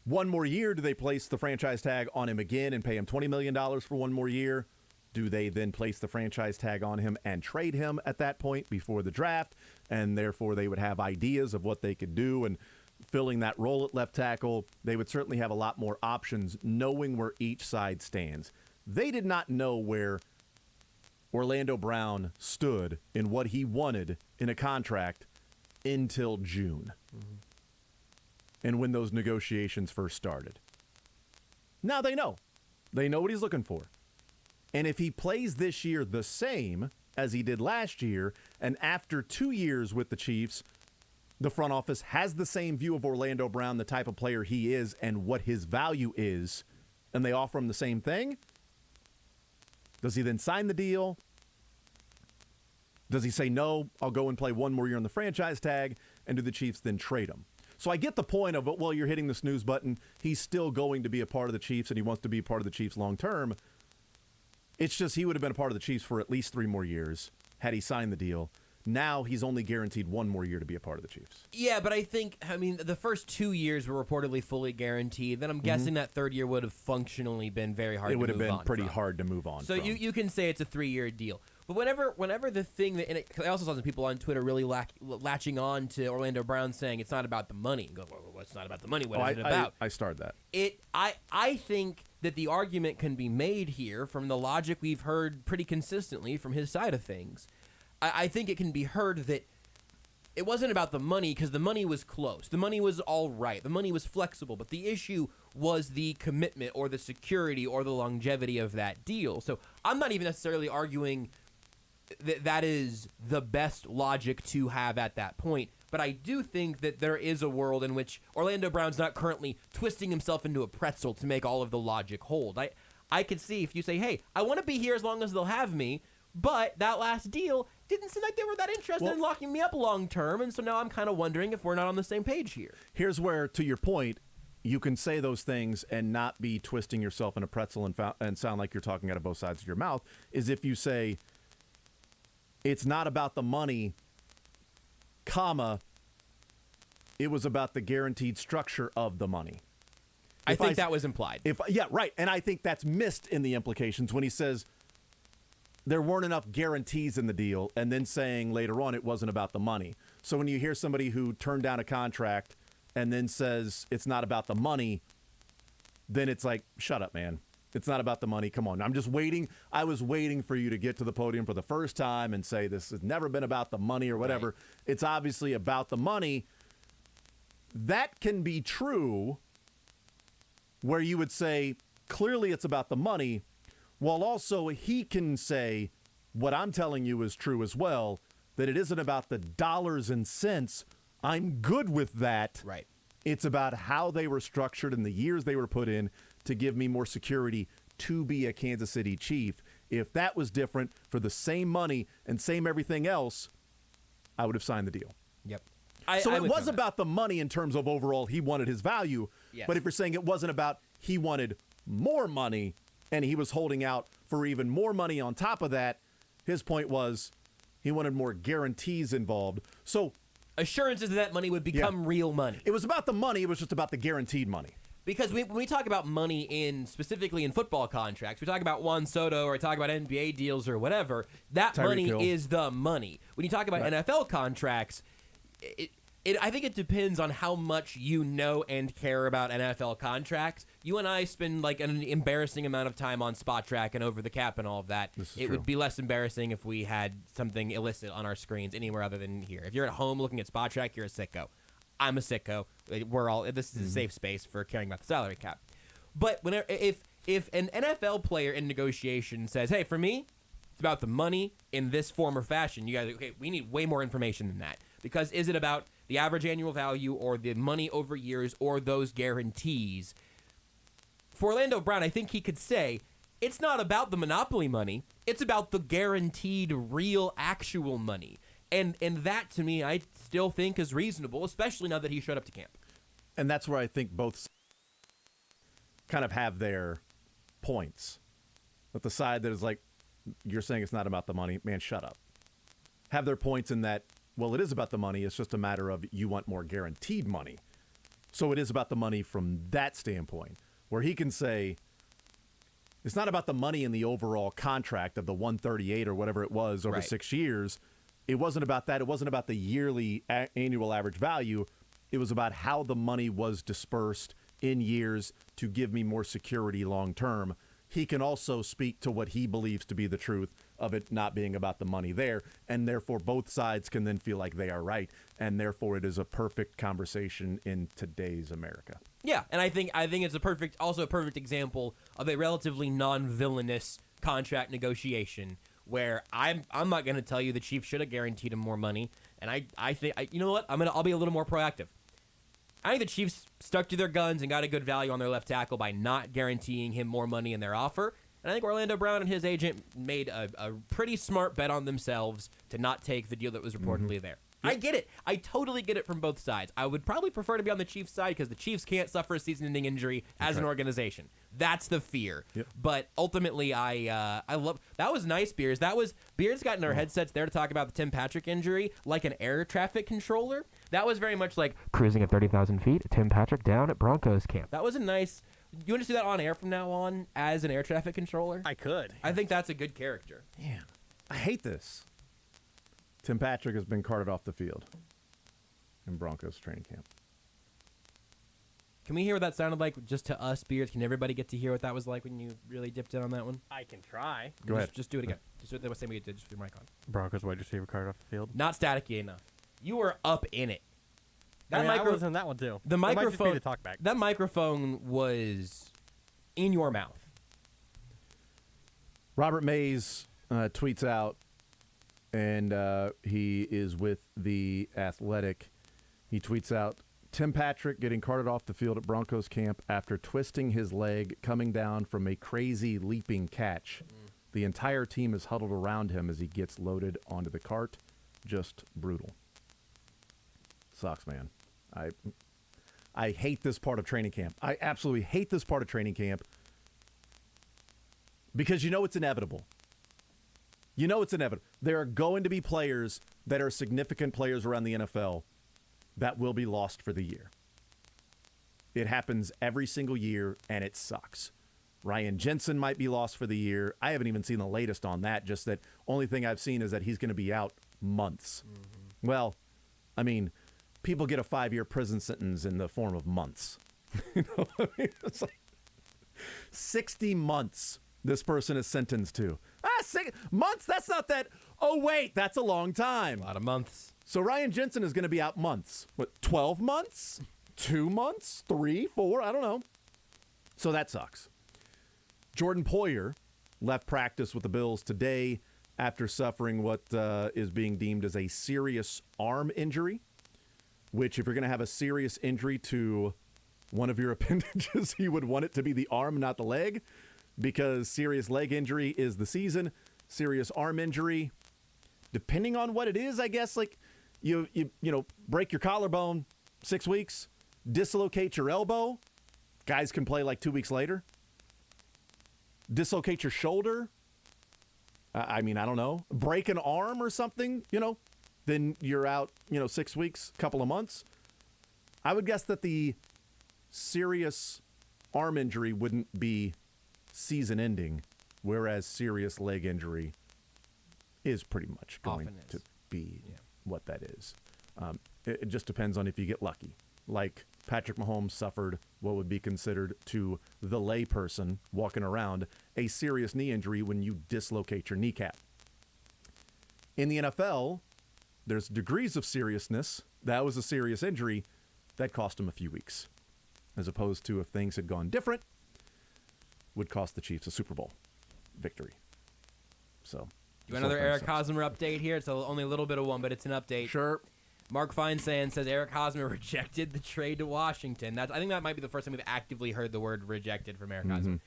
1 more year, do they place the franchise tag on him again and pay him $20 million for 1 more year? Do they then place the franchise tag on him and trade him at that point before the draft? And therefore they would have ideas of what they could do and filling that role at left tackle. They would certainly have a lot more options knowing where each side stands. They did not know where Orlando Brown stood in what he wanted in a contract until June. Mm-hmm. And when those negotiations first started. Now they know. They know what he's looking for. And if he plays this year the same as he did last year, and after 2 years with the Chiefs, the front office has the same view of Orlando Brown, the type of player he is, and what his value is, and they offer him the same thing, does he then sign the deal? Does he say, no, I'll go and play one more year on the franchise tag, and do the Chiefs then trade him? So I get the point of, well, you're hitting the snooze button. He's still going to be a part of the Chiefs, and he wants to be a part of the Chiefs long term. It's just he would have been a part of the Chiefs for at least 3 more years had he signed the deal. Now he's only guaranteed 1 more year to be a part of the Chiefs. Yeah, but I mean, the first 2 years were reportedly fully guaranteed. Then I'm guessing that third year would have functionally been very hard to move on. It would have been pretty hard to move on. So you can say it's a 3-year deal. But whenever the thing that, and I also saw some people on Twitter really latching on to Orlando Brown saying it's not about the money. And go, well, it's not about the money. What is it about? I started that. I think that the argument can be made here from the logic we've heard pretty consistently from his side of things. I think it can be heard that it wasn't about the money because the money was close. The money was all right. The money was flexible. But the issue was the commitment or the security or the longevity of that deal. So I'm not even necessarily arguing that is the best logic to have at that point. But I do think that there is a world in which Orlando Brown's not currently twisting himself into a pretzel to make all of the logic hold. I could see if you say, hey, I want to be here as long as they'll have me, but that last deal didn't seem like they were that interested in locking me up long term, and so now I'm kind of wondering if we're not on the same page here. Here's where, to your point, you can say those things and not be twisting yourself in a pretzel and sound like you're talking out of both sides of your mouth, is if you say, it's not about the money, comma, it was about the guaranteed structure of the money. I think that was implied. Yeah, right. And I think that's missed in the implications when he says there weren't enough guarantees in the deal, and then saying later on it wasn't about the money. So when you hear somebody who turned down a contract and then says it's not about the money, then it's like, shut up, man. It's not about the money. Come on. I'm just waiting. I was waiting for you to get to the podium for the first time and say this has never been about the money or whatever. Right. It's obviously about the money. That can be true where you would say, clearly it's about the money, while also he can say, what I'm telling you is true as well, that it isn't about the dollars and cents. I'm good with that. Right. It's about how they were structured and the years they were put in to give me more security to be a Kansas City Chief. If that was different for the same money and same everything else, I would have signed the deal. Yep. So it was about the money in terms of overall he wanted his value. Yes. But if you're saying it wasn't about he wanted more money and he was holding out for even more money on top of that, his point was he wanted more guarantees involved. So assurances that money would become real money. It was about the money. It was just about the guaranteed money. Because when we talk about money specifically in football contracts, we talk about Juan Soto or talk about NBA deals or whatever, that Tyreek money Hill. is the money. When you talk about NFL contracts, I think it depends on how much you know and care about NFL contracts. You and I spend like an embarrassing amount of time on Spot Track and Over the Cap and all of that. It would be less embarrassing if we had something illicit on our screens anywhere other than here. If you're at home looking at Spot Track, you're a sicko. I'm a sicko. This is a safe space for caring about the salary cap. But if an NFL player in negotiation says, hey, for me, it's about the money in this form or fashion, you guys, okay, we need way more information than that. Because is it about the average annual value or the money over years or those guarantees? For Orlando Brown, I think he could say, it's not about the monopoly money. It's about the guaranteed real actual money. And that, to me, I still think is reasonable, especially now that he showed up to camp. And that's where I think both kind of have their points. But the side that is like, you're saying it's not about the money, man, shut up. Have their points in that, well, it is about the money. It's just a matter of you want more guaranteed money. So it is about the money from that standpoint, where he can say, it's not about the money in the overall contract of the 138 or whatever it was over 6 years. It wasn't about that. It wasn't about the yearly annual average value. It was about how the money was dispersed in years to give me more security long term. He can also speak to what he believes to be the truth of it not being about the money there, and therefore both sides can then feel like they are right, and therefore it is a perfect conversation in today's America. Yeah, and I think it's a perfect example of a relatively non-villainous contract negotiation where I'm not going to tell you the Chiefs should have guaranteed him more money, and I think you know what, I'll be a little more proactive. I think the Chiefs stuck to their guns and got a good value on their left tackle by not guaranteeing him more money in their offer. And I think Orlando Brown and his agent made a pretty smart bet on themselves to not take the deal that was reportedly there. I get it. I totally get it from both sides. I would probably prefer to be on the Chiefs' side because the Chiefs can't suffer a season-ending injury as an organization. That's the fear. Yep. But ultimately, I love that was nice, Beers. Beers got in our headsets there to talk about the Tim Patrick injury like an air traffic controller. That was very much like cruising at 30,000 feet. Tim Patrick down at Broncos camp. That was a nice. You want to see that on air from now on as an air traffic controller? I could. I think that's a good character. Man, I hate this. Tim Patrick has been carted off the field in Broncos training camp. Can we hear what that sounded like just to us, Beards? Can everybody get to hear what that was like when you really dipped in on that one? I can try. Go ahead. Just do it again. Just do it the same way you did. Just put your mic on. Broncos wide receiver carted off the field. Not staticky enough. You were up in it. I was in that one too. The microphone. The talk back. That microphone was in your mouth. Robert Mays tweets out, and he is with The Athletic. He tweets out, Tim Patrick getting carted off the field at Broncos camp after twisting his leg coming down from a crazy leaping catch. The entire team is huddled around him as he gets loaded onto the cart. Just brutal. Sucks, man. I hate this part of training camp. I absolutely hate this part of training camp because you know it's inevitable. You know it's inevitable. There are going to be players that are significant players around the NFL that will be lost for the year. It happens every single year, and it sucks. Ryan Jensen might be lost for the year. I haven't even seen the latest on that. Just that only thing I've seen is that he's going to be out months. Mm-hmm. Well, I mean, people get a 5-year prison sentence in the form of months. You know what I mean? It's like 60 months this person is sentenced to. 6 months? That's not that. Oh, wait, that's a long time. A lot of months. So Ryan Jensen is going to be out months. What, 12 months? 2 months? 3, 4? I don't know. So that sucks. Jordan Poyer left practice with the Bills today after suffering what is being deemed as a serious arm injury, which if you're going to have a serious injury to one of your appendages, you would want it to be the arm, not the leg, because serious leg injury is the season. Serious arm injury, depending on what it is, I guess, like you break your collarbone 6 weeks, dislocate your elbow, guys can play like 2 weeks later. Dislocate your shoulder, I don't know, break an arm or something, then you're out, 6 weeks, couple of months. I would guess that the serious arm injury wouldn't be season ending, whereas serious leg injury is pretty much going to be what that is. It just depends on if you get lucky. Like Patrick Mahomes suffered what would be considered to the layperson walking around a serious knee injury when you dislocate your kneecap. In the NFL, there's degrees of seriousness. That was a serious injury that cost him a few weeks, as opposed to if things had gone different, would cost the Chiefs a Super Bowl victory. So, do another Eric Hosmer update here. It's only a little bit of one, but it's an update. Sure. Mark Feinsand says Eric Hosmer rejected the trade to Washington. I think that might be the first time we've actively heard the word rejected from Eric Hosmer.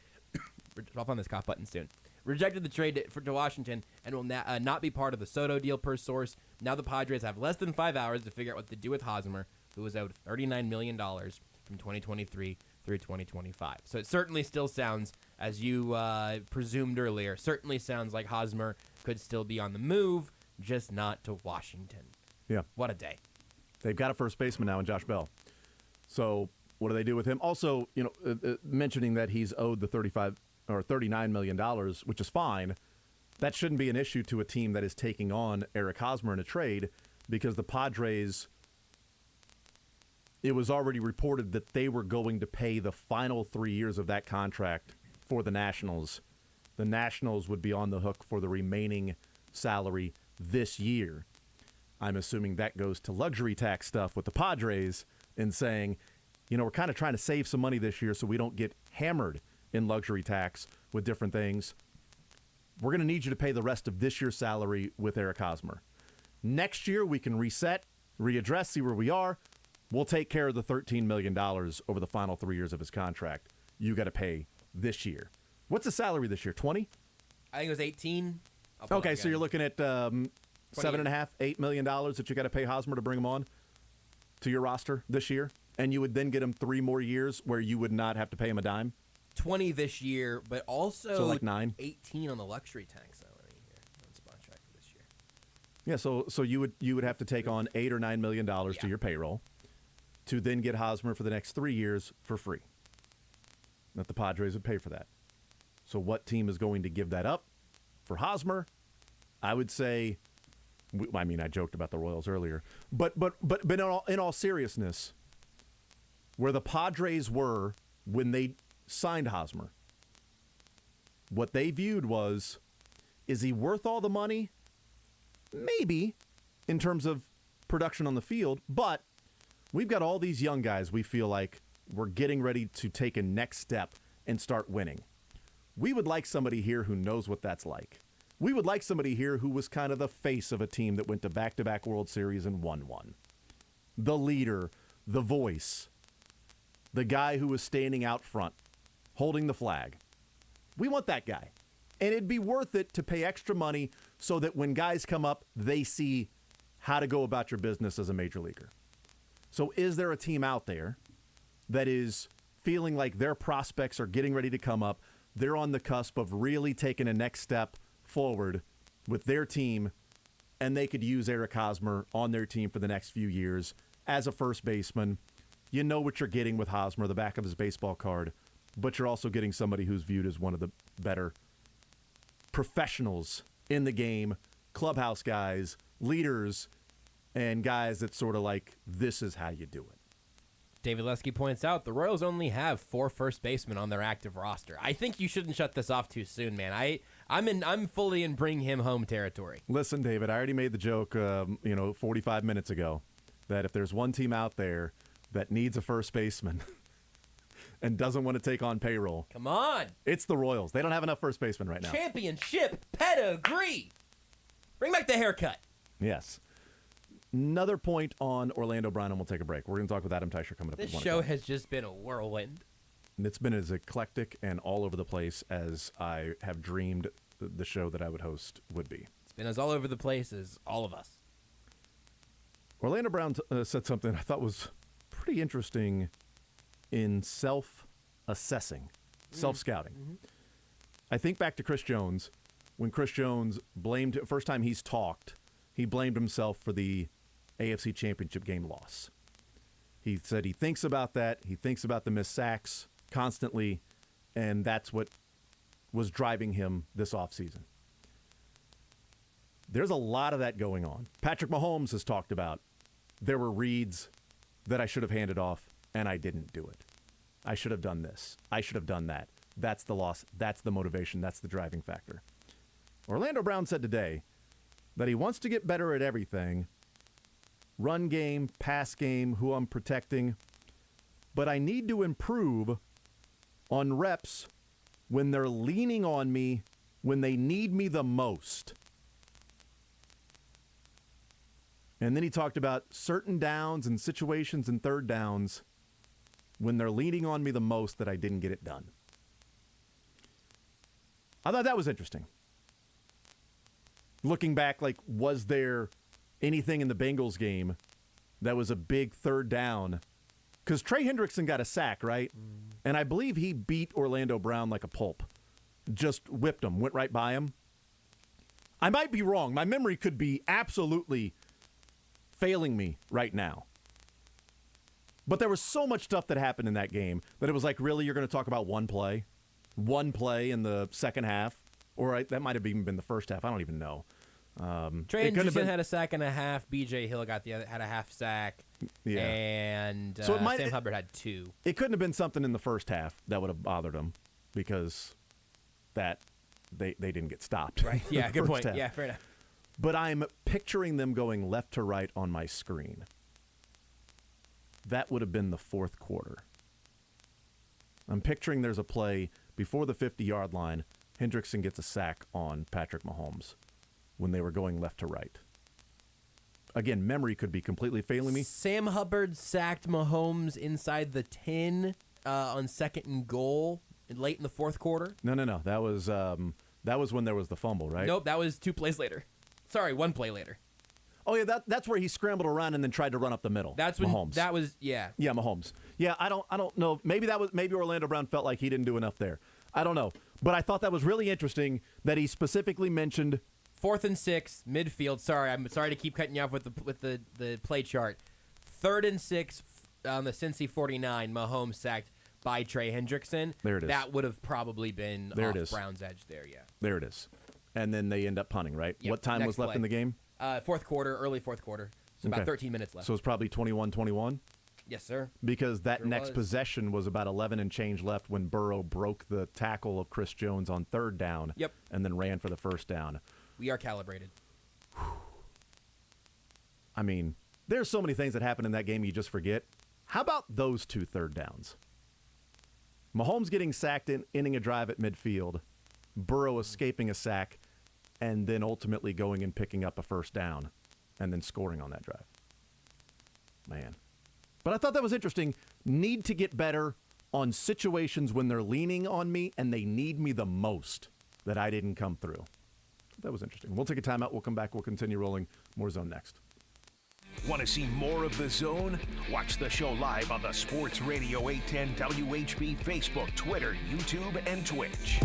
I'll find this cough button soon. Rejected the trade to Washington and will not be part of the Soto deal per source. Now the Padres have less than 5 hours to figure out what to do with Hosmer, who was owed $39 million from 2023 through 2025. So it certainly still sounds, as you presumed earlier, certainly sounds like Hosmer could still be on the move, just not to Washington. Yeah. What a day. They've got a first baseman now in Josh Bell. So what do they do with him? Also, mentioning that he's owed the $39 million, which is fine. That shouldn't be an issue to a team that is taking on Eric Hosmer in a trade, because the Padres, it was already reported that they were going to pay the final 3 years of that contract for the Nationals. The Nationals would be on the hook for the remaining salary this year. I'm assuming that goes to luxury tax stuff with the Padres and saying, we're kind of trying to save some money this year so we don't get hammered in luxury tax with different things. we're going to need you to pay the rest of this year's salary with Eric Hosmer. Next year, we can reset, readdress, see where we are. We'll take care of the $13 million over the final 3 years of his contract. You got to pay this year. What's the salary this year? 20? I think it was 18. Okay, so you're looking at $7.5, $8 million that you got to pay Hosmer to bring him on to your roster this year, and you would then get him 3 more years where you would not have to pay him a dime. 20 this year, but also so like 9, 18 on the luxury tax salary here on Spotrac for this year. Yeah, so you would have to take on $8 or $9 million to your payroll to then get Hosmer for the next 3 years for free. That the Padres would pay for that. So what team is going to give that up for Hosmer? I would say, I mean, I joked about the Royals earlier, but in all seriousness, where the Padres were when they signed Hosmer, what they viewed was, is he worth all the money? Maybe, in terms of production on the field, but we've got all these young guys we feel like we're getting ready to take a next step and start winning. We would like somebody here who knows what that's like. We would like somebody here who was kind of the face of a team that went to back-to-back World Series and won one. The leader, the voice, the guy who was standing out front, holding the flag. We want that guy. And it'd be worth it to pay extra money so that when guys come up, they see how to go about your business as a major leaguer. So is there a team out there that is feeling like their prospects are getting ready to come up? They're on the cusp of really taking a next step forward with their team, and they could use Eric Hosmer on their team for the next few years as a first baseman. You know what you're getting with Hosmer, the back of his baseball card, but you're also getting somebody who's viewed as one of the better professionals in the game, clubhouse guys, leaders, and guys that sort of like, this is how you do it. David Lesky points out the Royals only have 4 first basemen on their active roster. I think you shouldn't shut this off too soon, man. I'm fully in bring him home territory. Listen, David, I already made the joke 45 minutes ago that if there's one team out there that needs a first baseman and doesn't want to take on payroll, come on, it's the Royals. They don't have enough first basemen right now. Championship pedigree. Bring back the haircut. Yes. Another point on Orlando Brown, and we'll take a break. We're going to talk with Adam Teicher coming up. This show has just been a whirlwind. And it's been as eclectic and all over the place as I have dreamed the show that I would host would be. It's been as all over the place as all of us. Orlando Brown said something I thought was pretty interesting in self-assessing, self-scouting. Mm-hmm. I think back to Chris Jones, when Chris Jones blamed, first time he's talked, he blamed himself for the AFC Championship game loss. He said he thinks about that. He thinks about the missed sacks constantly, and that's what was driving him this offseason. There's a lot of that going on. Patrick Mahomes has talked about there were reads that I should have handed off, and I didn't do it. I should have done this. I should have done that. That's the loss. That's the motivation. That's the driving factor. Orlando Brown said today that he wants to get better at everything. Run game, pass game, who I'm protecting. But I need to improve on reps when they're leaning on me, when they need me the most. And then he talked about certain downs and situations and third downs when they're leaning on me the most that I didn't get it done. I thought that was interesting. Looking back, like, was there anything in the Bengals game that was a big third down? Because Trey Hendrickson got a sack, right? And I believe he beat Orlando Brown like a pulp. Just whipped him, went right by him. I might be wrong. My memory could be absolutely failing me right now. But there was so much stuff that happened in that game that it was like, really, you're going to talk about one play? One play in the second half? Or that might have even been the first half. I don't even know. Trey Hendrickson had a sack and a half. B.J. Hill had a half sack. Yeah. And Sam Hubbard had 2. It couldn't have been something in the first half that would have bothered him because they didn't get stopped. Right. Yeah, good point. Half. Yeah, fair enough. But I'm picturing them going left to right on my screen. That would have been the fourth quarter. I'm picturing there's a play before the 50-yard line. Hendrickson gets a sack on Patrick Mahomes when they were going left to right. Again, memory could be completely failing me. Sam Hubbard sacked Mahomes inside the 10 on 2nd and goal late in the fourth quarter. No. That was when there was the fumble, right? Nope, that was 2 plays later. Sorry, 1 play later. Oh yeah, that's where he scrambled around and then tried to run up the middle. That's when Mahomes. That was yeah. Yeah, Mahomes. Yeah, I don't know. Maybe Orlando Brown felt like he didn't do enough there. I don't know, but I thought that was really interesting that he specifically mentioned 4th and 6 midfield. Sorry, I'm sorry to keep cutting you off with the play chart. 3rd and 6 on the Cincy 49. Mahomes sacked by Trey Hendrickson. There it is. That would have probably been there off it is. Brown's edge there. Yeah. There it is. And then they end up punting, right? Yep, What time next was left play. in the game? Fourth quarter, early fourth quarter. So about Okay. 13 minutes left. So it's probably 21-21? Yes, sir. Because that Sure next was. possession was about 11 and change left when Burrow broke the tackle of Chris Jones on 3rd down. Yep. And then ran for the 1st down. We are calibrated. I mean, there's so many things that happen in that game you just forget. How about those 2 3rd downs? Mahomes getting sacked, ending a drive at midfield, Burrow escaping a sack, and then ultimately going and picking up a 1st down, and then scoring on that drive. Man. But I thought that was interesting. Need to get better on situations when they're leaning on me and they need me the most that I didn't come through. That was interesting. We'll take a timeout. We'll come back. We'll continue rolling. More Zone next. Want to see more of The Zone? Watch the show live on the Sports Radio 810 WHB Facebook, Twitter, YouTube, and Twitch.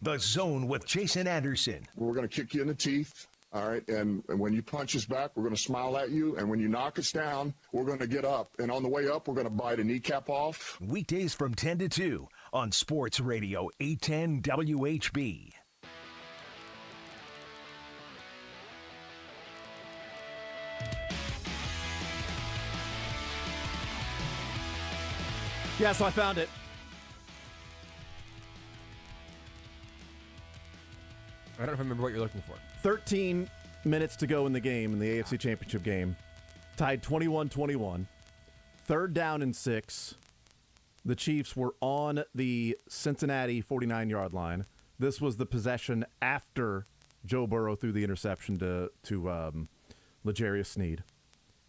The Zone with Jason Anderson. We're going to kick you in the teeth. All right, and when you punch us back, we're going to smile at you, and when you knock us down, we're going to get up, and on the way up, we're going to bite a kneecap off. Weekdays from 10 to 2 on Sports Radio 810 WHB. Yeah, so I found it. I don't remember what you're looking for. 13 minutes to go in the game, in the AFC Championship game. Tied 21-21. Third down and 6. The Chiefs were on the Cincinnati 49-yard line. This was the possession after Joe Burrow threw the interception to L'Jarius Sneed.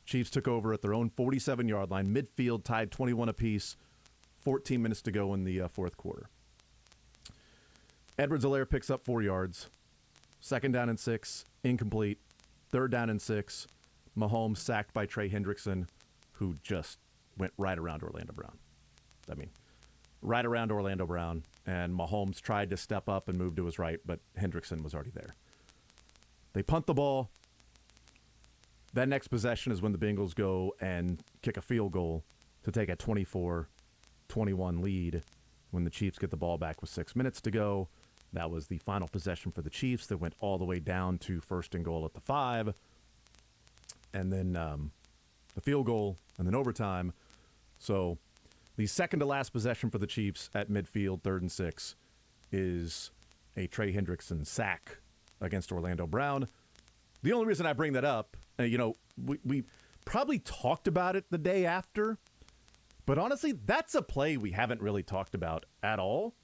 Chiefs took over at their own 47-yard line. Midfield tied 21 apiece. 14 minutes to go in the fourth quarter. Edwards-Helaire picks up 4 yards. Second down and 6, incomplete. Third down and 6, Mahomes sacked by Trey Hendrickson, who just went right around Orlando Brown. I mean, right around Orlando Brown, and Mahomes tried to step up and move to his right, but Hendrickson was already there. They punt the ball. That next possession is when the Bengals go and kick a field goal to take a 24-21 lead when the Chiefs get the ball back with 6 minutes to go. That was the final possession for the Chiefs that went all the way down to first and goal at the 5. And then the field goal and then overtime. So the second to last possession for the Chiefs at midfield, 3rd and 6, is a Trey Hendrickson sack against Orlando Brown. The only reason I bring that up, we probably talked about it the day after, but honestly, that's a play we haven't really talked about at all.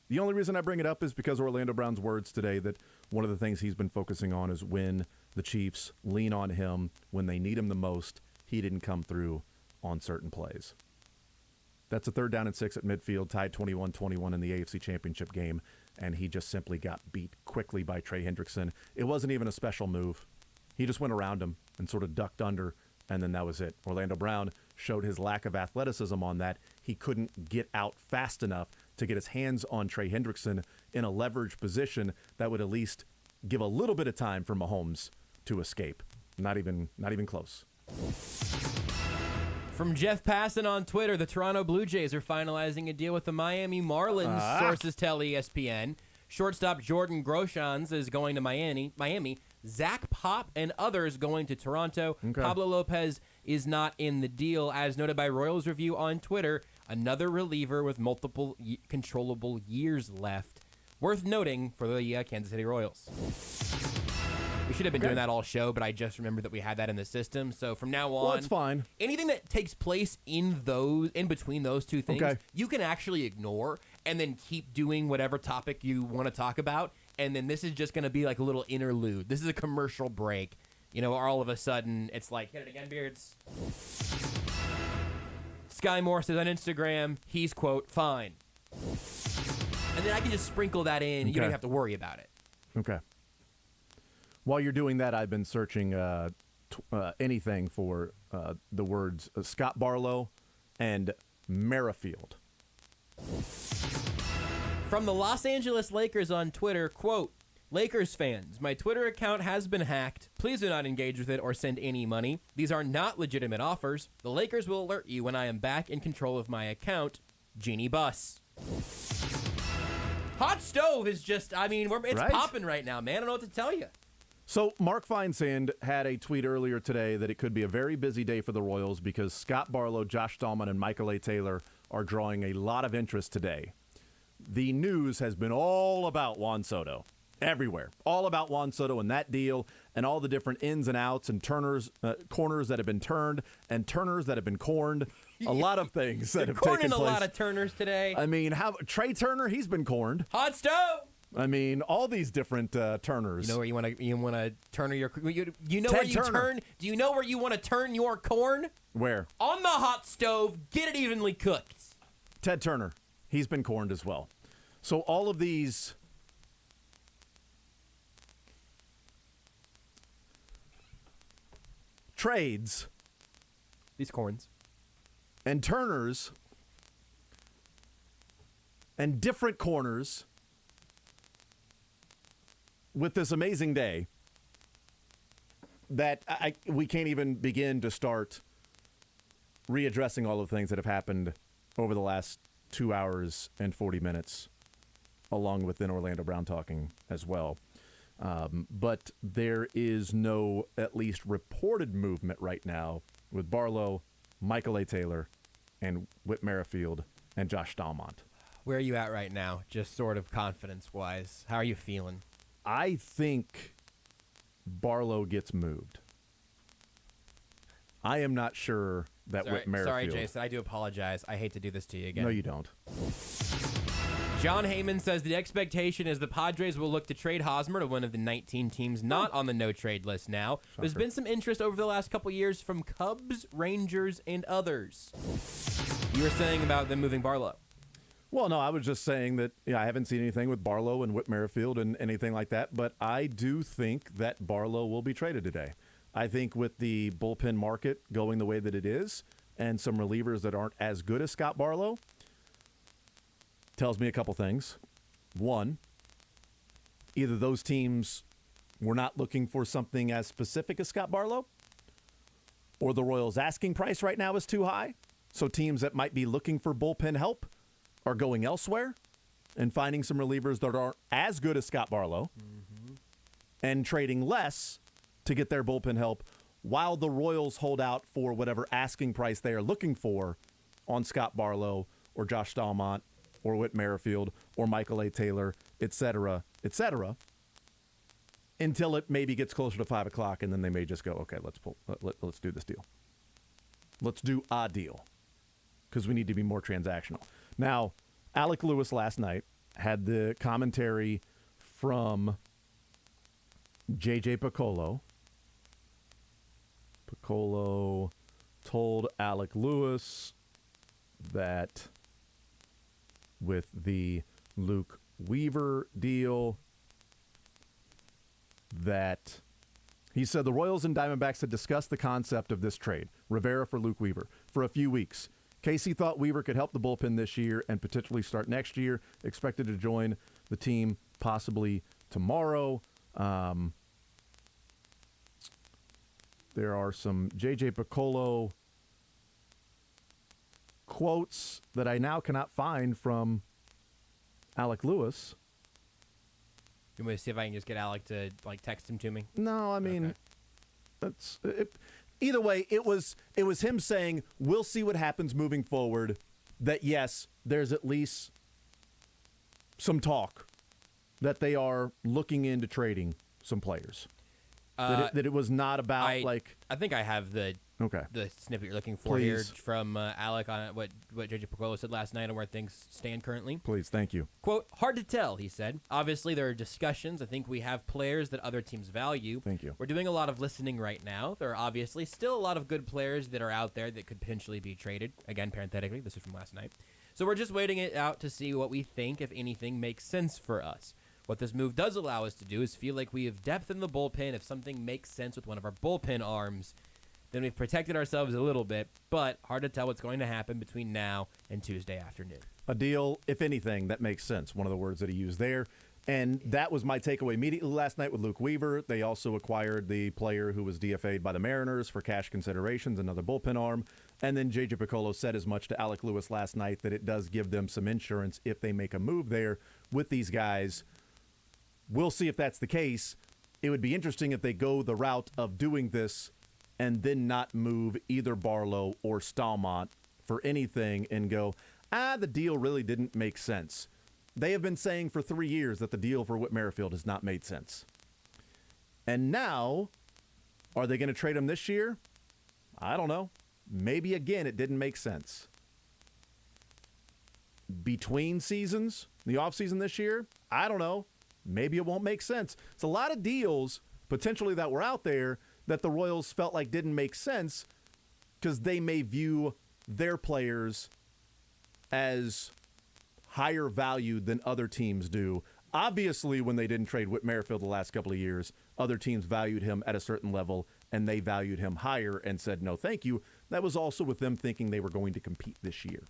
The only reason I bring it up is because Orlando Brown's words today that one of the things he's been focusing on is when the Chiefs lean on him, when they need him the most, he didn't come through on certain plays. That's a 3rd down and 6 at midfield, tied 21-21 in the AFC Championship game, and he just simply got beat quickly by Trey Hendrickson. It wasn't even a special move. He just went around him and sort of ducked under, and then that was it. Orlando Brown showed his lack of athleticism on that. He couldn't get out fast enough to get his hands on Trey Hendrickson in a leverage position that would at least give a little bit of time for Mahomes to escape. Not even close. From Jeff Passan on Twitter, the Toronto Blue Jays are finalizing a deal with the Miami Marlins, sources tell ESPN. Shortstop Jordan Groshans is going to Miami. Zach Pop and others going to Toronto. Okay. Pablo Lopez is not in the deal, as noted by Royals Review on Twitter. Another reliever with multiple controllable years left. Worth noting for the Kansas City Royals. We should have been doing that all show, but I just remembered that we had that in the system. So from now on, well, it's fine. Anything that takes place in between those two things, you can actually ignore and then keep doing whatever topic you want to talk about. And then this is just going to be like a little interlude. This is a commercial break. All of a sudden, it's like, hit it again, Beards. Sky Moore says on Instagram, he's, quote, fine. And then I can just sprinkle that in. Okay. You don't even have to worry about it. Okay. While you're doing that, I've been searching anything for the words Scott Barlow and Merrifield. From the Los Angeles Lakers on Twitter, quote, Lakers fans, my Twitter account has been hacked. Please do not engage with it or send any money. These are not legitimate offers. The Lakers will alert you when I am back in control of my account. Genie Bus. Hot Stove is just, it's popping right now, man. I don't know what to tell you. So Mark Feinsand had a tweet earlier today that it could be a very busy day for the Royals because Scott Barlow, Josh Dahlman, and Michael A. Taylor are drawing a lot of interest today. The news has been all about Juan Soto. Everywhere. All about Juan Soto and that deal and all the different ins and outs and corners that have been turned and turners that have been corned. A lot of things that have taken place. Corning a lot of turners today. Trey Turner, he's been corned. Hot Stove! All these different turners. You know where you want to turn your you know Ted where you Turner. turn? Do you know where you want to turn your corn? Where? On the hot stove. Get it evenly cooked. Ted Turner, he's been corned as well. So all of these trades, these corns, and turners, and different corners with this amazing day that we can't even begin to start readdressing all of the things that have happened over the last 2 hours and 40 minutes, along with then Orlando Brown talking as well. But there is no, at least reported, movement right now with Barlow, Michael A. Taylor, and Whit Merrifield and Josh Stallmont. Where are you at right now, just sort of confidence-wise? How are you feeling? I think Barlow gets moved. I am not sure that Whit Merrifield... Sorry, Jason. I do apologize. I hate to do this to you again. No, you don't. John Heyman says the expectation is the Padres will look to trade Hosmer to one of the 19 teams not on the no-trade list now. Shocker. There's been some interest over the last couple years from Cubs, Rangers, and others. You were saying about them moving Barlow. Well, no, I was just saying that I haven't seen anything with Barlow and Whit Merrifield and anything like that, but I do think that Barlow will be traded today. I think with the bullpen market going the way that it is and some relievers that aren't as good as Scott Barlow, tells me a couple things. One, either those teams were not looking for something as specific as Scott Barlow, or the Royals' asking price right now is too high, so teams that might be looking for bullpen help are going elsewhere and finding some relievers that aren't as good as Scott Barlow and trading less to get their bullpen help while the Royals hold out for whatever asking price they are looking for on Scott Barlow or Josh Stallmont or Whit Merrifield or Michael A. Taylor, et cetera, until it maybe gets closer to 5 o'clock, and then they may just go, okay, let's do this deal. Let's do a deal, because we need to be more transactional. Now, Alec Lewis last night had the commentary from J.J. Piccolo. Piccolo told Alec Lewis that with the Luke Weaver deal, that he said the Royals and Diamondbacks had discussed the concept of this trade, Rivera for Luke Weaver, for a few weeks. Casey thought Weaver could help the bullpen this year and potentially start next year. Expected to join the team possibly tomorrow. There are some J.J. Piccolo quotes that I now cannot find from Alec Lewis. You want me to see if I can just get Alec to text him to me? No, I mean, Okay. that's either way. It was him saying we'll see what happens moving forward. That yes, there's at least some talk that they are looking into trading some players. That it was not about I think I have the snippet you're looking for here from Alec on what J.J. Piccolo said last night on where things stand currently. Please, thank you. Quote, hard to tell, he said. Obviously, there are discussions. I think we have players that other teams value. Thank you. We're doing a lot of listening right now. There are obviously still a lot of good players that are out there that could potentially be traded. Again, parenthetically, this is from last night. So we're just waiting it out to see what we think, if anything, makes sense for us. What this move does allow us to do is feel like we have depth in the bullpen. If something makes sense with one of our bullpen arms, then we've protected ourselves a little bit, but hard to tell what's going to happen between now and Tuesday afternoon. A deal, if anything, that makes sense. One of the words that he used there. And that was my takeaway immediately last night with Luke Weaver. They also acquired the player who was DFA'd by the Mariners for cash considerations, another bullpen arm. And then J.J. Piccolo said as much to Alec Lewis last night that it does give them some insurance if they make a move there with these guys. We'll see if that's the case. It would be interesting if they go the route of doing this and then not move either Barlow or Stallmont for anything and go, the deal really didn't make sense. They have been saying for 3 years that the deal for Whit Merrifield has not made sense. And now, are they going to trade him this year? I don't know. Maybe, again, it didn't make sense. Between seasons, the offseason this year, I don't know. Maybe it won't make sense. It's a lot of deals, potentially, that were out there that the Royals felt like didn't make sense because they may view their players as higher value than other teams do. Obviously, when they didn't trade Whit Merrifield the last couple of years, other teams valued him at a certain level, and they valued him higher and said, no, thank you. That was also with them thinking they were going to compete this year.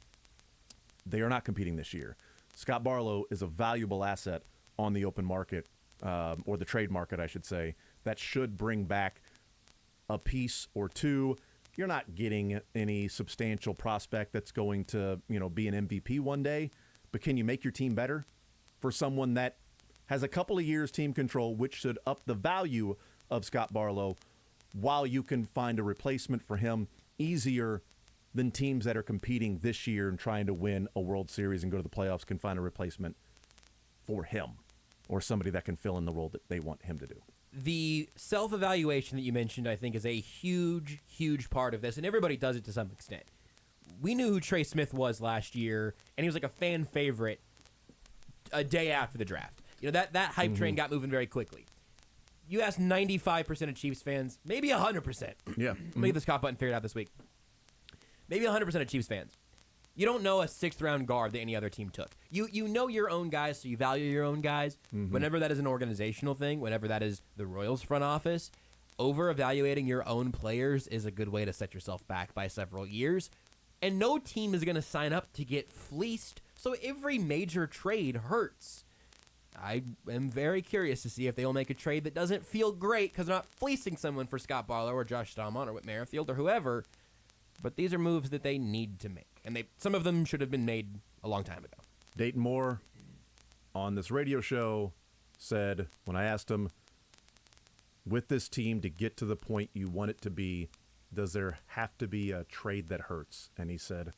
They are not competing this year. Scott Barlow is a valuable asset on the open market or the trade market, I should say, that should bring back a piece or two. You're not getting any substantial prospect that's going to, be an MVP one day, but can you make your team better for someone that has a couple of years team control, which should up the value of Scott Barlow, while you can find a replacement for him easier than teams that are competing this year and trying to win a World Series and go to the playoffs can find a replacement for him or somebody that can fill in the role that they want him to do. The self-evaluation that you mentioned, I think, is a huge, huge part of this, and everybody does it to some extent. We knew who Trey Smith was last year, and he was like a fan favorite a day after the draft. That hype train got moving very quickly. You ask 95% of Chiefs fans, maybe 100%. Yeah. Let me get this cop button figured out this week. Maybe 100% of Chiefs fans. You don't know a sixth-round guard that any other team took. You know your own guys, so you value your own guys. Whenever that is an organizational thing, whenever that is the Royals front office, over-evaluating your own players is a good way to set yourself back by several years. And no team is going to sign up to get fleeced, so every major trade hurts. I am very curious to see if they will make a trade that doesn't feel great because they're not fleecing someone for Scott Barlow or Josh Staumont or Whit Merrifield or whoever. But these are moves that they need to make, and some of them should have been made a long time ago. Dayton Moore on this radio show said, when I asked him, with this team to get to the point you want it to be, does there have to be a trade that hurts? And he said,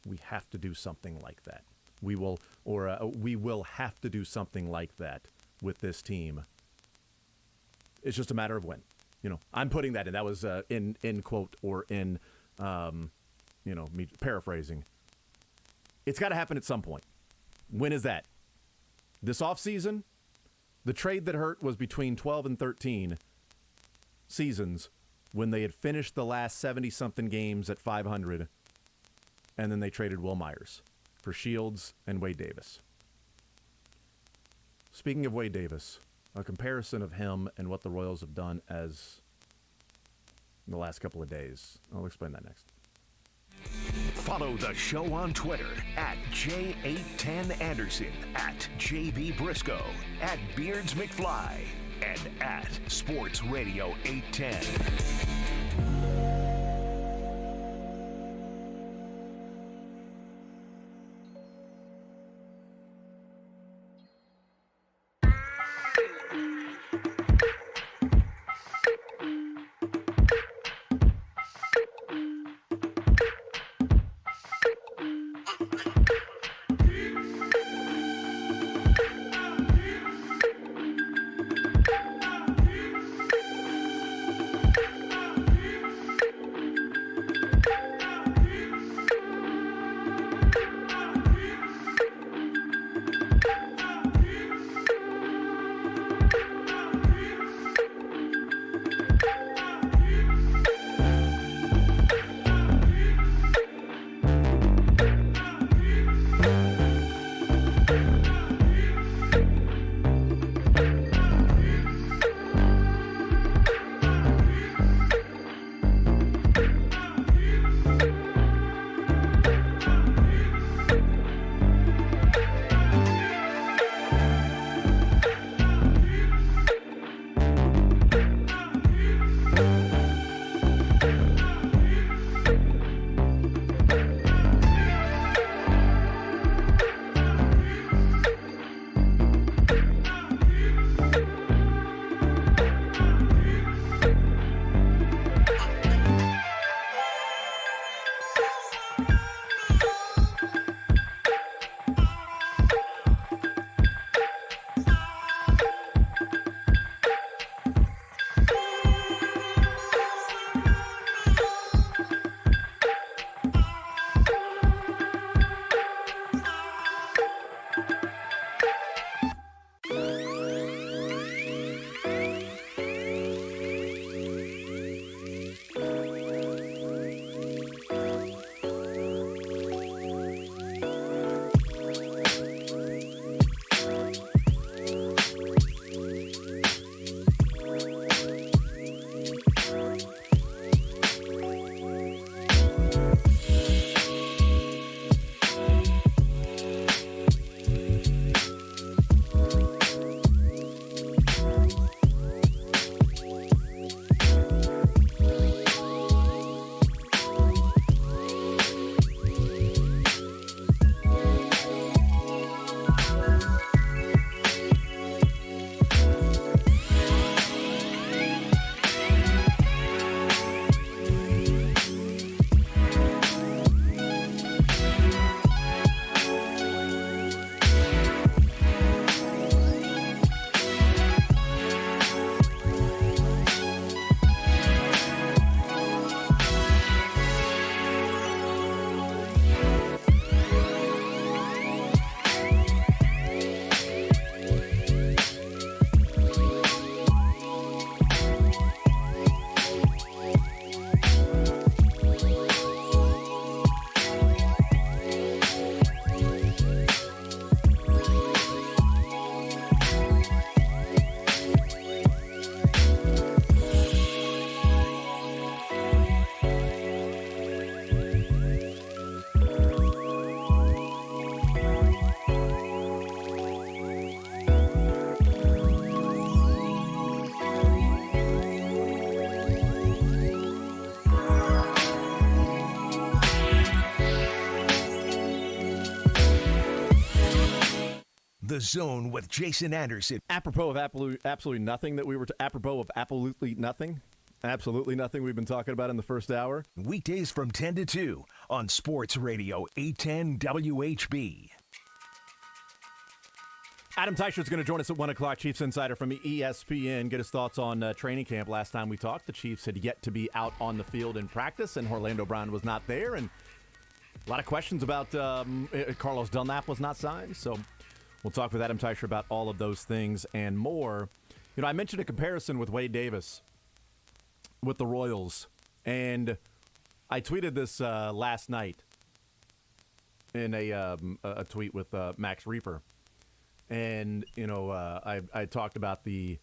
we have to do something like that. We will have to do something like that with this team. It's just a matter of when. I'm putting that in. That was in quote or in, me paraphrasing. It's got to happen at some point. When is that? This offseason? The trade that hurt was between 12 and 13 seasons when they had finished the last 70-something games at 500, and then they traded Will Myers for Shields and Wade Davis. Speaking of Wade Davis, a comparison of him and what the Royals have done as in the last couple of days. I'll explain that next. Follow the show on Twitter at J810Anderson, at JB Brisco, at Beards McFly, and at Sports Radio 810. The Zone with Jason Anderson. Apropos of absolutely nothing that we were apropos of absolutely nothing we've been talking about in the first hour. Weekdays from 10 to 2 on Sports Radio 810 WHB. Adam Teicher is going to join us at 1 o'clock, Chiefs Insider from ESPN. Get his thoughts on training camp. Last time we talked, the Chiefs had yet to be out on the field in practice, and Orlando Brown was not there. And a lot of questions about Carlos Dunlap was not signed. So we'll talk with Adam Teicher about all of those things and more. You know, I mentioned a comparison with Wade Davis with the Royals, and I tweeted this last night in a tweet with Max Reaper. And, you know, I talked about the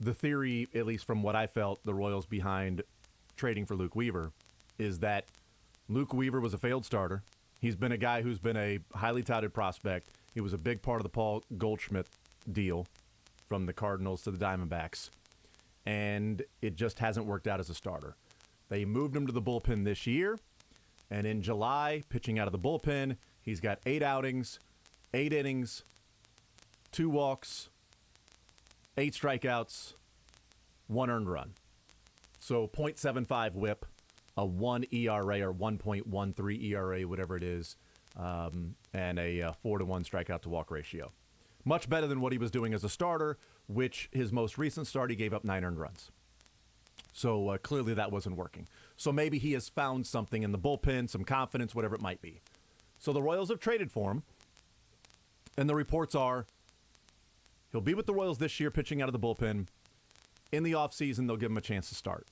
theory, at least from what I felt, the Royals behind trading for Luke Weaver, is that Luke Weaver was a failed starter. He's been a guy who's been a highly touted prospect. He was a big part of the Paul Goldschmidt deal from the Cardinals to the Diamondbacks. And it just hasn't worked out as a starter. They moved him to the bullpen this year. And in July, pitching out of the bullpen, he's got 8 outings, 8 innings, 2 walks, 8 strikeouts, 1 earned run. So .75 whip, a 1 ERA or 1.13 ERA, whatever it is, and a 4-to-1 strikeout to walk ratio. Much better than what he was doing as a starter, which his most recent start, he gave up 9 earned runs. So clearly that wasn't working. So maybe he has found something in the bullpen, some confidence, whatever it might be. So the Royals have traded for him. And the reports are he'll be with the Royals this year pitching out of the bullpen. In the offseason, they'll give him a chance to start.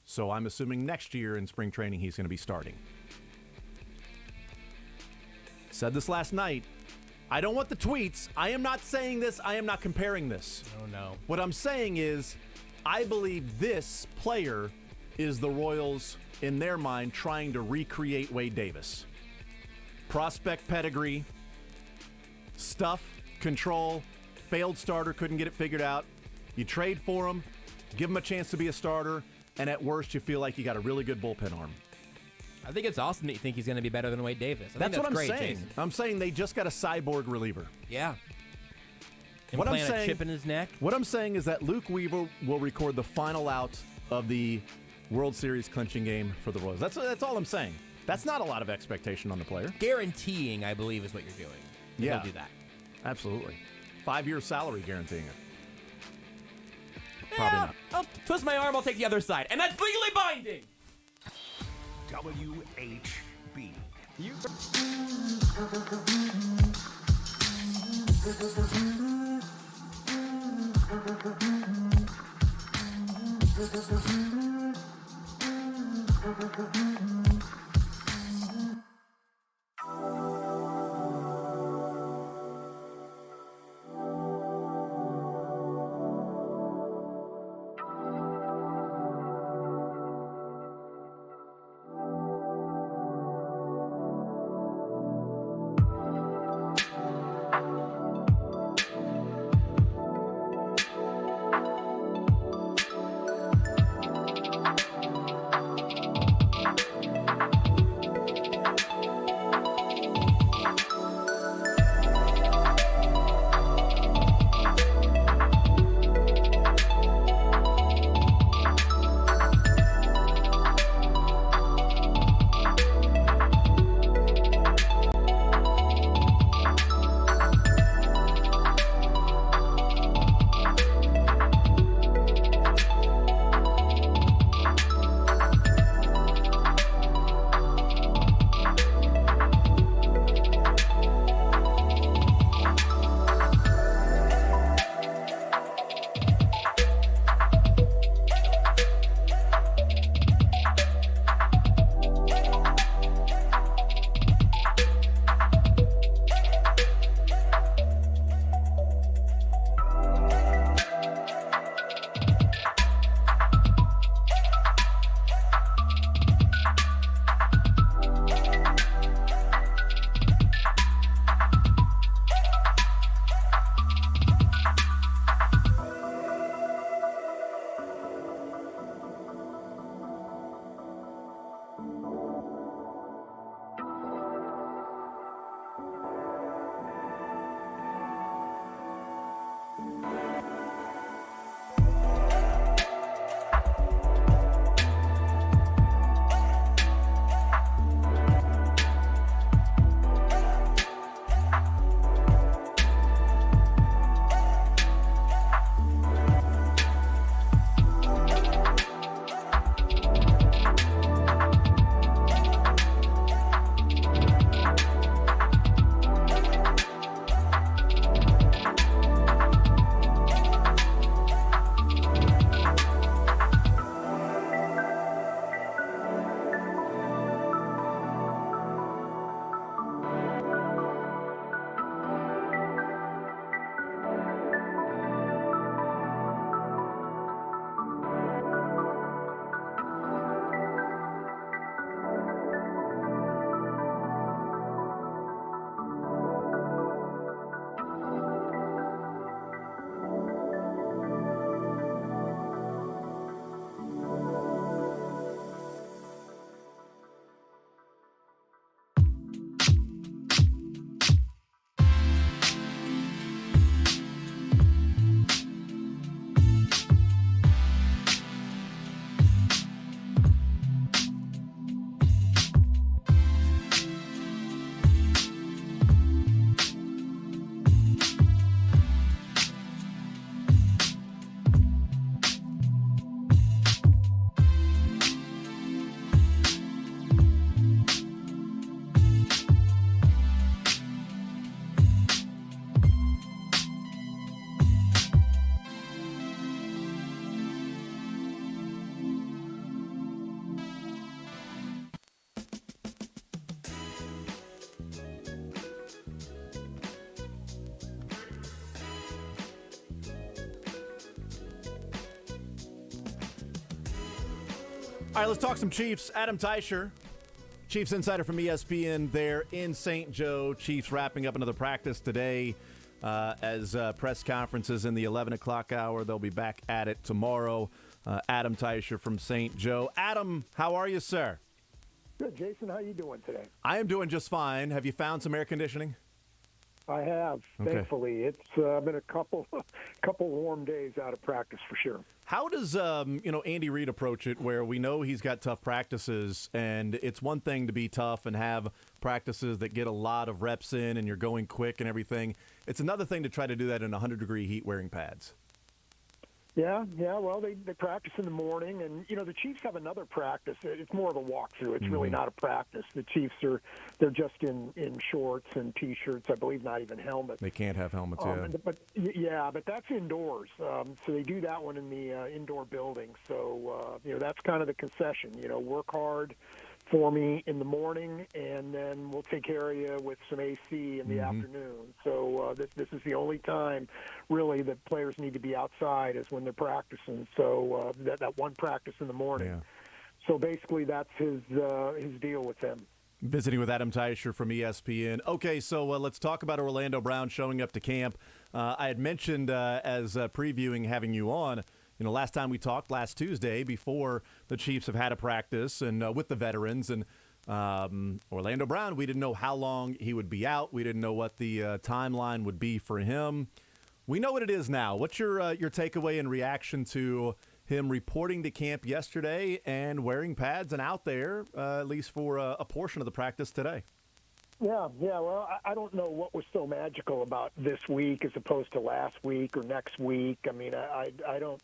So I'm assuming next year in spring training, he's going to be starting. Said this last night. I don't want the tweets. I am not saying this. I am not comparing this. Oh, no. What I'm saying is I believe this player is the Royals, in their mind, trying to recreate Wade Davis. Prospect pedigree. Stuff, control, failed starter, couldn't get it figured out. You trade for him, give him a chance to be a starter, and at worst, you feel like you got a really good bullpen arm. I think it's awesome that you think he's going to be better than Wade Davis. That's what I'm great, saying. Jason. I'm saying they just got a cyborg reliever. Yeah. What I'm saying, a chip in his neck. What I'm saying is that Luke Weaver will record the final out of the World Series clinching game for the Royals. That's all I'm saying. That's not a lot of expectation on the player. Guaranteeing, I believe, is what you're doing. Yeah. He'll do that. Absolutely. 5-year salary guaranteeing it. Probably not. I'll twist my arm, I'll take the other side. And that's legally binding! WHB. All right, let's talk some Chiefs. Adam Teicher, Chiefs insider from ESPN there in St. Joe. Chiefs wrapping up another practice today as press conferences in the 11 o'clock hour. They'll be back at it tomorrow. Adam Teicher from St. Joe. Adam, how are you, sir? Good, Jason. How you doing today? I am doing just fine. Have you found some air conditioning? I have, Okay. thankfully. It's been a couple warm days out of practice for sure. How does Andy Reid approach it, where we know he's got tough practices, and it's one thing to be tough and have practices that get a lot of reps in and you're going quick and everything. It's another thing to try to do that in 100-degree heat wearing pads. Yeah. Well, they practice in the morning, and the Chiefs have another practice. It's more of a walkthrough. It's really not a practice. The Chiefs they're just in shorts and T-shirts. I believe not even helmets. They can't have helmets. But that's indoors. So they do that one in the indoor building. So that's kind of the concession. Work hard for me in the morning, and then we'll take care of you with some AC in the afternoon. So this is the only time, really, that players need to be outside is when they're practicing. So that one practice in the morning. Yeah. So basically, that's his deal with them. Visiting with Adam Teicher from ESPN. Okay, so let's talk about Orlando Brown showing up to camp. I had mentioned as previewing having you on, last time we talked last Tuesday before the Chiefs have had a practice and with the veterans and Orlando Brown, we didn't know how long he would be out. We didn't know what the timeline would be for him. We know what it is now. What's your takeaway and reaction to him reporting to camp yesterday and wearing pads and out there, at least for a portion of the practice today? Yeah. Well, I don't know what was so magical about this week as opposed to last week or next week. I mean, I don't,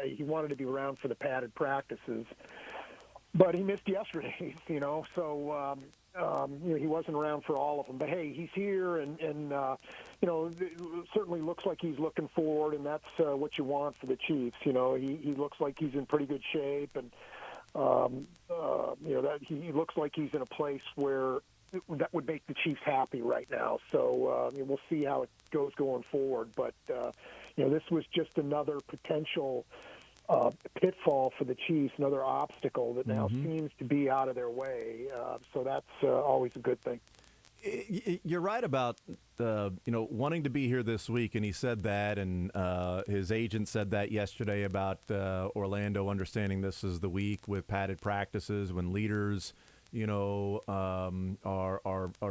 he wanted to be around for the padded practices, but he missed yesterday's, so, he wasn't around for all of them. But, hey, he's here, and it certainly looks like he's looking forward, and that's what you want for the Chiefs. He looks like he's in pretty good shape, and, that he looks like he's in a place where that would make the Chiefs happy right now. So we'll see how it goes going forward. But, this was just another potential pitfall for the Chiefs, another obstacle that now seems to be out of their way. So that's always a good thing. You're right about, wanting to be here this week, and he said that, and his agent said that yesterday about Orlando understanding this is the week with padded practices when leaders – are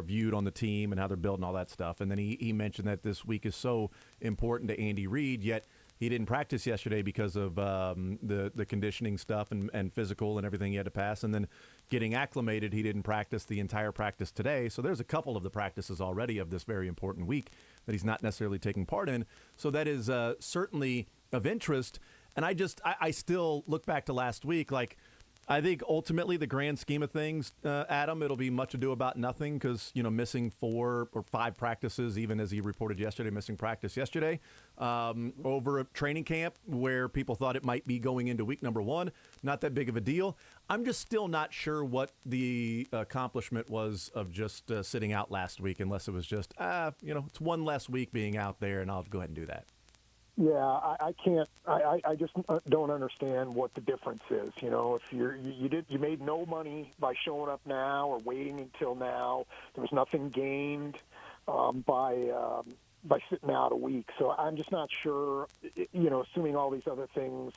viewed on the team and how they're built and all that stuff. And then he mentioned that this week is so important to Andy Reid, yet he didn't practice yesterday because of the conditioning stuff and physical and everything he had to pass. And then getting acclimated, he didn't practice the entire practice today. So there's a couple of the practices already of this very important week that he's not necessarily taking part in. So that is certainly of interest. And I still look back to last week, like, I think ultimately the grand scheme of things, Adam, it'll be much ado about nothing because, missing 4 or 5 practices, even as he reported yesterday, missing practice yesterday, over a training camp where people thought it might be going into week number 1. Not that big of a deal. I'm just still not sure what the accomplishment was of just sitting out last week, unless it was just, it's one less week being out there, and I'll go ahead and do that. Yeah, I can't. I just don't understand what the difference is. If you made no money by showing up now or waiting until now. There was nothing gained by sitting out a week. So I'm just not sure. Assuming all these other things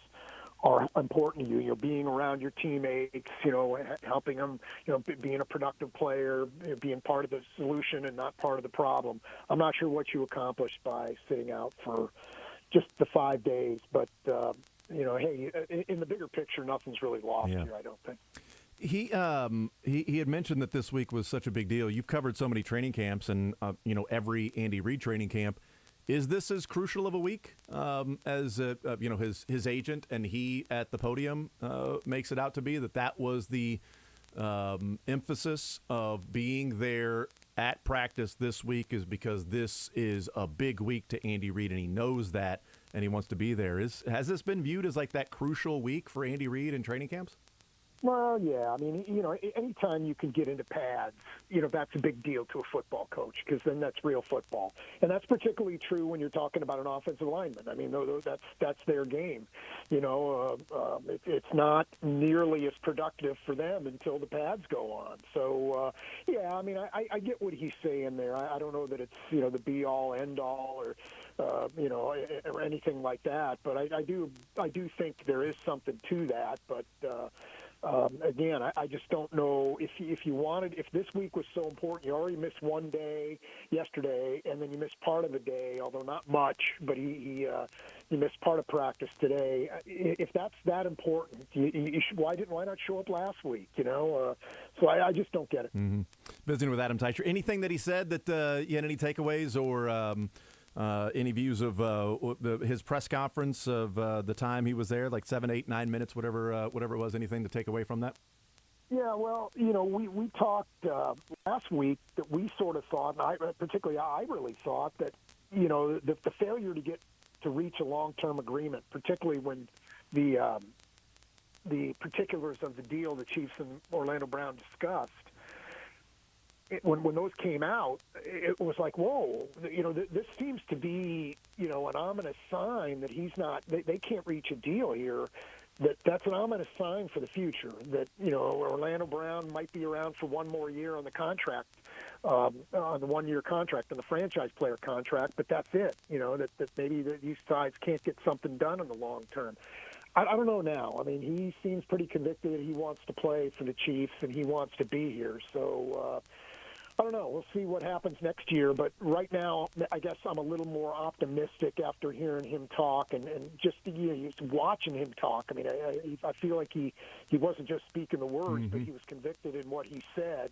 are important to you. Being around your teammates. Helping them. Being a productive player. Being part of the solution and not part of the problem. I'm not sure what you accomplished by sitting out for just the 5 days, but hey, in the bigger picture, nothing's really lost here, I don't think. He had mentioned that this week was such a big deal. You've covered so many training camps, and every Andy Reid training camp. Is this as crucial of a week as his agent and he at the podium makes it out to be? That was the emphasis of being there at practice this week, is because this is a big week to Andy Reid, and he knows that, and he wants to be there. Has this been viewed as like that crucial week for Andy Reid in training camps? Well, yeah. I mean, anytime you can get into pads, that's a big deal to a football coach because then that's real football. And that's particularly true when you're talking about an offensive lineman. I mean, that's their game. It's not nearly as productive for them until the pads go on. So, yeah, I mean, I get what he's saying there. I don't know that it's, the be-all, end-all or, or anything like that. But I do think there is something to that. But, again, I just don't know if this week was so important. You already missed one day yesterday, and then you missed part of the day, although not much. But he missed part of practice today. If that's that important, you should, why not show up last week? So I just don't get it. Mm-hmm. Visiting with Adam Teicher. Anything that he said that you had any takeaways or any views of his press conference of the time he was there, like 7, 8, 9 minutes, whatever it was, anything to take away from that? Yeah, well, we talked last week that we sort of thought, and I really thought that, the failure to reach a long-term agreement, particularly when the particulars of the deal the Chiefs and Orlando Brown discussed, when those came out, it was like, whoa, this seems to be, an ominous sign that they can't reach a deal here. That's an ominous sign for the future that, Orlando Brown might be around for one more year on the contract, on the one-year contract, on the franchise player contract, but that's it, that maybe these sides can't get something done in the long term. I don't know now. I mean, he seems pretty convicted that he wants to play for the Chiefs and he wants to be here. So, I don't know. We'll see what happens next year. But right now, I guess I'm a little more optimistic after hearing him talk and just watching him talk. I mean, I feel like he wasn't just speaking the words, but he was convicted in what he said,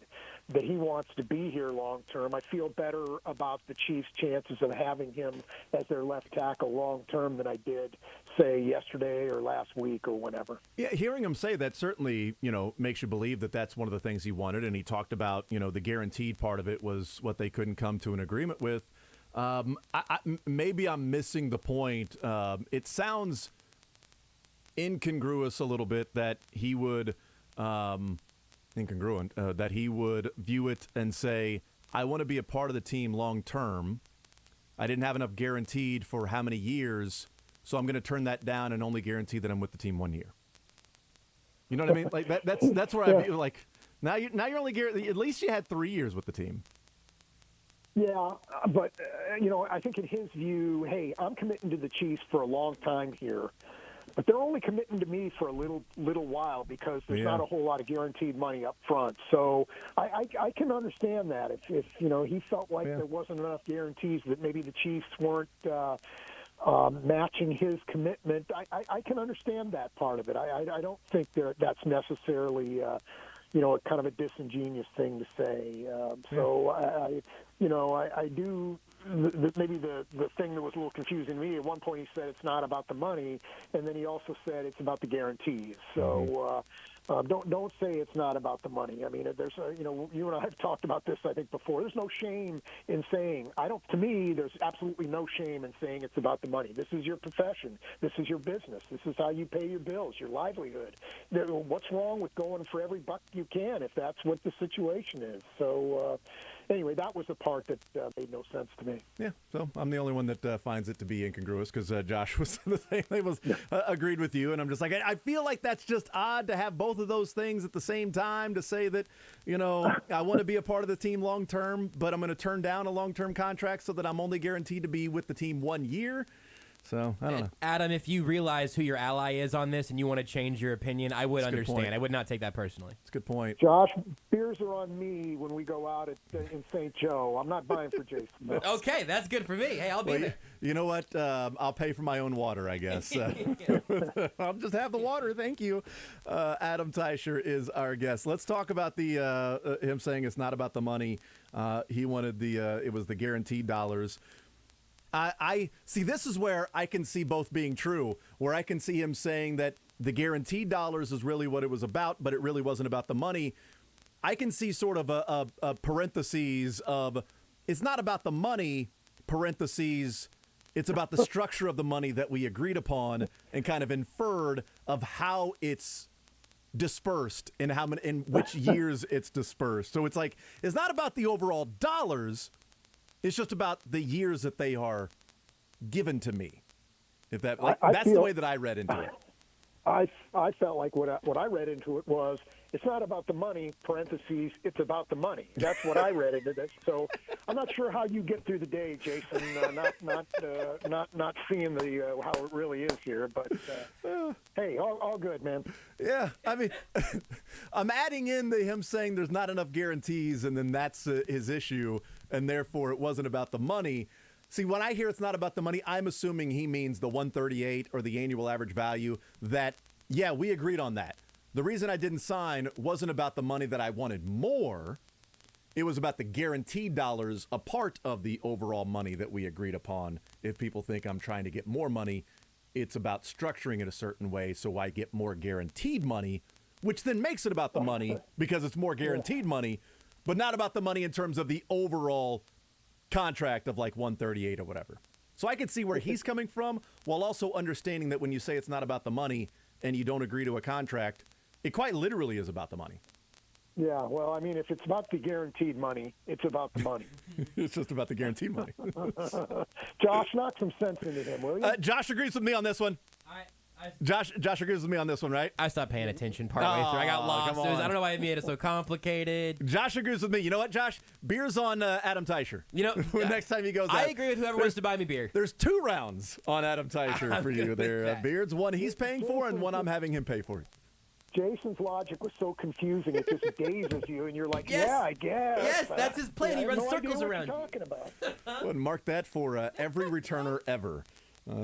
that he wants to be here long term. I feel better about the Chiefs' chances of having him as their left tackle long term than I did, say, yesterday or last week or whenever. Yeah, hearing him say that certainly, makes you believe that that's one of the things he wanted. And he talked about, the guaranteed part of it was what they couldn't come to an agreement with. Maybe I'm missing the point. It sounds incongruous a little bit that he would that he would view it and say, I want to be a part of the team long term. I didn't have enough guaranteed for how many years, so I'm going to turn that down and only guarantee that I'm with the team 1 year. You know what I mean? Like that's where I feel like now you're only guaranteed. At least you had 3 years with the team. Yeah, but I think in his view, hey, I'm committing to the Chiefs for a long time here, but they're only committing to me for a little while because there's not a whole lot of guaranteed money up front. So I can understand that if he felt like there wasn't enough guarantees that maybe the Chiefs weren't matching his commitment. I can understand that part of it. I don't think that's necessarily kind of a disingenuous thing to say. I do. Maybe the thing that was a little confusing to me, at one point he said it's not about the money, and then he also said it's about the guarantees. So don't say it's not about the money. I mean, there's you and I have talked about this, I think, before. There's no shame in saying, to me, there's absolutely no shame in saying it's about the money. This is your profession. This is your business. This is how you pay your bills, your livelihood. What's wrong with going for every buck you can if that's what the situation is? So, anyway, that was the part that made no sense to me. Yeah, so I'm the only one that finds it to be incongruous because Josh was the same. He was agreed with you, and I'm just like, I feel like that's just odd to have both of those things at the same time, to say that, I want to be a part of the team long term, but I'm going to turn down a long-term contract so that I'm only guaranteed to be with the team 1 year. So, I don't know. Adam, if you realize who your ally is on this and you want to change your opinion, I would understand. I would not take that personally. That's a good point. Josh, beers are on me when we go out in St. Joe. I'm not buying for Jason. Okay, that's good for me. Hey, I'll be there. You know what? I'll pay for my own water, I guess. I'll just have the water. Thank you. Adam Teicher is our guest. Let's talk about the him saying it's not about the money. He wanted it was the guaranteed dollars. I see, this is where I can see both being true, where I can see him saying that the guaranteed dollars is really what it was about, but it really wasn't about the money. I can see sort of a parentheses of, it's not about the money, parentheses, it's about the structure of the money that we agreed upon and kind of inferred of how it's dispersed and in which years it's dispersed. So it's like, it's not about the overall dollars. It's just about the years that they are given to me. If that, that's the way that I read into it. I felt like what I read into it was, it's not about the money, parentheses, it's about the money. That's what I read into this. So I'm not sure how you get through the day, Jason, not seeing how it really is here. But hey, all good, man. Yeah, I mean, I'm adding in him saying there's not enough guarantees, and then that's his issue, and therefore it wasn't about the money. See, when I hear it's not about the money, I'm assuming he means the 138 or the annual average value that, yeah, we agreed on that. The reason I didn't sign wasn't about the money that I wanted more. It was about the guaranteed dollars, a part of the overall money that we agreed upon. If people think I'm trying to get more money, it's about structuring it a certain way so I get more guaranteed money, which then makes it about the money because it's more guaranteed money, but not about the money in terms of the overall contract of like 138 or whatever. So I can see where he's coming from, while also understanding that when you say it's not about the money and you don't agree to a contract, it quite literally is about the money. Yeah, well, I mean, if it's about the guaranteed money, it's about the money. It's just about the guaranteed money. Josh, knock some sense into him, will you? Josh agrees with me on this one. Josh agrees with me on this one, right? I stopped paying attention partway through. I got lost. I don't know why I made it so complicated. Josh agrees with me. You know what, Josh? Beer's on Adam Teicher. You know, next time he goes out. I agree with whoever wants to buy me beer. There's 2 rounds on Adam Teicher for you there. Beard's one he's paying for and one I'm having him pay for. Jason's logic was so confusing, it just dazes you, and you're like, yes. Yeah, I guess. Yes, that's his plan. He runs circles around. around. What you're talking about. Well, mark that for every returner ever.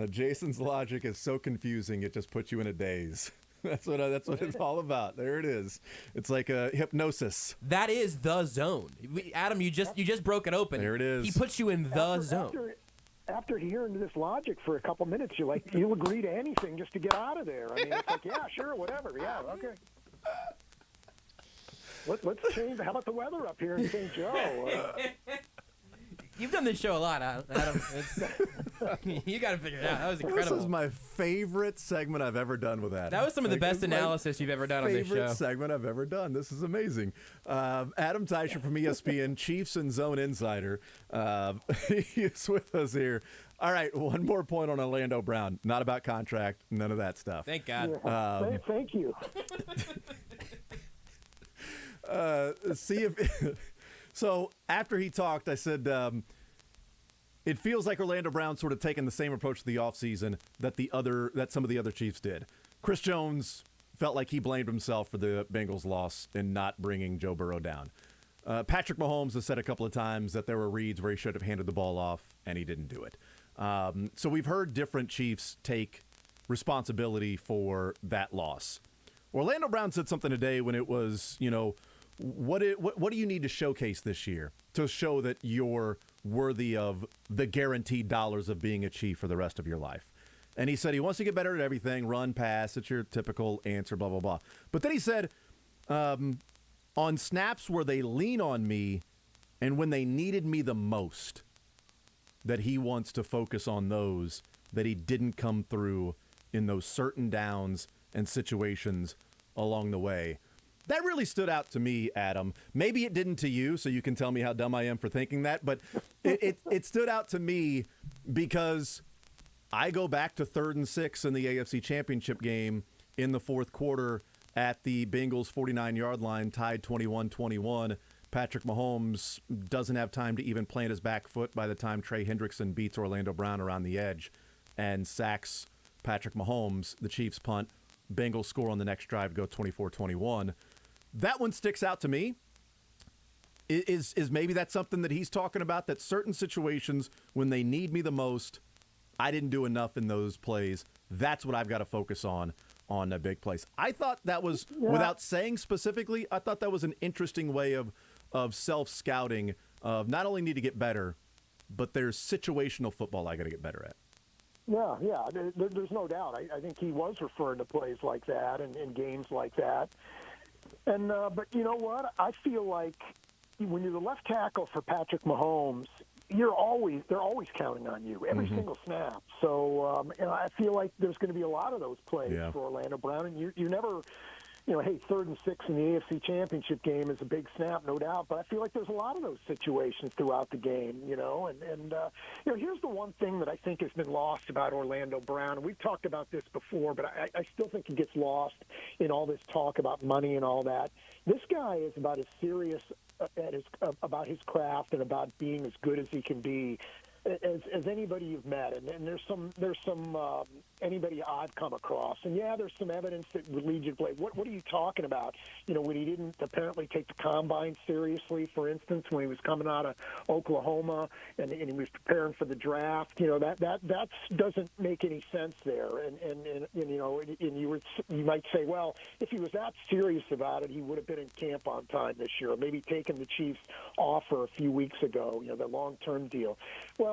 Jason's logic is so confusing, it just puts you in a daze. That's what it's all about. There it is. It's like a hypnosis. That is the zone. Adam, you just broke it open. There it is. He puts you in the zone. After hearing this logic for a couple minutes, you'll agree to anything just to get out of there. I mean, it's like, yeah, sure, whatever. Yeah, okay. Let's change. How about the weather up here in St. Joe? You've done this show a lot, Adam. You got to figure it out. That was incredible. This is my favorite segment I've ever done with Adam. That was some of the best analysis you've ever done on this show. Favorite segment I've ever done. This is amazing. Adam Teicher from ESPN, Chiefs and Zone Insider. He is with us here. All right, one more point on Orlando Brown. Not about contract, none of that stuff. Thank God. Yeah, thank you. See if... So after he talked, I said, it feels like Orlando Brown's sort of taking the same approach to the offseason that some of the other Chiefs did. Chris Jones felt like he blamed himself for the Bengals' loss in not bringing Joe Burrow down. Patrick Mahomes has said a couple of times that there were reads where he should have handed the ball off, and he didn't do it. So we've heard different Chiefs take responsibility for that loss. Orlando Brown said something today when it was, what do you need to showcase this year to show that you're worthy of the guaranteed dollars of being a Chief for the rest of your life? And he said he wants to get better at everything, run, pass. It's your typical answer, blah, blah, blah. But then he said, on snaps where they lean on me and when they needed me the most, that he wants to focus on those, that he didn't come through in those certain downs and situations along the way. That really stood out to me, Adam. Maybe it didn't to you, so you can tell me how dumb I am for thinking that, but it stood out to me because I go back to 3rd and 6 in the AFC Championship game in the fourth quarter at the Bengals 49-yard line, tied 21-21. Patrick Mahomes doesn't have time to even plant his back foot by the time Trey Hendrickson beats Orlando Brown around the edge and sacks Patrick Mahomes. The Chiefs punt. Bengals score on the next drive, go 24-21. That one sticks out to me. Is maybe that's something that he's talking about, that certain situations when they need me the most, I didn't do enough in those plays. That's what I've got to focus on a big place. I thought that was, without saying specifically, I thought that was an interesting way of self-scouting, of not only need to get better, but there's situational football I got to get better at. Yeah. There's no doubt. I think he was referring to plays like that and games like that. And but you know what? I feel like when you're the left tackle for Patrick Mahomes, they're always counting on you every single snap. So I feel like there's going to be a lot of those plays for Orlando Brown, and you never hey, 3rd and 6 in the AFC Championship game is a big snap, no doubt. But I feel like there's a lot of those situations throughout the game, And here's the one thing that I think has been lost about Orlando Brown. And we've talked about this before, but I still think it gets lost in all this talk about money and all that. This guy is about as serious about his craft and about being as good as he can be as anybody you've met, and there's some anybody I've come across, and there's some evidence that would lead you to believe. What are you talking about? When he didn't apparently take the combine seriously, for instance, when he was coming out of Oklahoma and he was preparing for the draft, that doesn't make any sense there. And you might say, well, if he was that serious about it, he would have been in camp on time this year, or maybe taken the Chiefs' offer a few weeks ago, the long-term deal. Well,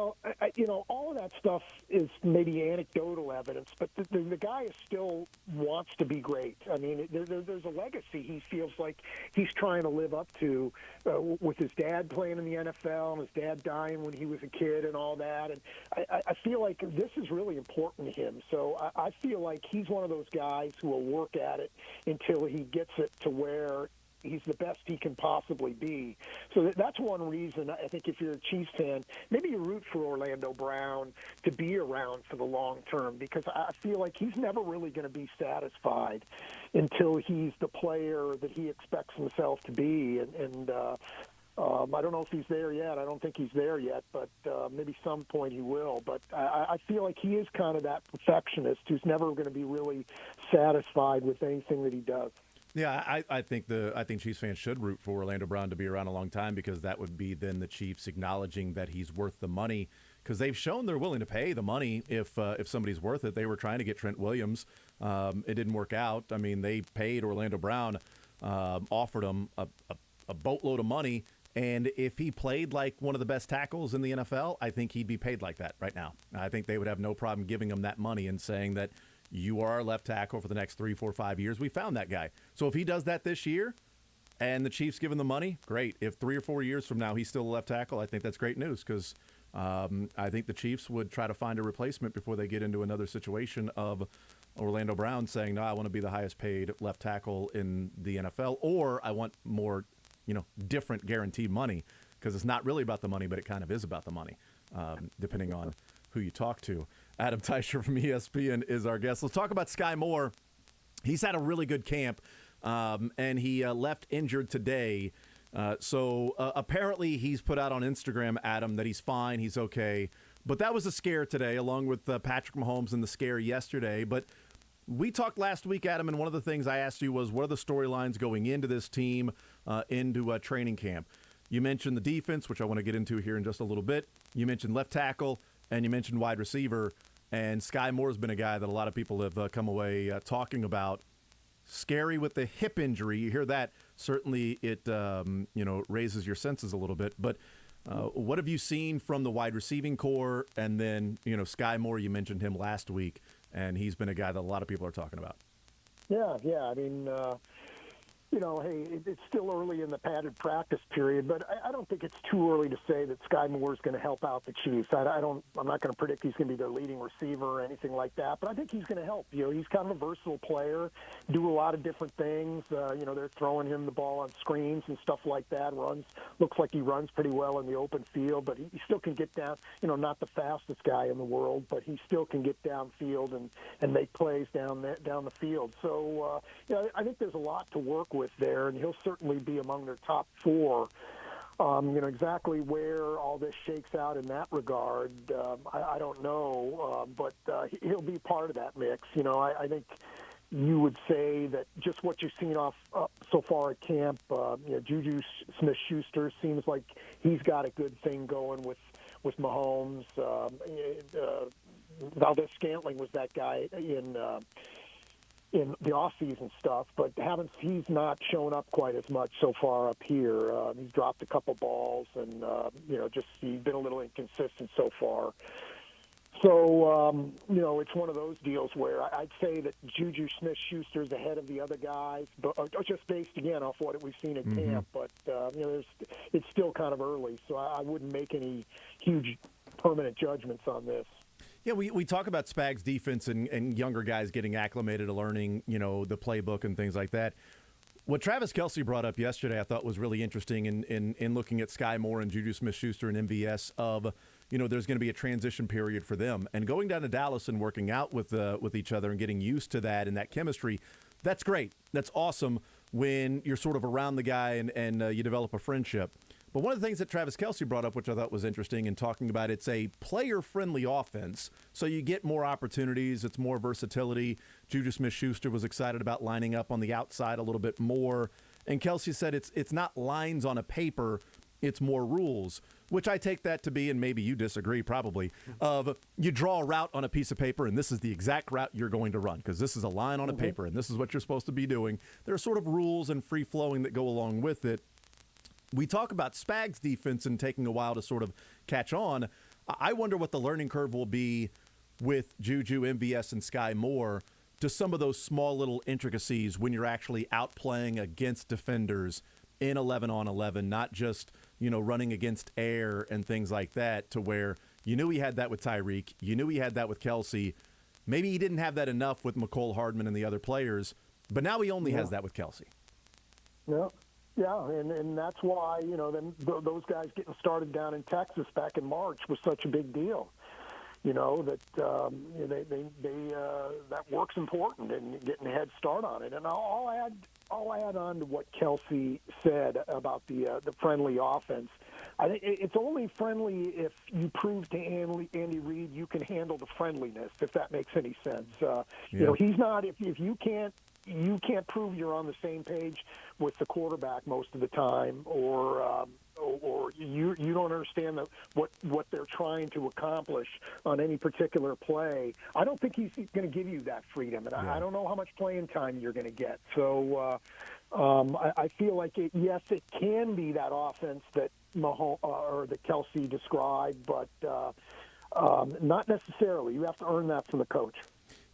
all of that stuff is maybe anecdotal evidence, but the guy still wants to be great. I mean, there's a legacy he feels like he's trying to live up to with his dad playing in the NFL and his dad dying when he was a kid and all that. And I feel like this is really important to him. So I feel like he's one of those guys who will work at it until he gets it to where he's the best he can possibly be. So that's one reason I think if you're a Chiefs fan, maybe you root for Orlando Brown to be around for the long term, because I feel like he's never really going to be satisfied until he's the player that he expects himself to be. And I don't know if he's there yet. I don't think he's there yet, but maybe some point he will. But I feel like he is kind of that perfectionist who's never going to be really satisfied with anything that he does. Yeah, I think Chiefs fans should root for Orlando Brown to be around a long time, because that would be then the Chiefs acknowledging that he's worth the money, because they've shown they're willing to pay the money if somebody's worth it. They were trying to get Trent Williams. It didn't work out. I mean, they paid Orlando Brown, offered him a boatload of money, and if he played like one of the best tackles in the NFL, I think he'd be paid like that right now. I think they would have no problem giving him that money and saying that you are our left tackle for the next 3, 4, 5 years. We found that guy. So if he does that this year and the Chiefs give him the money, great. If 3 or 4 years from now he's still a left tackle, I think that's great news, because I think the Chiefs would try to find a replacement before they get into another situation of Orlando Brown saying, no, I want to be the highest paid left tackle in the NFL, or I want more, different guaranteed money, because it's not really about the money, but it kind of is about the money, depending on who you talk to. Adam Teicher from ESPN is our guest. Let's talk about Sky Moore. He's had a really good camp, and he left injured today. So apparently he's put out on Instagram, Adam, that he's fine, he's okay. But that was a scare today, along with Patrick Mahomes and the scare yesterday. But we talked last week, Adam, and one of the things I asked you was, what are the storylines going into this team, into training camp? You mentioned the defense, which I want to get into here in just a little bit. You mentioned left tackle, and you mentioned wide receiver. And Sky Moore's been a guy that a lot of people have come away talking about. Scary with the hip injury. You hear that. Certainly it raises your senses a little bit. But what have you seen from the wide receiving core? And then, Sky Moore, you mentioned him last week, and he's been a guy that a lot of people are talking about. Yeah. I mean, hey, it's still early in the padded practice period, but I don't think it's too early to say that Sky Moore is going to help out the Chiefs. I'm not going to predict he's going to be their leading receiver or anything like that, but I think he's going to help. He's kind of a versatile player, do a lot of different things. They're throwing him the ball on screens and stuff like that. Looks like he runs pretty well in the open field, but he still can get down. Not the fastest guy in the world, but he still can get downfield and make plays down the field. So, I think there's a lot to work with there, and he'll certainly be among their top 4. Exactly where all this shakes out in that regard, I don't know, but he'll be part of that mix. I think you would say that just what you've seen off so far at camp, Juju Smith-Schuster seems like he's got a good thing going with Mahomes. Valdez-Scantling was that guy in the off-season stuff, but he's not shown up quite as much so far up here. He's dropped a couple balls, and he's been a little inconsistent so far. So, it's one of those deals where I'd say that Juju Smith-Schuster's ahead of the other guys, but just based, again, off what we've seen in camp. But, it's still kind of early, so I wouldn't make any huge permanent judgments on this. Yeah, we talk about Spags' defense and younger guys getting acclimated to learning, the playbook and things like that. What Travis Kelce brought up yesterday I thought was really interesting in looking at Sky Moore and Juju Smith-Schuster and MVS of, there's going to be a transition period for them. And going down to Dallas and working out with each other and getting used to that and that chemistry, that's great. That's awesome when you're sort of around the guy and you develop a friendship. But one of the things that Travis Kelce brought up, which I thought was interesting in talking about, it's a player-friendly offense, so you get more opportunities, it's more versatility. Juju Smith-Schuster was excited about lining up on the outside a little bit more. And Kelce said it's not lines on a paper, it's more rules, which I take that to be, and maybe you disagree probably, of you draw a route on a piece of paper, and this is the exact route you're going to run, because this is a line on a paper, and this is what you're supposed to be doing. There are sort of rules and free-flowing that go along with it. We talk about Spags' defense and taking a while to sort of catch on. I wonder what the learning curve will be with Juju, MVS, and Sky Moore to some of those small little intricacies when you're actually outplaying against defenders in 11-on-11, not just, running against air and things like that, to where you knew he had that with Tyreek, you knew he had that with Kelce. Maybe he didn't have that enough with McCole Hardman and the other players, but now he only has that with Kelce. Yeah. Yeah, and that's why, those guys getting started down in Texas back in March was such a big deal. That that work's important and getting a head start on it. And I'll add on to what Kelce said about the friendly offense. I think it's only friendly if you prove to Andy Reid you can handle the friendliness, if that makes any sense. He's not, if you can't prove you're on the same page with the quarterback most of the time, or you don't understand what they're trying to accomplish on any particular play. I don't think he's going to give you that freedom, and I don't know how much playing time you're going to get. So I feel like it can be that offense that that Kelce described, but not necessarily. You have to earn that from the coach.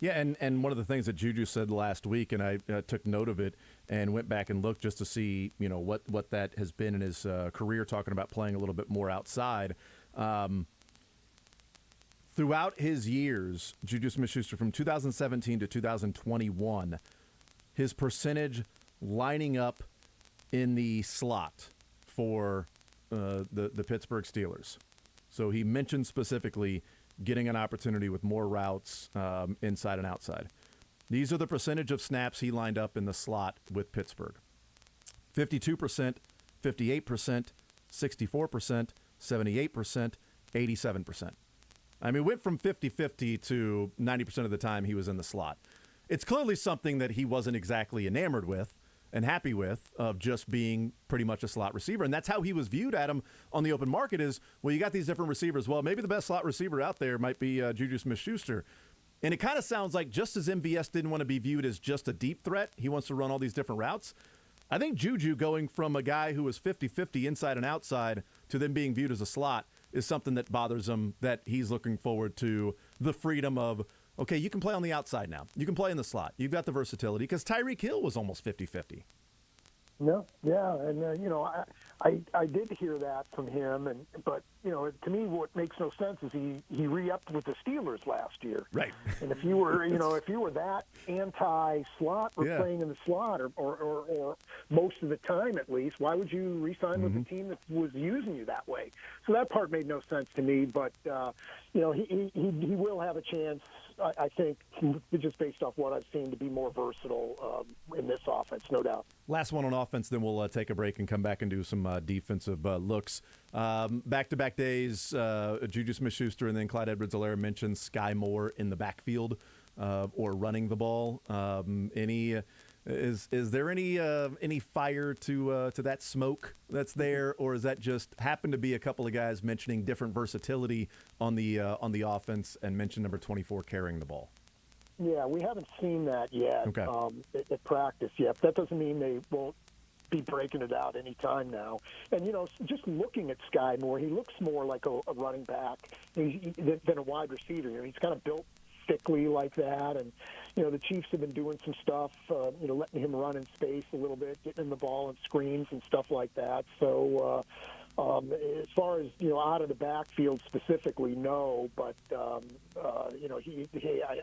Yeah, and one of the things that Juju said last week, and I took note of it and went back and looked just to see, what that has been in his career, talking about playing a little bit more outside. Throughout his years, Juju Smith-Schuster, from 2017 to 2021, his percentage lining up in the slot for the Pittsburgh Steelers. So he mentioned specifically getting an opportunity with more routes inside and outside. These are the percentage of snaps he lined up in the slot with Pittsburgh. 52%, 58%, 64%, 78%, 87%. I mean, went from 50-50 to 90% of the time he was in the slot. It's clearly something that he wasn't exactly enamored with and happy with, of just being pretty much a slot receiver. And that's how he was viewed, Adam, on the open market is, well, you got these different receivers. Well, maybe the best slot receiver out there might be Juju Smith-Schuster. And it kind of sounds like, just as MVS didn't want to be viewed as just a deep threat, he wants to run all these different routes. I think Juju going from a guy who was 50-50 inside and outside to then being viewed as a slot is something that bothers him, that he's looking forward to the freedom of, okay, you can play on the outside now. You can play in the slot. You've got the versatility, because Tyreek Hill was almost 50-50. No, yeah, and I did hear that from him, but to me, what makes no sense is he re-upped with the Steelers last year, right? And if you were that anti-slot or playing in the slot or most of the time at least, why would you re-sign with a team that was using you that way? So that part made no sense to me, but he will have a chance. I think, just based off what I've seen, to be more versatile in this offense, no doubt. Last one on offense, then we'll take a break and come back and do some defensive looks. Back-to-back days, Juju Smith-Schuster and then Clyde Edwards-Helaire mentioned Sky Moore in the backfield or running the ball. Is there any fire to that smoke that's there, or is that just happen to be a couple of guys mentioning different versatility on the offense and mention number 24 carrying the ball? Yeah, we haven't seen that yet at practice yet. That doesn't mean they won't be breaking it out any time now. And, just looking at Sky Moore, he looks more like a running back than a wide receiver. He's kind of built thickly like that, and the Chiefs have been doing some stuff, letting him run in space a little bit, getting him the ball and screens and stuff like that. So As far as out of the backfield specifically, no. But I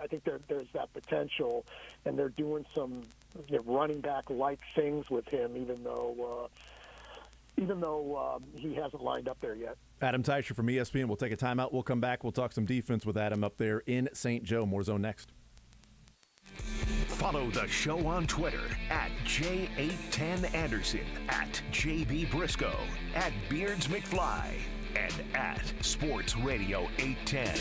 think there's that potential, and they're doing some running back like things with him, even though he hasn't lined up there yet. Adam Teicher from ESPN. We'll take a timeout. We'll come back. We'll talk some defense with Adam up there in St. Joe. More Zone next. Follow the show on Twitter at J810Anderson, at JB Brisco, at Beards McFly, and at Sports Radio 810.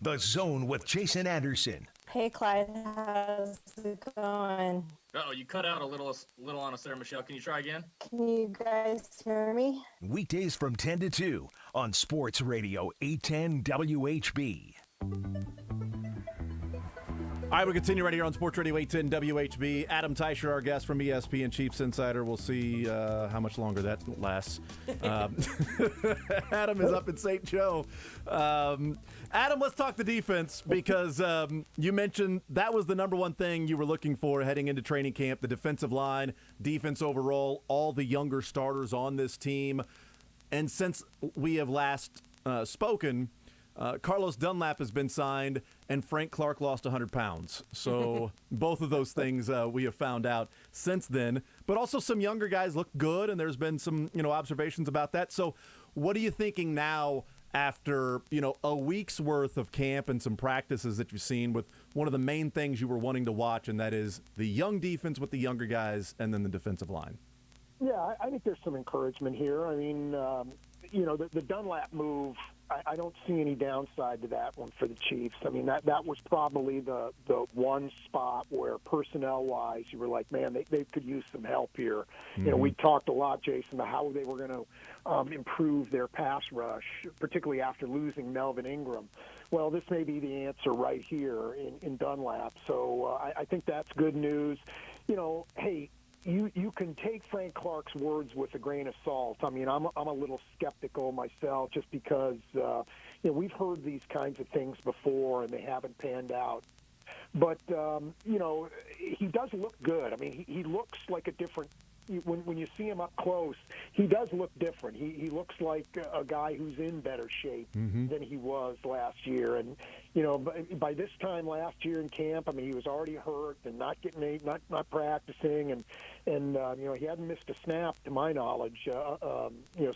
The Zone with Jason Anderson. Hey, Clyde, how's it going? Oh, you cut out a little on us there, Michelle. Can you try again? Can you guys hear me? Weekdays from 10 to 2 on Sports Radio 810 WHB. All right, we continue right here on Sports Radio 810 WHB. Adam Teicher, our guest from ESPN Chiefs Insider. We'll see how much longer that lasts. Adam is up in St. Joe. Adam, let's talk the defense because you mentioned that was the number one thing you were looking for heading into training camp, the defensive line, defense overall, all the younger starters on this team. And since we have last spoken, Carlos Dunlap has been signed, and Frank Clark lost 100 pounds. So both of those things we have found out since then. But also some younger guys look good, and there's been some observations about that. So what are you thinking now after a week's worth of camp and some practices that you've seen with one of the main things you were wanting to watch, and that is the young defense with the younger guys and then the defensive line? Yeah, I think there's some encouragement here. I mean, the Dunlap move, I don't see any downside to that one for the Chiefs. I mean, that was probably the one spot where personnel-wise you were like, man, they could use some help here. Mm-hmm. We talked a lot, Jason, about how they were going to improve their pass rush, particularly after losing Melvin Ingram. Well, this may be the answer right here in Dunlap. So I think that's good news. Hey, you can take Frank Clark's words with a grain of salt. I mean, I'm a little skeptical myself just because we've heard these kinds of things before and they haven't panned out. But he does look good. I mean, he looks like a different. When you see him up close, he does look different. He looks like a guy who's in better shape than he was last year. And by this time last year in camp, I mean, he was already hurt and not practicing, and he hadn't missed a snap to my knowledge.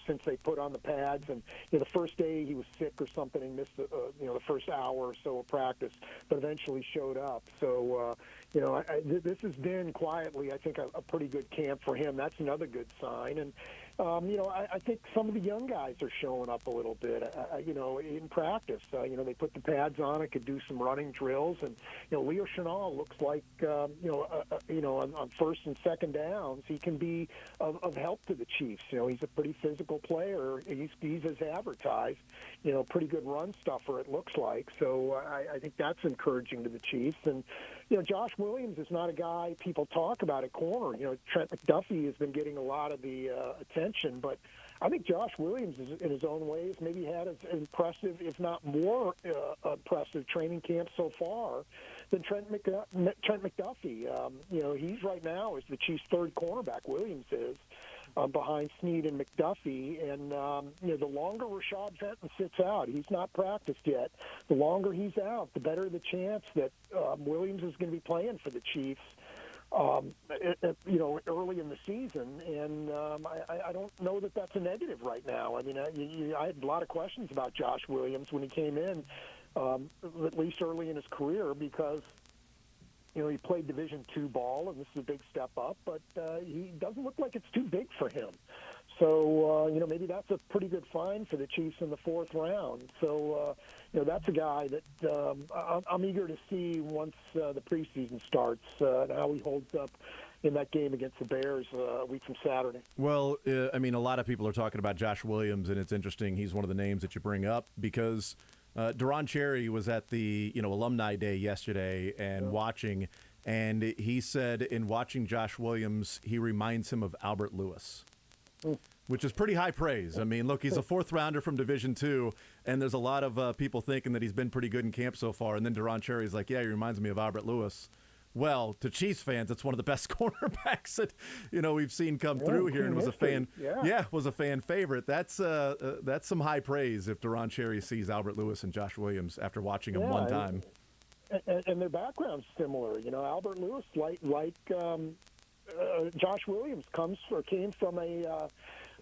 Since they put on the pads, and the first day he was sick or something and missed the first hour or so of practice, but eventually showed up. So this has been quietly, I think, a pretty good camp for him. That's another good sign. And I think some of the young guys are showing up a little bit. In practice, they put the pads on and could do some running drills. And Leo Chenal looks like on first and second downs he can be of help to the Chiefs. He's a pretty physical player. He's as advertised. Pretty good run stuffer it looks like. So I think that's encouraging to the Chiefs. And Josh Williams is not a guy people talk about at corner. Trent McDuffie has been getting a lot of the attention, but I think Josh Williams, in his own ways, maybe had as impressive, if not more impressive, training camp so far than Trent McDuffie. He's right now is the Chiefs' third cornerback. Williams is. Behind Snead and McDuffie, and the longer Rashad Fenton sits out, he's not practiced yet. The longer he's out, the better the chance that Williams is going to be playing for the Chiefs. Early in the season, and I don't know that that's a negative right now. I mean, I had a lot of questions about Josh Williams when he came in, at least early in his career, because he played Division II ball, and this is a big step up, but he doesn't look like it's too big for him. So, maybe that's a pretty good find for the Chiefs in the fourth round. So, that's a guy that I'm eager to see once the preseason starts and how he holds up in that game against the Bears a week from Saturday. Well, a lot of people are talking about Josh Williams, and it's interesting. He's one of the names that you bring up because Deron Cherry was at the alumni day yesterday and watching, and he said in watching Josh Williams, he reminds him of Albert Lewis. Which is pretty high praise. I mean, look, he's a fourth rounder from Division II, and there's a lot of people thinking that he's been pretty good in camp so far. And then Deron Cherry's like, yeah, he reminds me of Albert Lewis. Well, to Chiefs fans, it's one of the best cornerbacks that we've seen come through here, and was a fan. Was a fan favorite. That's some high praise if Deron Cherry sees Albert Lewis and Josh Williams after watching him one time. And their background's similar. Albert Lewis, like Josh Williams, came from an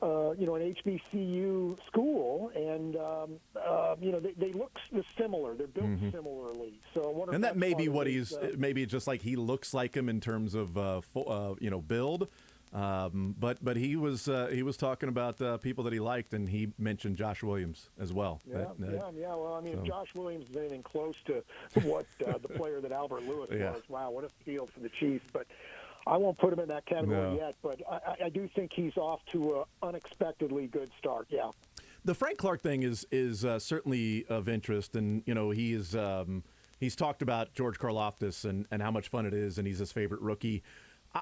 HBCU school, and they look similar. They're built similarly. So I wonder. And that may be what he's maybe just like he looks like him in terms of build. But he was talking about people that he liked, and he mentioned Josh Williams as well. Well, if Josh Williams is anything close to what the player that Albert Lewis was, wow, what a steal for the Chiefs. But I won't put him in that category yet, but I do think he's off to an unexpectedly good start, The Frank Clark thing is certainly of interest, and he is he's talked about George Karlaftis and how much fun it is, and he's his favorite rookie.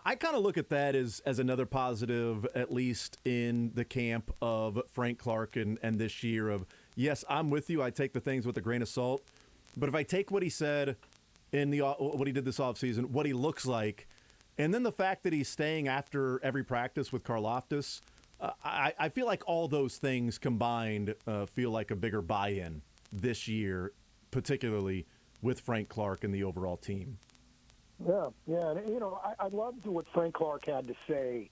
I kind of look at that as another positive, at least in the camp of Frank Clark and this year of, yes, I'm with you. I take the things with a grain of salt. But if I take what he said in what he did this offseason, what he looks like, and then the fact that he's staying after every practice with Karlaftis, I feel like all those things combined feel like a bigger buy-in this year, particularly with Frank Clark and the overall team. Yeah. And, I loved what Frank Clark had to say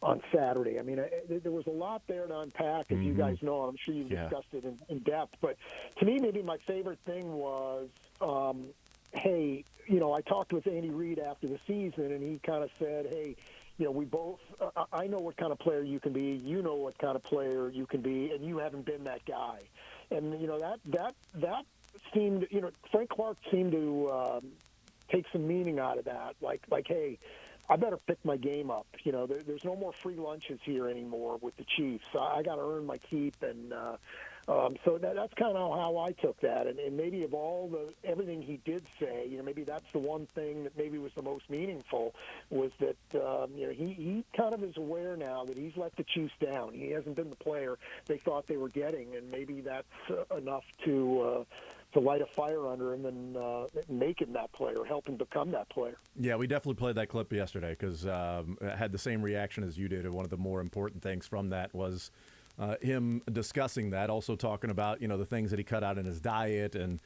on Saturday. I mean, there was a lot there to unpack, as you guys know. I'm sure you've discussed it in depth. But to me, maybe my favorite thing was, hey, I talked with Andy Reid after the season, and he kind of said, hey, we both I know what kind of player you can be. You know what kind of player you can be, and you haven't been that guy. And, that seemed, Frank Clark seemed to take some meaning out of that. Like, hey, I better pick my game up. There's no more free lunches here anymore with the Chiefs. I got to earn my keep, and so that's kind of how I took that. And maybe of everything he did say, maybe that's the one thing that maybe was the most meaningful was that he kind of is aware now that he's let the Chiefs down. He hasn't been the player they thought they were getting, and maybe that's enough to light a fire under him and make him that player, help him become that player. Yeah, we definitely played that clip yesterday because I had the same reaction as you did. And one of the more important things from that was him discussing that, also talking about, the things that he cut out in his diet and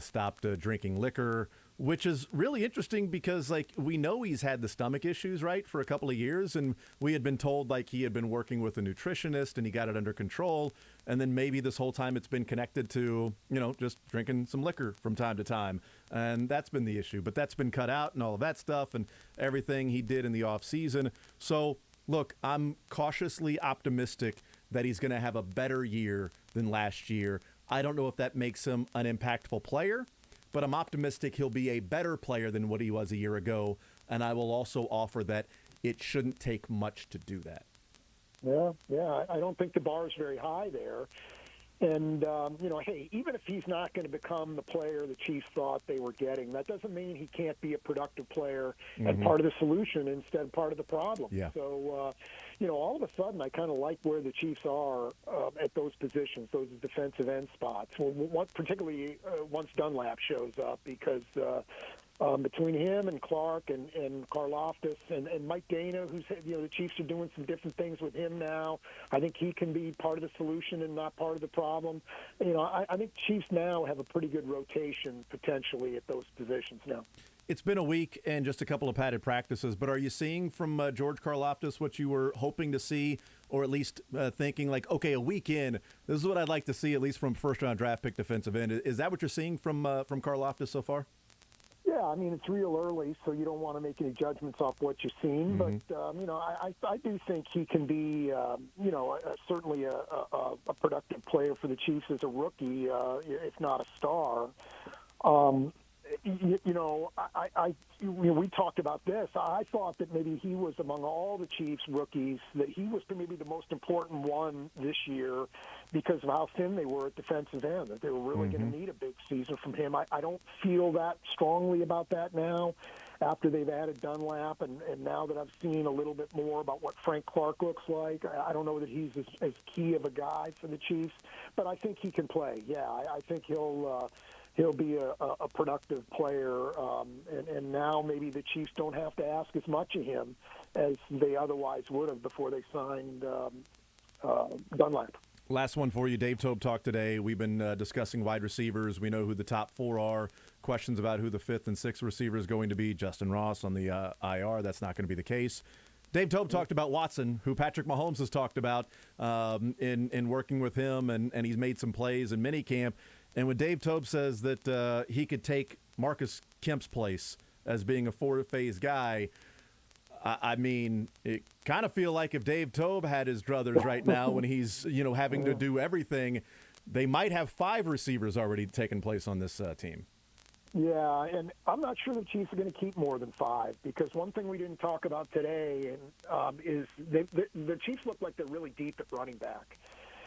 stopped drinking liquor, which is really interesting because, we know he's had the stomach issues, right, for a couple of years, and we had been told, he had been working with a nutritionist and he got it under control, and then maybe this whole time it's been connected to, just drinking some liquor from time to time, and that's been the issue. But that's been cut out and all of that stuff and everything he did in the offseason. So, look, I'm cautiously optimistic that he's going to have a better year than last year. I don't know if that makes him an impactful player, but I'm optimistic he'll be a better player than what he was a year ago, and I will also offer that it shouldn't take much to do that. Yeah, I don't think the bar is very high there. And, hey, even if he's not going to become the player the Chiefs thought they were getting, that doesn't mean he can't be a productive player and part of the solution instead of part of the problem. Yeah. So, all of a sudden, I kind of like where the Chiefs are at those positions, those defensive end spots, particularly once Dunlap shows up, because between him and Clark and Karlaftis and Mike Dana, who's the Chiefs are doing some different things with him now. I think he can be part of the solution and not part of the problem. I think Chiefs now have a pretty good rotation potentially at those positions now. It's been a week and just a couple of padded practices, but are you seeing from George Karlaftis what you were hoping to see, or at least thinking okay, a week in, this is what I'd like to see, at least from first-round draft pick defensive end? Is that what you're seeing from Karlaftis so far? Yeah, I mean, it's real early, so you don't want to make any judgments off what you've seen. Mm-hmm. But, I do think he can be, certainly a productive player for the Chiefs as a rookie, if not a star. We talked about this. I thought that maybe he was among all the Chiefs rookies, that he was maybe the most important one this year because of how thin they were at defensive end, that they were really going to need a big season from him. I don't feel that strongly about that now after they've added Dunlap, and now that I've seen a little bit more about what Frank Clark looks like. I don't know that he's as key of a guy for the Chiefs, but I think he can play. Yeah, I think he'll be a productive player, and now maybe the Chiefs don't have to ask as much of him as they otherwise would have before they signed Dunlap. Last one for you. Dave Toub talked today. We've been discussing wide receivers. We know who the top four are. Questions about who the fifth and sixth receiver is going to be. Justin Ross on the IR. That's not going to be the case. Dave Toub talked about Watson, who Patrick Mahomes has talked about in working with him, and he's made some plays in minicamp. And when Dave Toub says that he could take Marcus Kemp's place as being a four-phase guy, I mean, it kind of feel like if Dave Toub had his druthers right now when he's, having to do everything, they might have five receivers already taking place on this team. Yeah, and I'm not sure the Chiefs are going to keep more than five, because one thing we didn't talk about today is the Chiefs look like they're really deep at running back.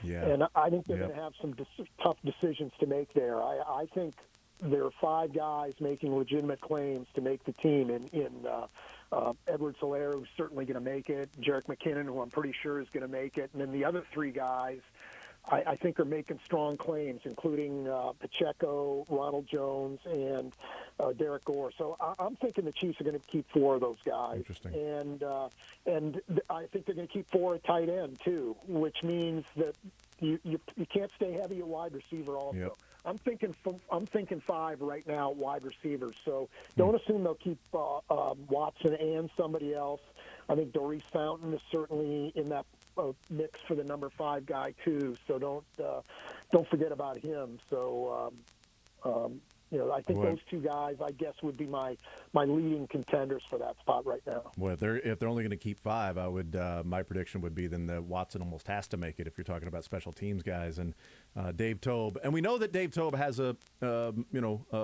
Yeah. And I think they're going to have some tough decisions to make there. I think there are 5 guys making legitimate claims to make the team in Edward Solera, who's certainly going to make it, Jerick McKinnon, who I'm pretty sure is going to make it, and then the other 3 guys I think are making strong claims, including Pacheco, Ronald Jones, and Derek Gore. So I'm thinking the Chiefs are going to keep 4 of those guys. Interesting. And I think they're going to keep 4 at tight end too, which means that you can't stay heavy at wide receiver also. Yep. I'm thinking 5 right now at wide receivers. So don't assume they'll keep Watson and somebody else. I think Doris Fountain is certainly in that mix for the number 5 guy too. So don't forget about him. So I think those 2 guys, I guess, would be my leading contenders for that spot right now. Well, if they're only going to keep 5, I would my prediction would be then that Watson almost has to make it if you're talking about special teams guys and Dave Toub. And we know that Dave Toub has a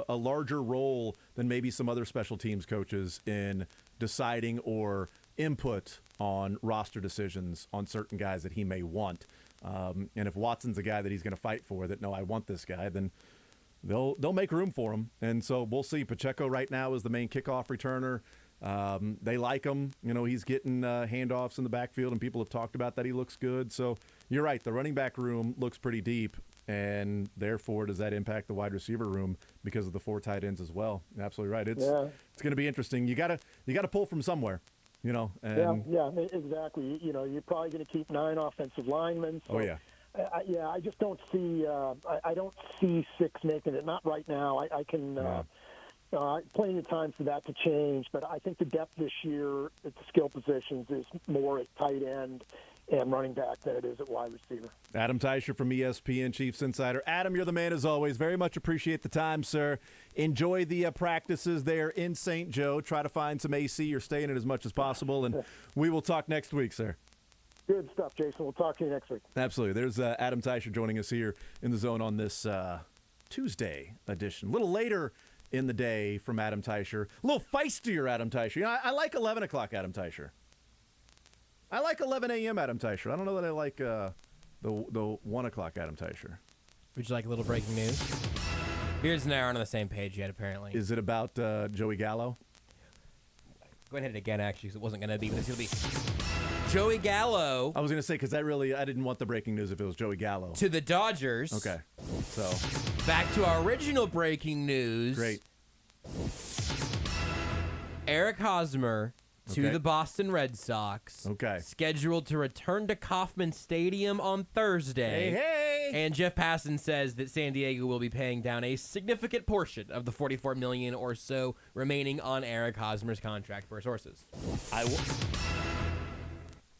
larger role than maybe some other special teams coaches in deciding or input on roster decisions on certain guys that he may want. And if Watson's a guy that he's going to fight for, that no, I want this guy, then they'll make room for him. And so we'll see. Pacheco right now is the main kickoff returner. They like him. He's getting handoffs in the backfield, and people have talked about that. He looks good. So you're right. The running back room looks pretty deep, and therefore does that impact the wide receiver room because of the 4 tight ends as well? Absolutely right. It's going to be interesting. You gotta pull from somewhere. And yeah, exactly. You're probably going to keep 9 offensive linemen. So, I just don't see. I don't see 6 making it. Not right now. I can. Plenty of time for that to change, but I think the depth this year at the skill positions is more at tight end and running back than it is at wide receiver. Adam Teicher from ESPN Chiefs Insider. Adam, you're the man as always. Very much appreciate the time, sir. Enjoy the practices there in St. Joe. Try to find some AC. You're staying in as much as possible, and we will talk next week, sir. Good stuff, Jason. We'll talk to you next week. Absolutely. There's Adam Teicher joining us here in the Zone on this Tuesday edition. A little later in the day from Adam Teicher. A little feistier Adam Teicher. I like 11 o'clock Adam Teicher. I like 11 a.m. Adam Teicher. I don't know that I like the 1 o'clock Adam Teicher. Would you like a little breaking news? Beards and I aren't on the same page yet, apparently. Is it about Joey Gallo? Go ahead and hit it again, actually, because it wasn't going to be. But it's going to be Joey Gallo. I was going to say, because I didn't want the breaking news if it was Joey Gallo. To the Dodgers. Okay. So. Back to our original breaking news. Great. Eric Hosmer to the Boston Red Sox. Okay. Scheduled to return to Kauffman Stadium on Thursday. Hey! And Jeff Passan says that San Diego will be paying down a significant portion of the $44 million or so remaining on Eric Hosmer's contract per sources.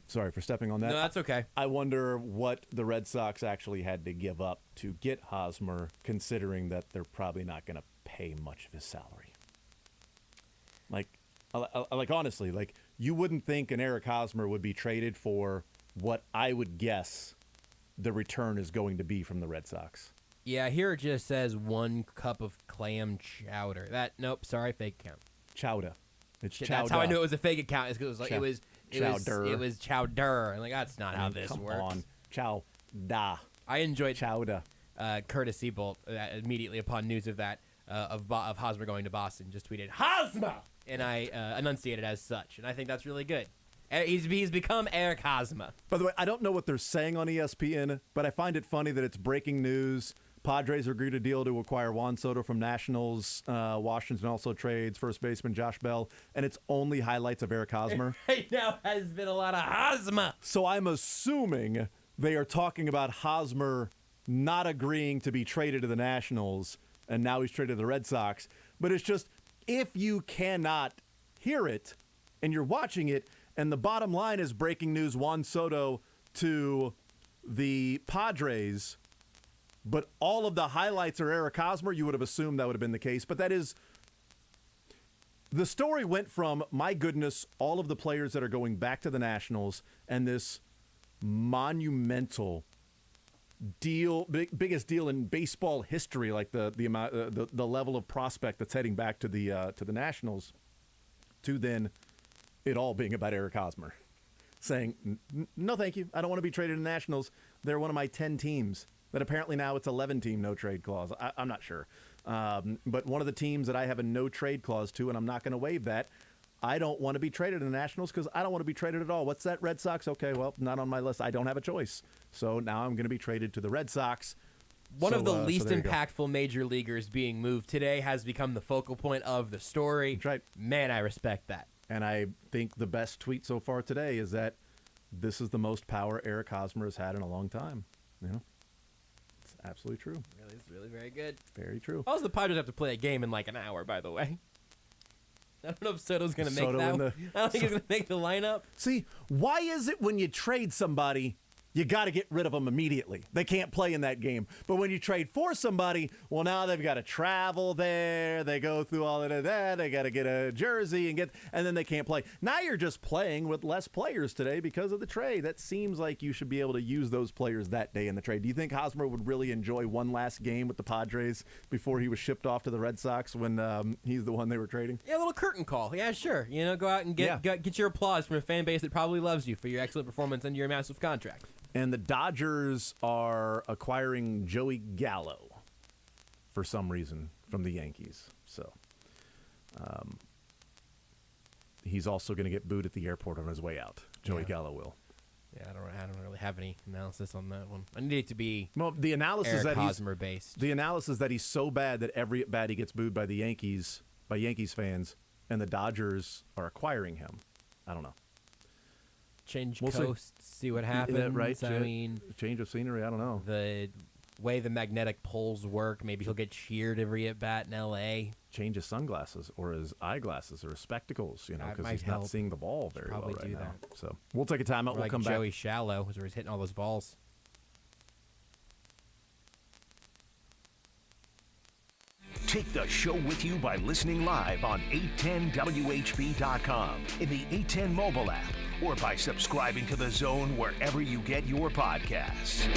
Sorry for stepping on that. No, that's okay. I wonder what the Red Sox actually had to give up to get Hosmer, considering that they're probably not going to pay much of his salary. Like honestly, like you wouldn't think an Eric Hosmer would be traded for what I would guess the return is going to be from the Red Sox. Yeah, here it just says 1 cup of clam chowder. Nope, sorry, fake account. Chowder. It's chowder. That's how I knew it was a fake account. It was like it was chowder. I'm like, that's not how this works. Come on, chowda. I enjoyed chowda. Curtis Siebold immediately upon news of that of Hosmer going to Boston just tweeted Hosmer, and I enunciated as such, and I think that's really good. He's become Eric Hosmer. By the way, I don't know what they're saying on ESPN, but I find it funny that it's breaking news. Padres agreed a deal to acquire Juan Soto from Nationals. Washington also trades first baseman Josh Bell, and it's only highlights of Eric Hosmer. Right now has been a lot of Hosmer. So I'm assuming they are talking about Hosmer not agreeing to be traded to the Nationals, and now he's traded to the Red Sox. But it's just, if you cannot hear it, and you're watching it, and the bottom line is breaking news, Juan Soto to the Padres, but all of the highlights are Eric Hosmer, you would have assumed that would have been the case. But that is, the story went from, my goodness, all of the players that are going back to the Nationals, and this monumental deal, biggest deal in baseball history, like the amount, the level of prospect that's heading back to the Nationals, to then it all being about Eric Hosmer saying, no, thank you. I don't want to be traded to the Nationals. They're one of my 10 teams. That apparently now it's 11-team no-trade clause. I'm not sure. But one of the teams that I have a no-trade clause to, and I'm not going to waive that, I don't want to be traded to the Nationals because I don't want to be traded at all. What's that, Red Sox? Okay, well, not on my list. I don't have a choice. So now I'm going to be traded to the Red Sox. One of the least impactful major leaguers being moved today has become the focal point of the story. That's right. Man, I respect that. And I think the best tweet so far today is that this is the most power Eric Hosmer has had in a long time. You know, it's absolutely true. It's really very good. Very true. Also, the Padres have to play a game in like an hour, by the way. I don't know if Soto's going to make that. I don't think he's going to make the lineup. See, why is it when you trade somebody, you got to get rid of them immediately? They can't play in that game. But when you trade for somebody, well, now they've got to travel there. They go through all of that. They got to get a jersey and then they can't play. Now you're just playing with less players today because of the trade. That seems like you should be able to use those players that day in the trade. Do you think Hosmer would really enjoy one last game with the Padres before he was shipped off to the Red Sox when he's the one they were trading? Yeah, a little curtain call. Yeah, sure. You know, go out and get your applause from a fan base that probably loves you for your excellent performance and your massive contract. And the Dodgers are acquiring Joey Gallo for some reason from the Yankees. So he's also going to get booed at the airport on his way out. Joey Gallo will. Yeah, I don't really have any analysis on that one. I need it to be the analysis Eric that Hosmer based. The analysis that he's so bad that every at bat he gets booed by the Yankees, by Yankees fans, and the Dodgers are acquiring him. I don't know. Change coast, see what happens. Yeah, right. I mean, change of scenery. I don't know. The way the magnetic poles work, maybe he'll get cheered every at bat in L.A. Change his sunglasses or his eyeglasses or his spectacles, you know, because he's not seeing the ball very well right now. So we'll take a timeout. We'll come back. Joey Shallow, where he's hitting all those balls. Take the show with you by listening live on 810WHB.com, in the 810 mobile app, or by subscribing to The Zone wherever you get your podcasts.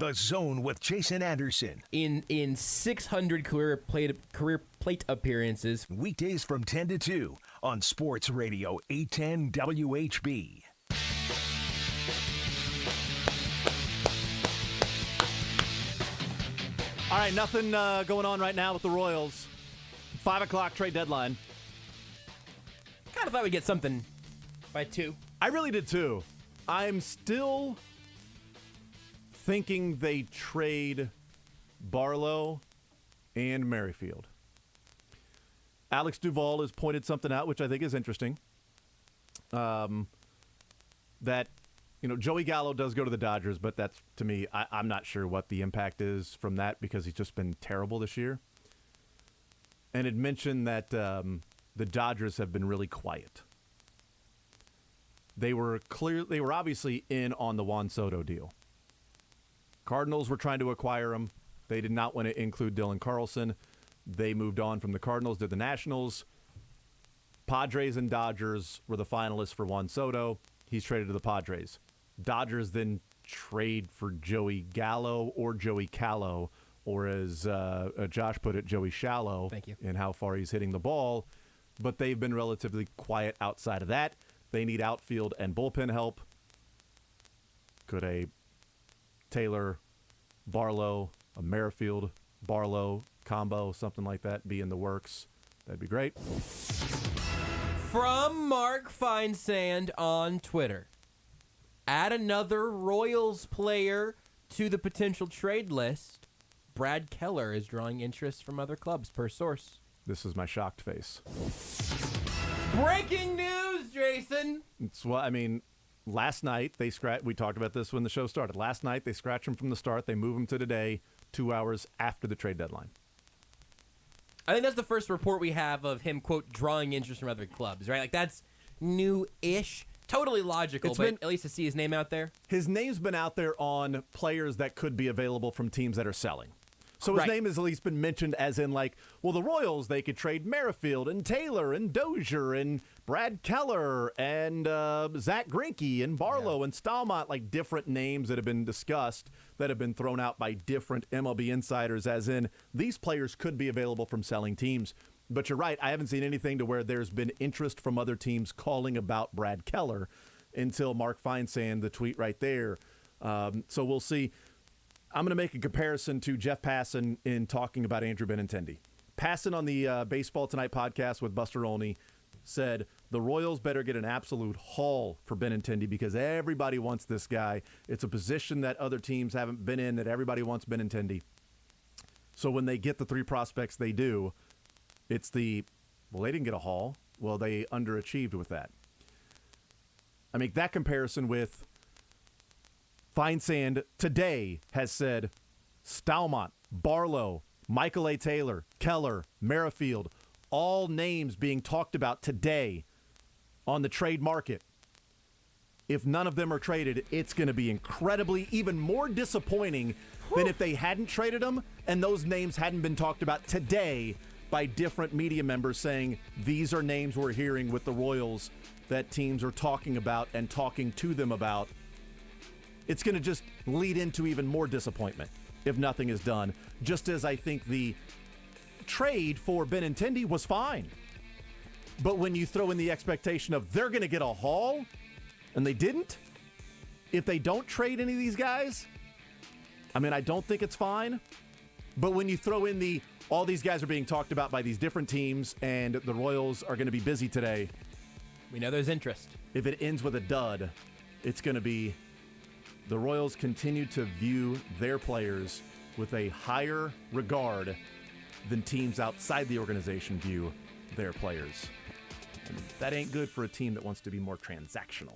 The Zone with Jason Anderson. In 600 career plate appearances. Weekdays from 10 to 2 on Sports Radio 810 WHB. All right, nothing going on right now with the Royals. 5 o'clock trade deadline. Kind of thought we'd get something by 2. I really did too. I'm still thinking they trade Barlow and Merrifield. Alex Duvall has pointed something out, which I think is interesting. That, Joey Gallo does go to the Dodgers, but that's, to me, I'm not sure what the impact is from that because he's just been terrible this year. And it mentioned that the Dodgers have been really quiet. They were obviously in on the Juan Soto deal. Cardinals were trying to acquire him. They did not want to include Dylan Carlson. They moved on from the Cardinals to the Nationals. Padres and Dodgers were the finalists for Juan Soto. He's traded to the Padres. Dodgers then trade for Joey Gallo or Joey Callow, or as Josh put it, Joey Shallow. Thank you. In how far he's hitting the ball. But they've been relatively quiet outside of that. They need outfield and bullpen help. Could a Taylor, Barlow, a Merrifield, Barlow combo, something like that, be in the works? That'd be great. From Mark Feinsand on Twitter. Add another Royals player to the potential trade list. Brad Keller is drawing interest from other clubs, per source. This is my shocked face. Breaking news, Jason! Last night, we talked about this when the show started. Last night, they scratched him from the start. They move him to today, 2 hours after the trade deadline. I think that's the first report we have of him, quote, drawing interest from other clubs, right? Like, that's new-ish. Totally logical, but at least to see his name out there. His name's been out there on players that could be available from teams that are selling. So his name has at least been mentioned as in, the Royals, they could trade Merrifield and Taylor and Dozier and Brad Keller and Zach Greinke and Barlow and Stalmont, different names that have been discussed that have been thrown out by different MLB insiders, as in these players could be available from selling teams. But you're right, I haven't seen anything to where there's been interest from other teams calling about Brad Keller until Mark Feinsand, the tweet right there. So we'll see. I'm going to make a comparison to Jeff Passan in talking about Andrew Benintendi. Passan on the Baseball Tonight podcast with Buster Olney said the Royals better get an absolute haul for Benintendi because everybody wants this guy. It's a position that other teams haven't been in, that everybody wants Benintendi. So when they get the 3 prospects they do, it's they didn't get a haul. Well, they underachieved with that. I make that comparison with Feinsand today has said Stalmont, Barlow, Michael A. Taylor, Keller, Merrifield, all names being talked about today on the trade market. If none of them are traded, it's going to be incredibly, even more disappointing than if they hadn't traded them and those names hadn't been talked about today by different media members saying these are names we're hearing with the Royals that teams are talking about and talking to them about. It's going to just lead into even more disappointment if nothing is done. Just as I think the trade for Benintendi was fine. But when you throw in the expectation of they're going to get a haul, and they didn't, if they don't trade any of these guys, I don't think it's fine. But when you throw in all these guys are being talked about by these different teams, and the Royals are going to be busy today. We know there's interest. If it ends with a dud, it's going to be the Royals continue to view their players with a higher regard than teams outside the organization view their players. And that ain't good for a team that wants to be more transactional.